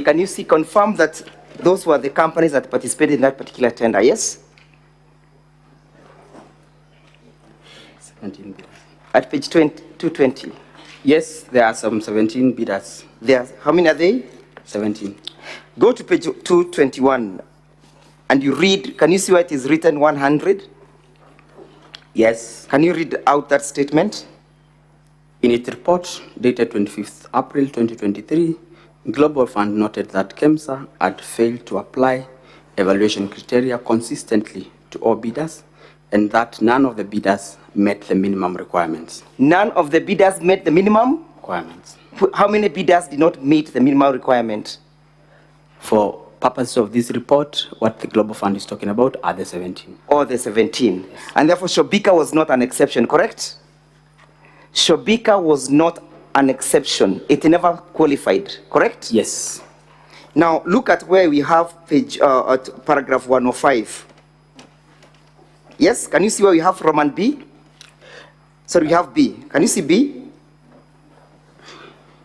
Can you see, confirm that those were the companies that participated in that particular tender, yes? 17 bidders. At page 220. Yes, there are some 17 bidders. How many are they? 17. Go to page 221 and you read, can you see where it is written 100? Yes. Can you read out that statement? In its report dated 25th April 2023, Global Fund noted that KEMSA had failed to apply evaluation criteria consistently to all bidders and that none of the bidders met the minimum requirements. None of the bidders met the minimum? Requirements. How many bidders did not meet the minimum requirement? For purposes of this report, what the Global Fund is talking about are the 17. All the 17. Yes. And therefore Shobika was not an exception, correct? Shobika was not an exception. It never qualified, correct? Yes. Now look at where we have page, at paragraph 105. Yes, can you see where we have Roman B? Sorry, we have B. Can you see B?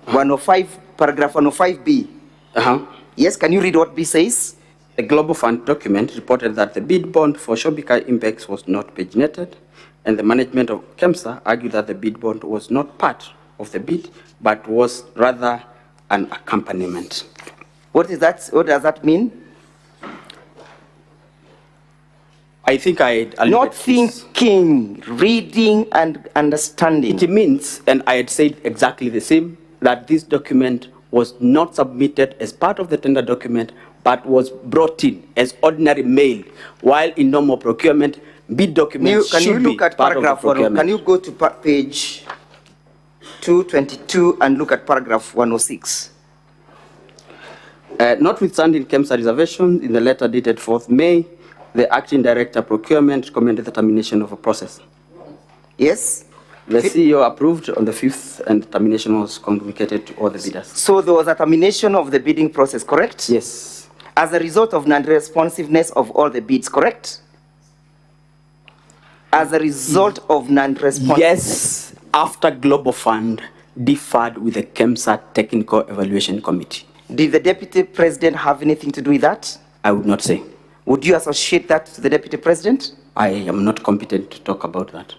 105, paragraph 105B. Yes, can you read what B says? The Global Fund document reported that the bid bond for Shobika Impex was not paginated, and the management of KEMSA argued that the bid bond was not part of the bid, but was rather an accompaniment. What is that? What does that mean? I think not thinking, reading and understanding. It means, and I had said exactly the same, that this document was not submitted as part of the tender document, but was brought in as ordinary mail, while in normal procurement, bid documents can should you look be at part of the paragraph procurement. Can you go to page 222 and look at paragraph 106? Notwithstanding KEMSA reservation, in the letter dated 4th May, the acting director procurement recommended the termination of a process. Yes. The CEO approved on the 5th, and termination was communicated to all the bidders. So there was a termination of the bidding process, correct? Yes. As a result of non-responsiveness of all the bids, correct? As a result of non-responsiveness. Yes, after Global Fund differed with the KEMSA Technical Evaluation Committee. Did the Deputy President have anything to do with that? I would not say. Would you associate that to the Deputy President? I am not competent to talk about that.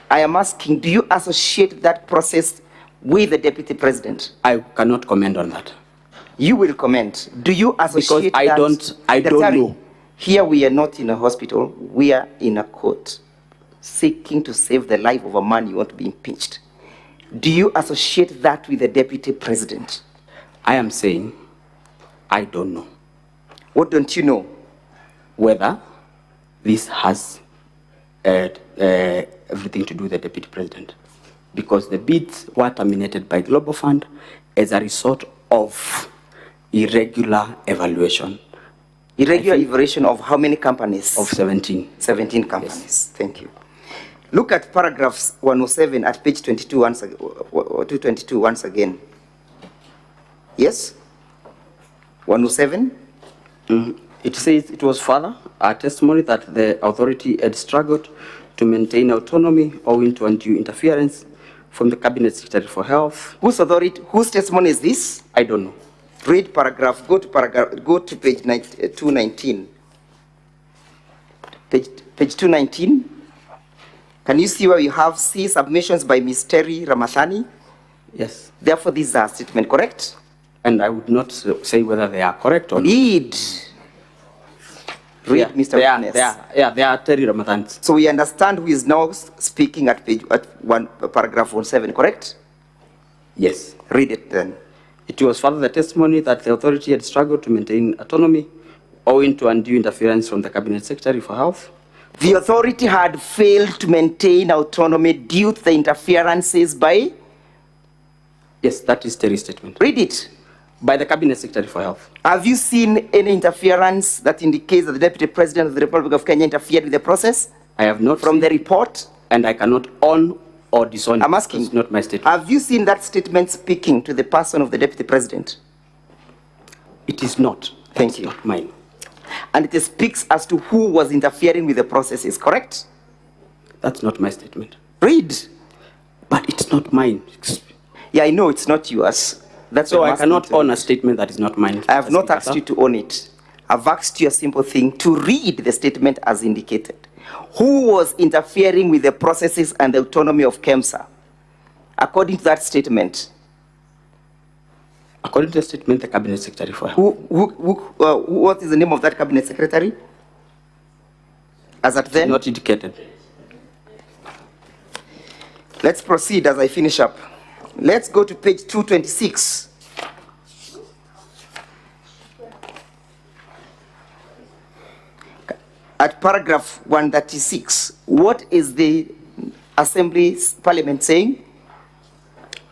I am asking, do you associate that process with the Deputy President? I cannot comment on that. You will comment. Do you associate because I don't know. Here we are not in a hospital, we are in a court, seeking to save the life of a man you want to be impeached. Do you associate that with the Deputy President? I am saying, I don't know. What don't you know? Whether this has everything to do with the Deputy President. Because the bids were terminated by Global Fund as a result of irregular evaluation. Irregular evaluation of how many companies? Of 17. 17 companies. Yes. Thank you. Look at paragraphs 107 at page 22 once, 222 once again. Yes? 107? It says it was further a testimony that the authority had struggled to maintain autonomy owing to undue interference from the Cabinet Secretary for Health. Whose authority, whose testimony is this? I don't know. Read paragraph, go to page 219. Page 219. Can you see where you have C submissions by Ms. Terry Ramathani? Yes. Therefore, these are statement correct? And I would not say whether they are correct or not. Read, Mr. Witness. They are Terry Ramathani. So we understand who is now speaking at paragraph 17, correct? Yes. Read it then. It was further the testimony that the authority had struggled to maintain autonomy owing to undue interference from the Cabinet Secretary for Health. The authority had failed to maintain autonomy due to the interferences by? Yes, that is Terry's statement. Read it. By the Cabinet Secretary for Health. Have you seen any interference that indicates that the Deputy President of the Republic of Kenya interfered with the process? I have not. From the report? And I cannot own or disown. I'm asking. It's not my statement. Have you seen that statement speaking to the person of the Deputy President? It is not. Thank you. Not mine. And it speaks as to who was interfering with the processes, correct? That's not my statement. Read. But it's not mine. Yeah, I know it's not yours. That's so I cannot own a statement that is not mine. I have not asked you to own it. I've asked you a simple thing, to read the statement as indicated. Who was interfering with the processes and the autonomy of KEMSA? According to that statement. According to the statement, the Cabinet Secretary for Health. What is the name of that Cabinet Secretary? As at then? Not indicated. Let's proceed as I finish up. Let's go to page 226. At paragraph 136, what is the Assembly Parliament saying?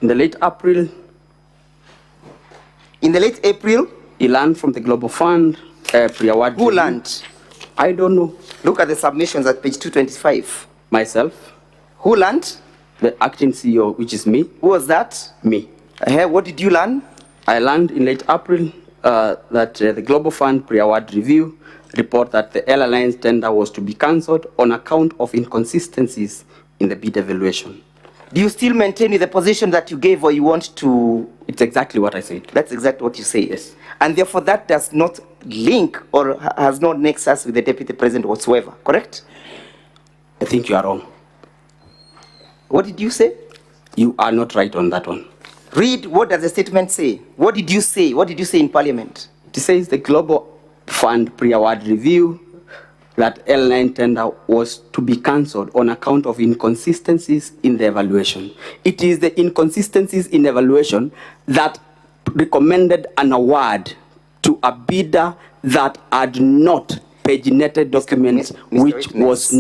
In the late April. In the late April? He learned from the Global Fund pre-award. Who learned? I don't know. Look at the submissions at page 225. Myself. Who learned? The acting CEO, which is me. Who was that? Me. What did you learn? I learned in late April that the Global Fund pre-award review report that the Air Alliance tender was to be cancelled on account of inconsistencies in the bid evaluation. Do you still maintain the position that you gave, or you want to? It's exactly what I said. That's exactly what you say. Yes. And therefore that does not link or has no nexus with the Deputy President whatsoever, correct? I think you are wrong. What did you say? You are not right on that one. Read, what does the statement say? What did you say? What did you say in Parliament? It says the Global Fund pre-award review that L9 tender was to be cancelled on account of inconsistencies in the evaluation. It is the inconsistencies in evaluation that recommended an award to a bidder that had not paginated documents, which was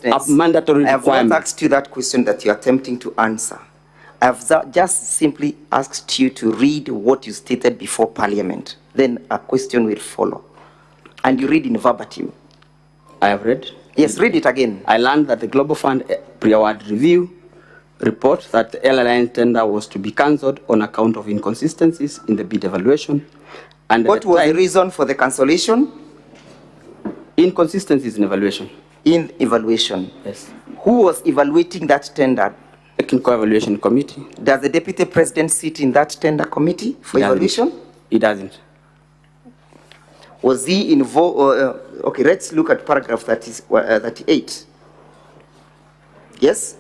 a mandatory requirement. I have not asked you that question that you're attempting to answer. I've just simply asked you to read what you stated before Parliament. Then a question will follow. And you read in verbatim. I have read? Yes, read it again. I learned that the Global Fund pre-award review report that the airline tender was to be cancelled on account of inconsistencies in the bid evaluation. And what was the reason for the cancellation? Inconsistencies in evaluation. In evaluation? Yes. Who was evaluating that tender? Technical Evaluation Committee. Does the Deputy President sit in that tender committee for evaluation? He doesn't. Was he involved? Okay, let's look at paragraph 38. Yes?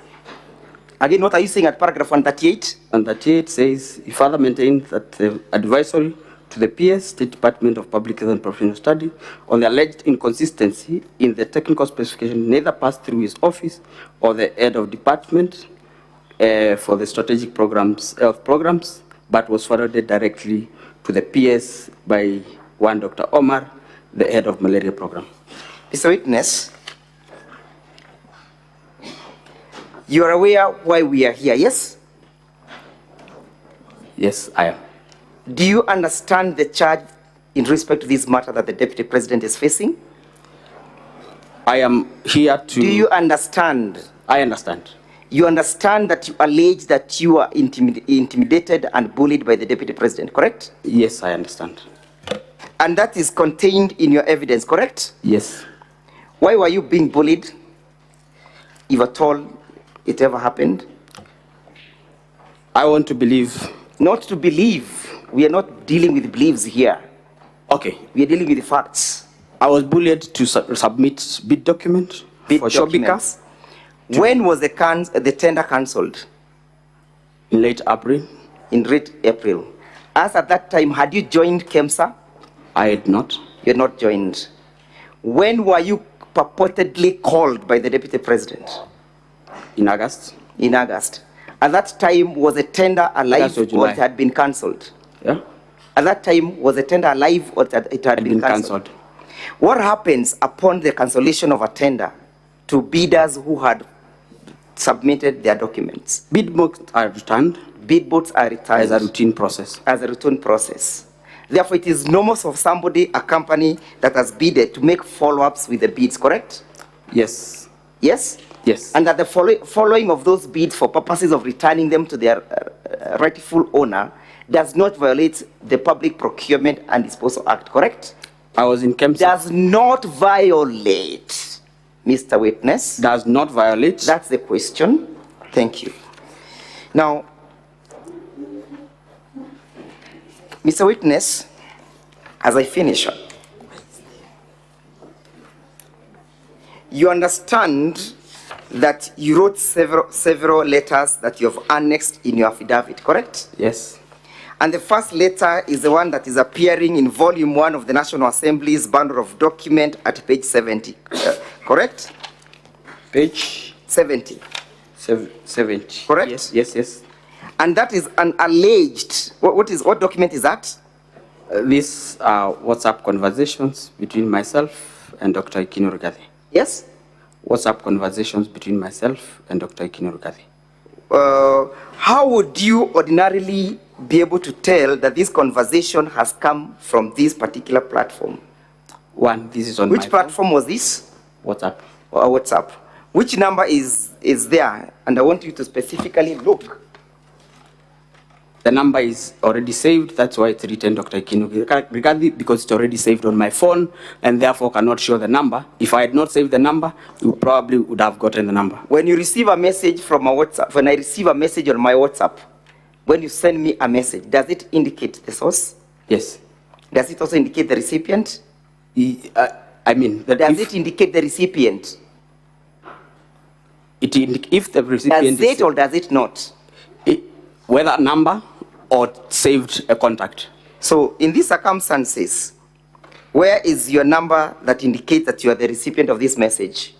Again, what are you saying at paragraph 138? 138 says, he further maintains that the advisory to the PS, State Department of Public Health and Professional Study, on the alleged inconsistency in the technical specification neither passed through his office or the head of department for the strategic programs, health programs, but was forwarded directly to the PS by one Dr. Omar, the head of malaria program. Mr. Witness, you are aware why we are here, yes? Yes, I am. Do you understand the charge in respect to this matter that the Deputy President is facing? I am here to... Do you understand? I understand. You understand that you allege that you are intimidated and bullied by the Deputy President, correct? Yes, I understand. And that is contained in your evidence, correct? Yes. Why were you being bullied, if at all it ever happened? I want to believe. Not to believe. We are not dealing with beliefs here. Okay. We are dealing with the facts. I was bullied to submit bid document for Shobika. When was the tender cancelled? In late April. In late April. As at that time, had you joined KEMSA? I had not. You had not joined. When were you purportedly called by the Deputy President? In August. In August. At that time, was the tender alive or it had been cancelled? Yeah. At that time, was the tender alive or it had been cancelled? What happens upon the cancellation of a tender to bidders who had submitted their documents? Bid books are returned. Bid books are returned. As a routine process. As a routine process. Therefore, it is normal for somebody, a company that has bidded, to make follow-ups with the bids, correct? Yes. Yes? Yes. And that the following of those bids for purposes of returning them to their rightful owner does not violate the Public Procurement and Disposal Act, correct? I was in KEMSA. Does not violate, Mr. Witness. Does not violate. That's the question. Thank you. Now, Mr. Witness, as I finish up, you understand that you wrote several letters that you have annexed in your affidavit, correct? Yes. And the first letter is the one that is appearing in volume 1 of the National Assembly's bundle of document at page 70, correct? Page 70. 70. Correct? Yes, yes, yes. And that is an alleged, what document is that? These are WhatsApp conversations between myself and Dr. Ikino Rigathi. Yes? WhatsApp conversations between myself and Dr. Ikino Rigathi. How would you ordinarily be able to tell that this conversation has come from this particular platform? One, this is on Which platform was this? WhatsApp. WhatsApp. Which number is there? And I want you to specifically look. The number is already saved. That's why it's written Dr. Ikino Rigathi, because it's already saved on my phone and therefore cannot show the number. If I had not saved the number, you probably would have gotten the number. When you receive a message from a WhatsApp, when I receive a message on my WhatsApp, when you send me a message, does it indicate the source? Yes. Does it also indicate the recipient? I mean, does it indicate the recipient? If the recipient does it or does it not? Whether number or saved a contact. So in these circumstances, where is your number that indicates that you are the recipient of this message?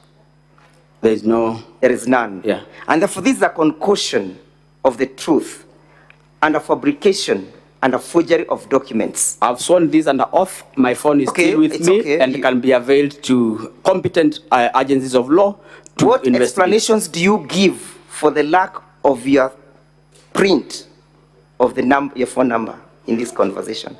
There is no. There is none. Yeah. And therefore this is a concussion of the truth and a fabrication and a forgery of documents. I've sworn this under oath. My phone is still with me and can be availed to competent agencies of law to What investigate. explanations do you give for the lack of your print of the your phone number in this conversation?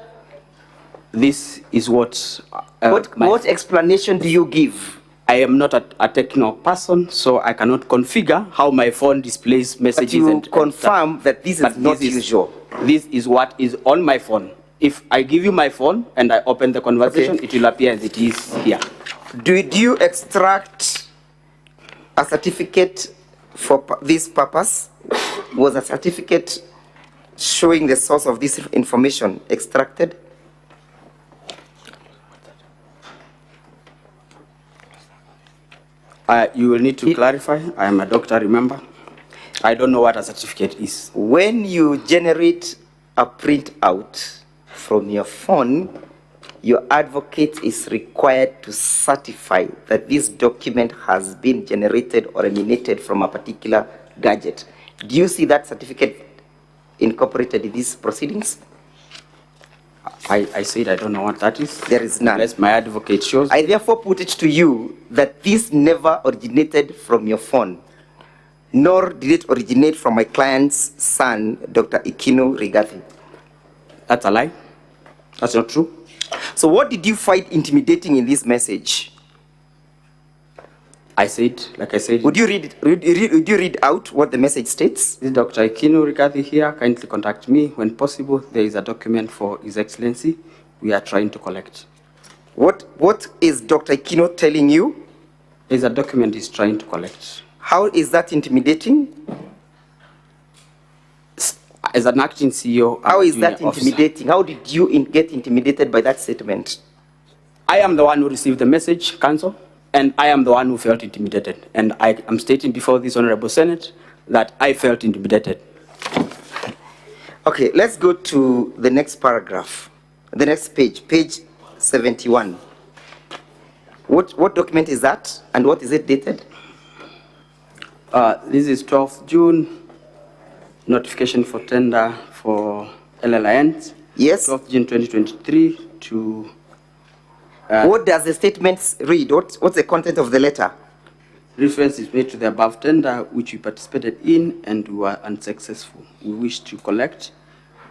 This is what... What explanation do you give I am not a techno person, so I cannot configure how my phone displays messages. But you and confirm that this is not usual. This is what is on my phone. If I give you my phone and I open the conversation, it will appear as it is here. Do you extract a certificate for this purpose? Was a certificate showing the source of this information extracted? You will need to clarify. I am a doctor, remember? I don't know what a certificate is. When you generate a printout from your phone, your advocate is required to certify that this document has been generated or emanated from a particular gadget. Do you see that certificate incorporated in these proceedings? I said I don't know what that is. There is none. Unless my advocate shows. I therefore put it to you that this never originated from your phone, nor did it originate from my client's son, Dr. Ikino Rigathi. That's a lie. That's not true. So what did you find intimidating in this message? I said, like I said. Would you read out what the message states? This is Dr. Ikino Rigathi here. Kindly contact me when possible. There is a document for His Excellency we are trying to collect. What is Dr. Ikino telling you? There is a document he's trying to collect. How is that intimidating? As an acting CEO, how is that intimidating? How did you get intimidated by that statement? I am the one who received the message, Council, and I am the one who felt intimidated. And I am stating before this Honorable Senate that I felt intimidated. Okay, let's go to the next paragraph, the next page, page 71. What document is that, and what is it dated? This is 12th June. Notification for tender for LLINs. Yes. 12th June 2023 to... what does the statement read? What's the content of the letter? Reference is made to the above tender, which we participated in and we were unsuccessful. We wish to collect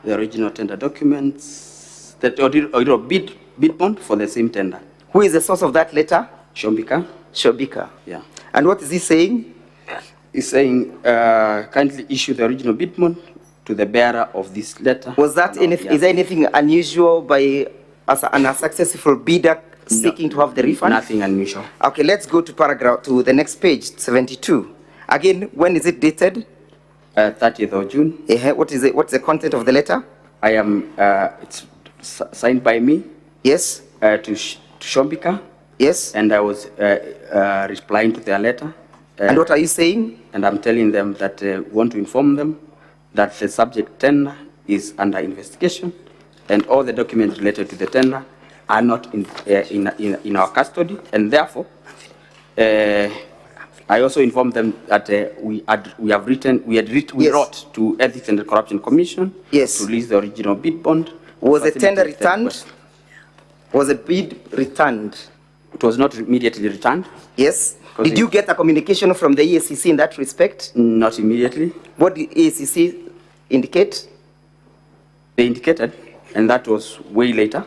the original tender documents, that original bid bond for the same tender. Who is the source of that letter? Shombika. Shombika. Yeah. And what is he saying? He's saying, kindly issue the original bid bond to the bearer of this letter. Was that is there anything unusual by as an unsuccessful bidder seeking to have the refund? Nothing unusual. Okay, let's go to the next page, 72. Again, when is it dated? 30th of June. What is it? What's the content of the letter? I am. It's signed by me. Yes. To Shombika. Yes. And I was replying to their letter. And what are you saying? And I'm telling them that we want to inform them that the subject tender is under investigation and all the documents related to the tender are not in our custody, and therefore I also informed them that we wrote to Ethics and Corruption Commission to release the original bid bond. Was the tender returned? Was the bid returned? It was not immediately returned. Yes. Did you get a communication from the EACC in that respect? Not immediately. What did EACC indicate? They indicated, and that was way later.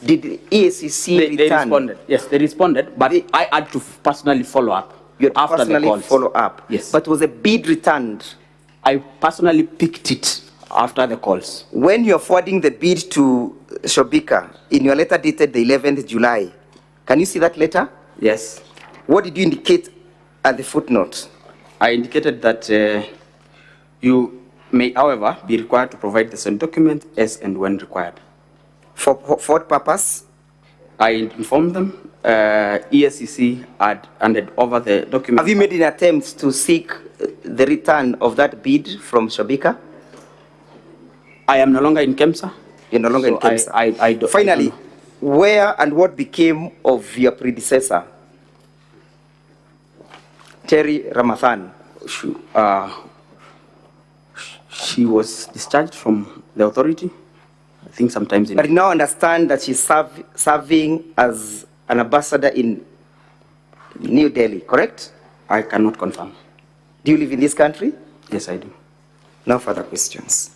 Did the EACC return? They responded. Yes, they responded, but I had to personally follow up. You had after personally the calls. follow up? Yes. But was a bid returned? I personally picked it after the calls. When you're forwarding the bid to Shombika, in your letter dated the 11th July, can you see that letter? Yes. What did you indicate at the footnote? I indicated that you may, however, be required to provide the same document as and when required. For what purpose? I informed them. EACC had handed over the document. Have you made an attempt to seek the return of that bid from Shombika? I am no longer in KEMSA. You're no longer in KEMSA. Finally, where and what became of your predecessor, Terry Ramathan? She was discharged from the authority, I think sometimes in... But you now understand that she's serving as an ambassador in New Delhi, correct? I cannot confirm. Do you live in this country? Yes, I do. No further questions.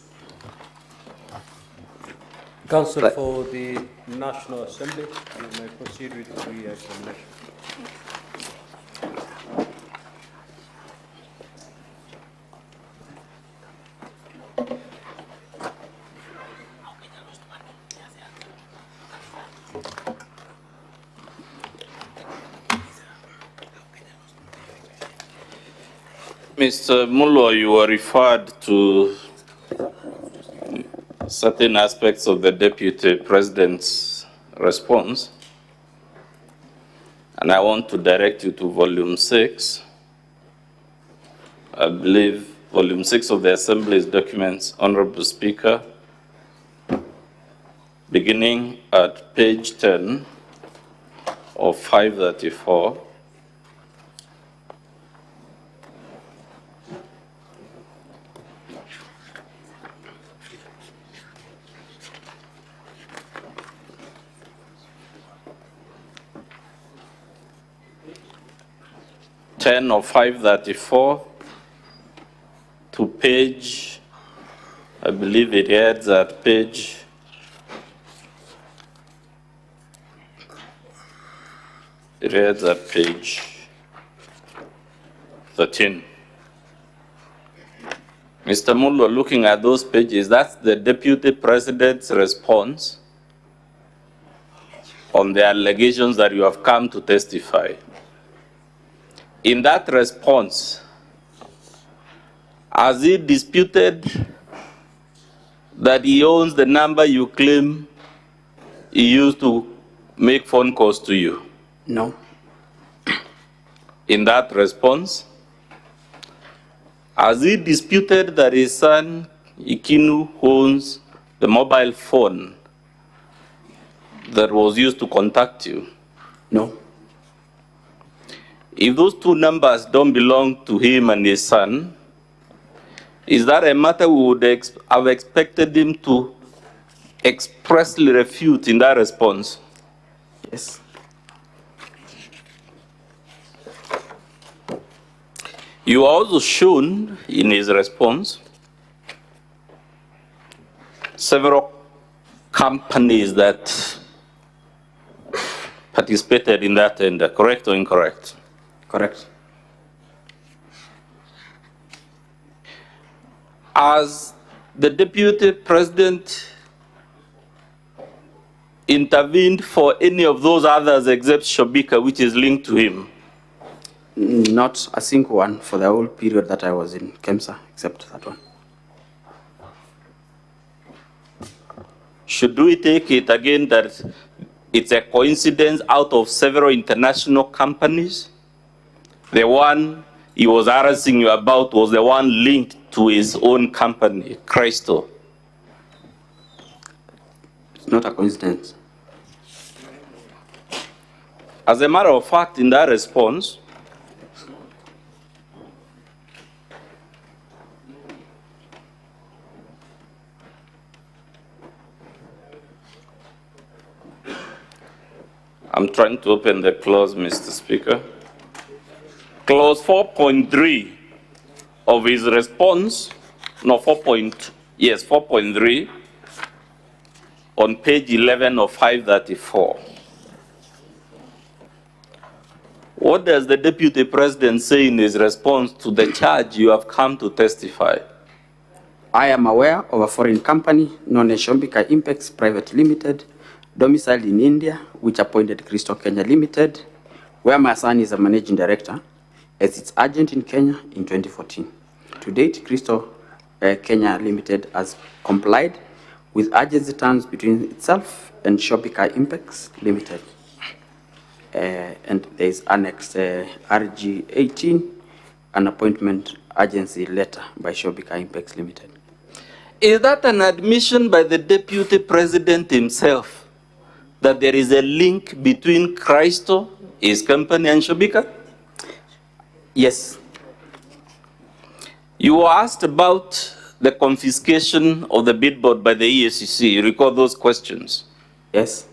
Council for the National Assembly, you may proceed with the examination. Mr. Mulwa, you were referred to certain aspects of the Deputy President's response, and I want to direct you to Volume 6. I believe Volume 6 of the Assembly's documents, Honorable Speaker, beginning at page 10 of 534. Of 534 to page, I believe it ends at page 13. Mr. Mulwa, looking at those pages, that's the Deputy President's response on the allegations that you have come to testify. In that response, has he disputed that he owns the number you claim he used to make phone calls to you? No. In that response, has he disputed that his son Ikinu owns the mobile phone that was used to contact you? No. If those two numbers don't belong to him and his son, is that a matter we would have expected him to expressly refute in that response? Yes. You also shown in his response several companies that participated in that tender, correct or incorrect? Correct. As the Deputy President intervened for any of those others except Shobika, which is linked to him? Not a single one for the whole period that I was in KEMSA, except that one. Should we take it again that it's a coincidence out of several international companies? The one he was harassing you about was the one linked to his own company, Crystal. It's not a coincidence. As a matter of fact, in that response, I'm trying to open the clause, Mr. Speaker. Clause 4.3 of his response, no, 4.3, on page 11 of 534. What does the Deputy President say in his response to the charge you have come to testify? I am aware of a foreign company known as Shombika Impex Private Limited, domiciled in India, which appointed Crystal Kenya Limited, where my son is a managing director, as its agent in Kenya in 2014. To date, Crystal Kenya Limited has complied with agency terms between itself and Shombika Impex Limited. And there is annexed RG 18, an appointment agency letter by Shombika Impex Limited. Is that an admission by the Deputy President himself that there is a link between Crystal, his company, and Shombika? Yes. You were asked about the confiscation of the billboard by the EACC. You recall those questions? Yes.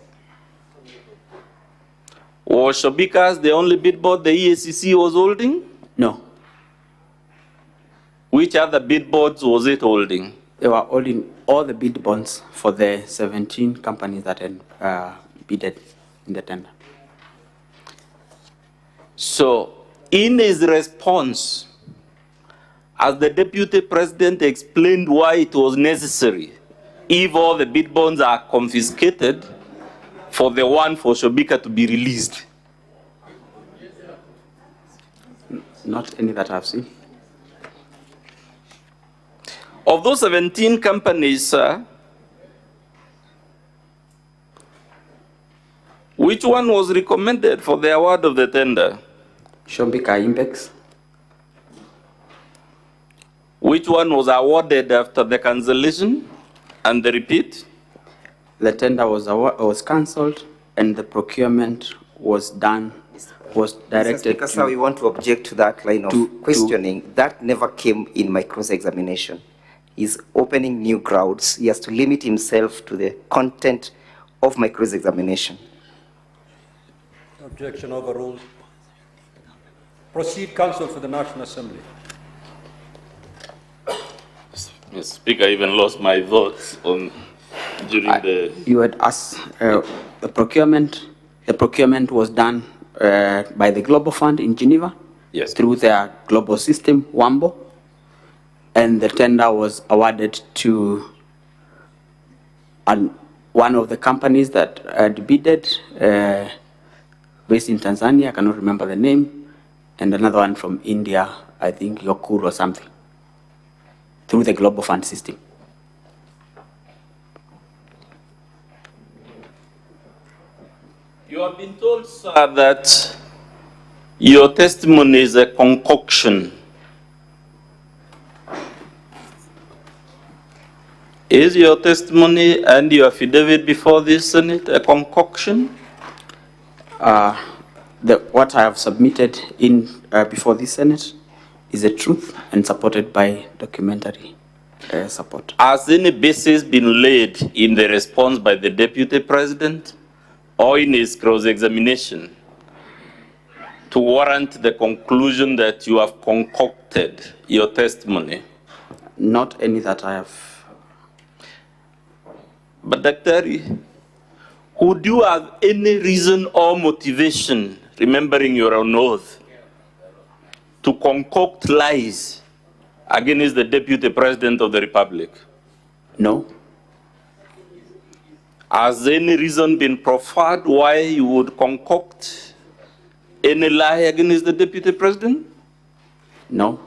Was Shombika's the only billboard the EACC was holding? No. Which other billboards was it holding? They were holding all the bid bonds for the 17 companies that had bidded in the tender. So, in his response, as the Deputy President explained why it was necessary, if all the bid bonds are confiscated, for the one for Shobika to be released? Not any that I've seen. Of those 17 companies, sir, which one was recommended for the award of the tender? Shobika Impex. Which one was awarded after the cancellation and the repeat? The tender was cancelled and the procurement was done, was directed Mr. Speaker, we want to object to that line of questioning. That never came in my cross-examination. He's opening new grounds. He has to limit himself to the content of my cross-examination. Objection overruled. Proceed, Counsel for the National Assembly. Mr. Speaker, I even lost my thoughts on during the... You had asked the procurement. The procurement was done by the Global Fund in Geneva. Yes. Through their global system, WAMBO. And the tender was awarded to one of the companies that had bidded, based in Tanzania, I cannot remember the name, and another one from India, I think Yokur or something, through the Global Fund system. You have been told, sir, that your testimony is a concoction. Is your testimony and your affidavit before this Senate a concoction? What I have submitted in before this Senate is the truth and supported by documentary support. Has any basis been laid in the response by the Deputy President or in his cross-examination to warrant the conclusion that you have concocted your testimony? Not any that I have. But Dr. Would you have any reason or motivation, remembering your own oath, to concoct lies against the Deputy President of the Republic? No. Has any reason been proffered why you would concoct any lie against the Deputy President? No.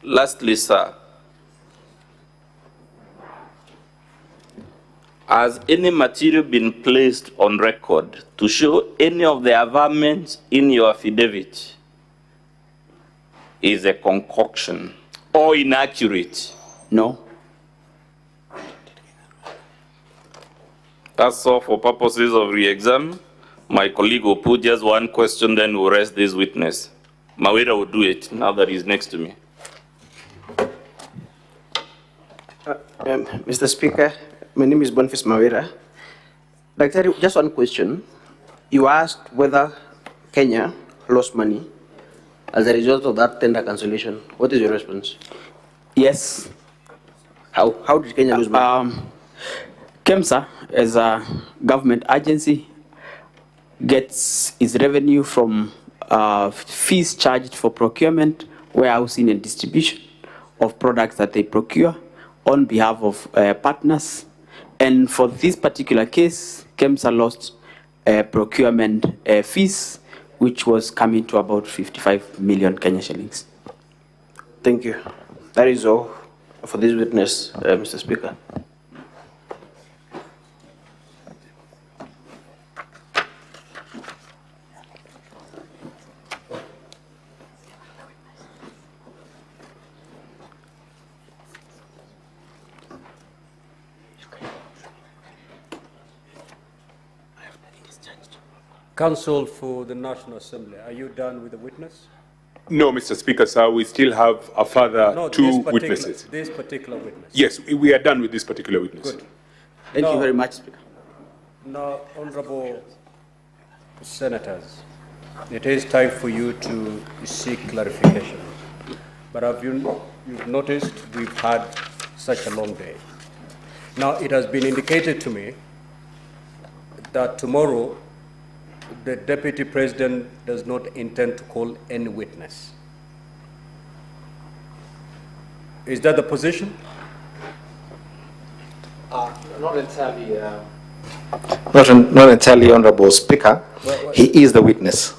Lastly, sir, has any material been placed on record to show any of the averments in your affidavit is a concoction or inaccurate? No. That's all for purposes of re-exam. My colleague will put just one question, then we'll rest this witness. Mawira will do it now that he's next to me. Mr. Speaker, my name is Boniface Mawira. Dr. Just one question. You asked whether Kenya lost money as a result of that tender cancellation. What is your response? Yes. How did Kenya lose money? KEMSA, as a government agency, gets its revenue from fees charged for procurement, warehousing, and distribution of products that they procure on behalf of partners. And for this particular case, KEMSA lost procurement fees, which was coming to about 55 million Kenya shillings. Thank you. That is all for this witness, Mr. Speaker. Counsel for the National Assembly, are you done with the witness? No, Mr. Speaker, sir. We still have a further two witnesses. This particular witness. Yes, we are done with this particular witness. Good. Thank you very much, Speaker. Now, honorable senators, it is time for you to seek clarification. But have you've noticed we've had such a long day. Now, it has been indicated to me that tomorrow the Deputy President does not intend to call any witness. Is that the position? Not entirely, not entirely, Honorable Speaker. He is the witness.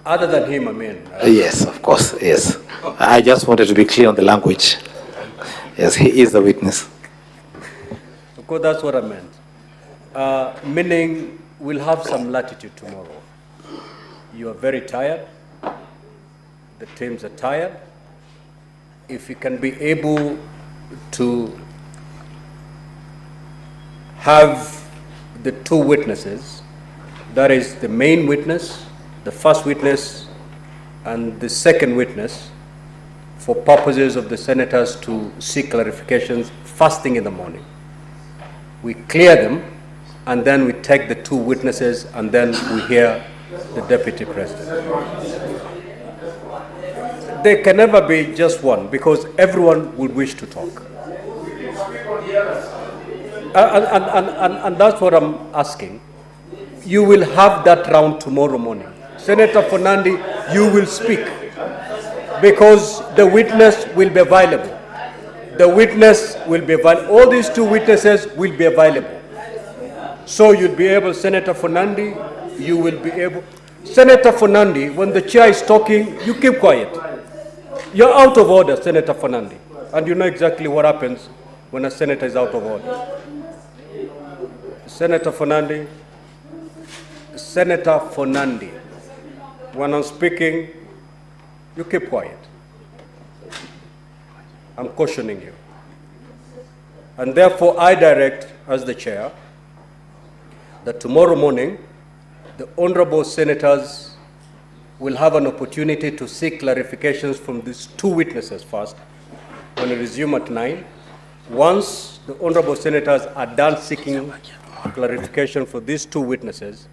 Other than him, I mean. Yes, of course, yes. I just wanted to be clear on the language. Yes, he is the witness. Of course, that's what I meant. Meaning we'll have some latitude tomorrow. You are very tired. The teams are tired. If you can be able to have the two witnesses, that is the main witness, the first witness, and the second witness, for purposes of the senators to seek clarifications first thing in the morning. We clear them, and then we take the two witnesses, and then we hear the Deputy President. There can never be just one, because everyone will wish to talk. And that's what I'm asking. You will have that round tomorrow morning. Senator Fernandi, you will speak, because the witness will be available. The witness will be available. All these two witnesses will be available. So you'll be able, Senator Fernandi, you will be able. Senator Fernandi, when the chair is talking, you keep quiet. You're out of order, Senator Fernandi. And you know exactly what happens when a senator is out of order. Senator Fernandi, Senator Fernandi, when I'm speaking, you keep quiet. I'm cautioning you. And therefore, I direct, as the chair, that tomorrow morning, the honorable senators will have an opportunity to seek clarifications from these two witnesses first, when we resume at 9. Once the honorable senators are done seeking clarification for these two witnesses,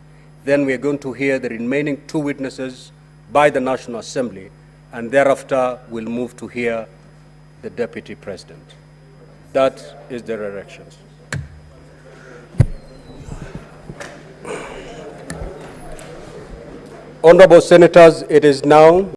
then we are going to hear the remaining two witnesses by the National Assembly, and thereafter we'll move to hear the Deputy President. That is the directions. Honorable senators, it is now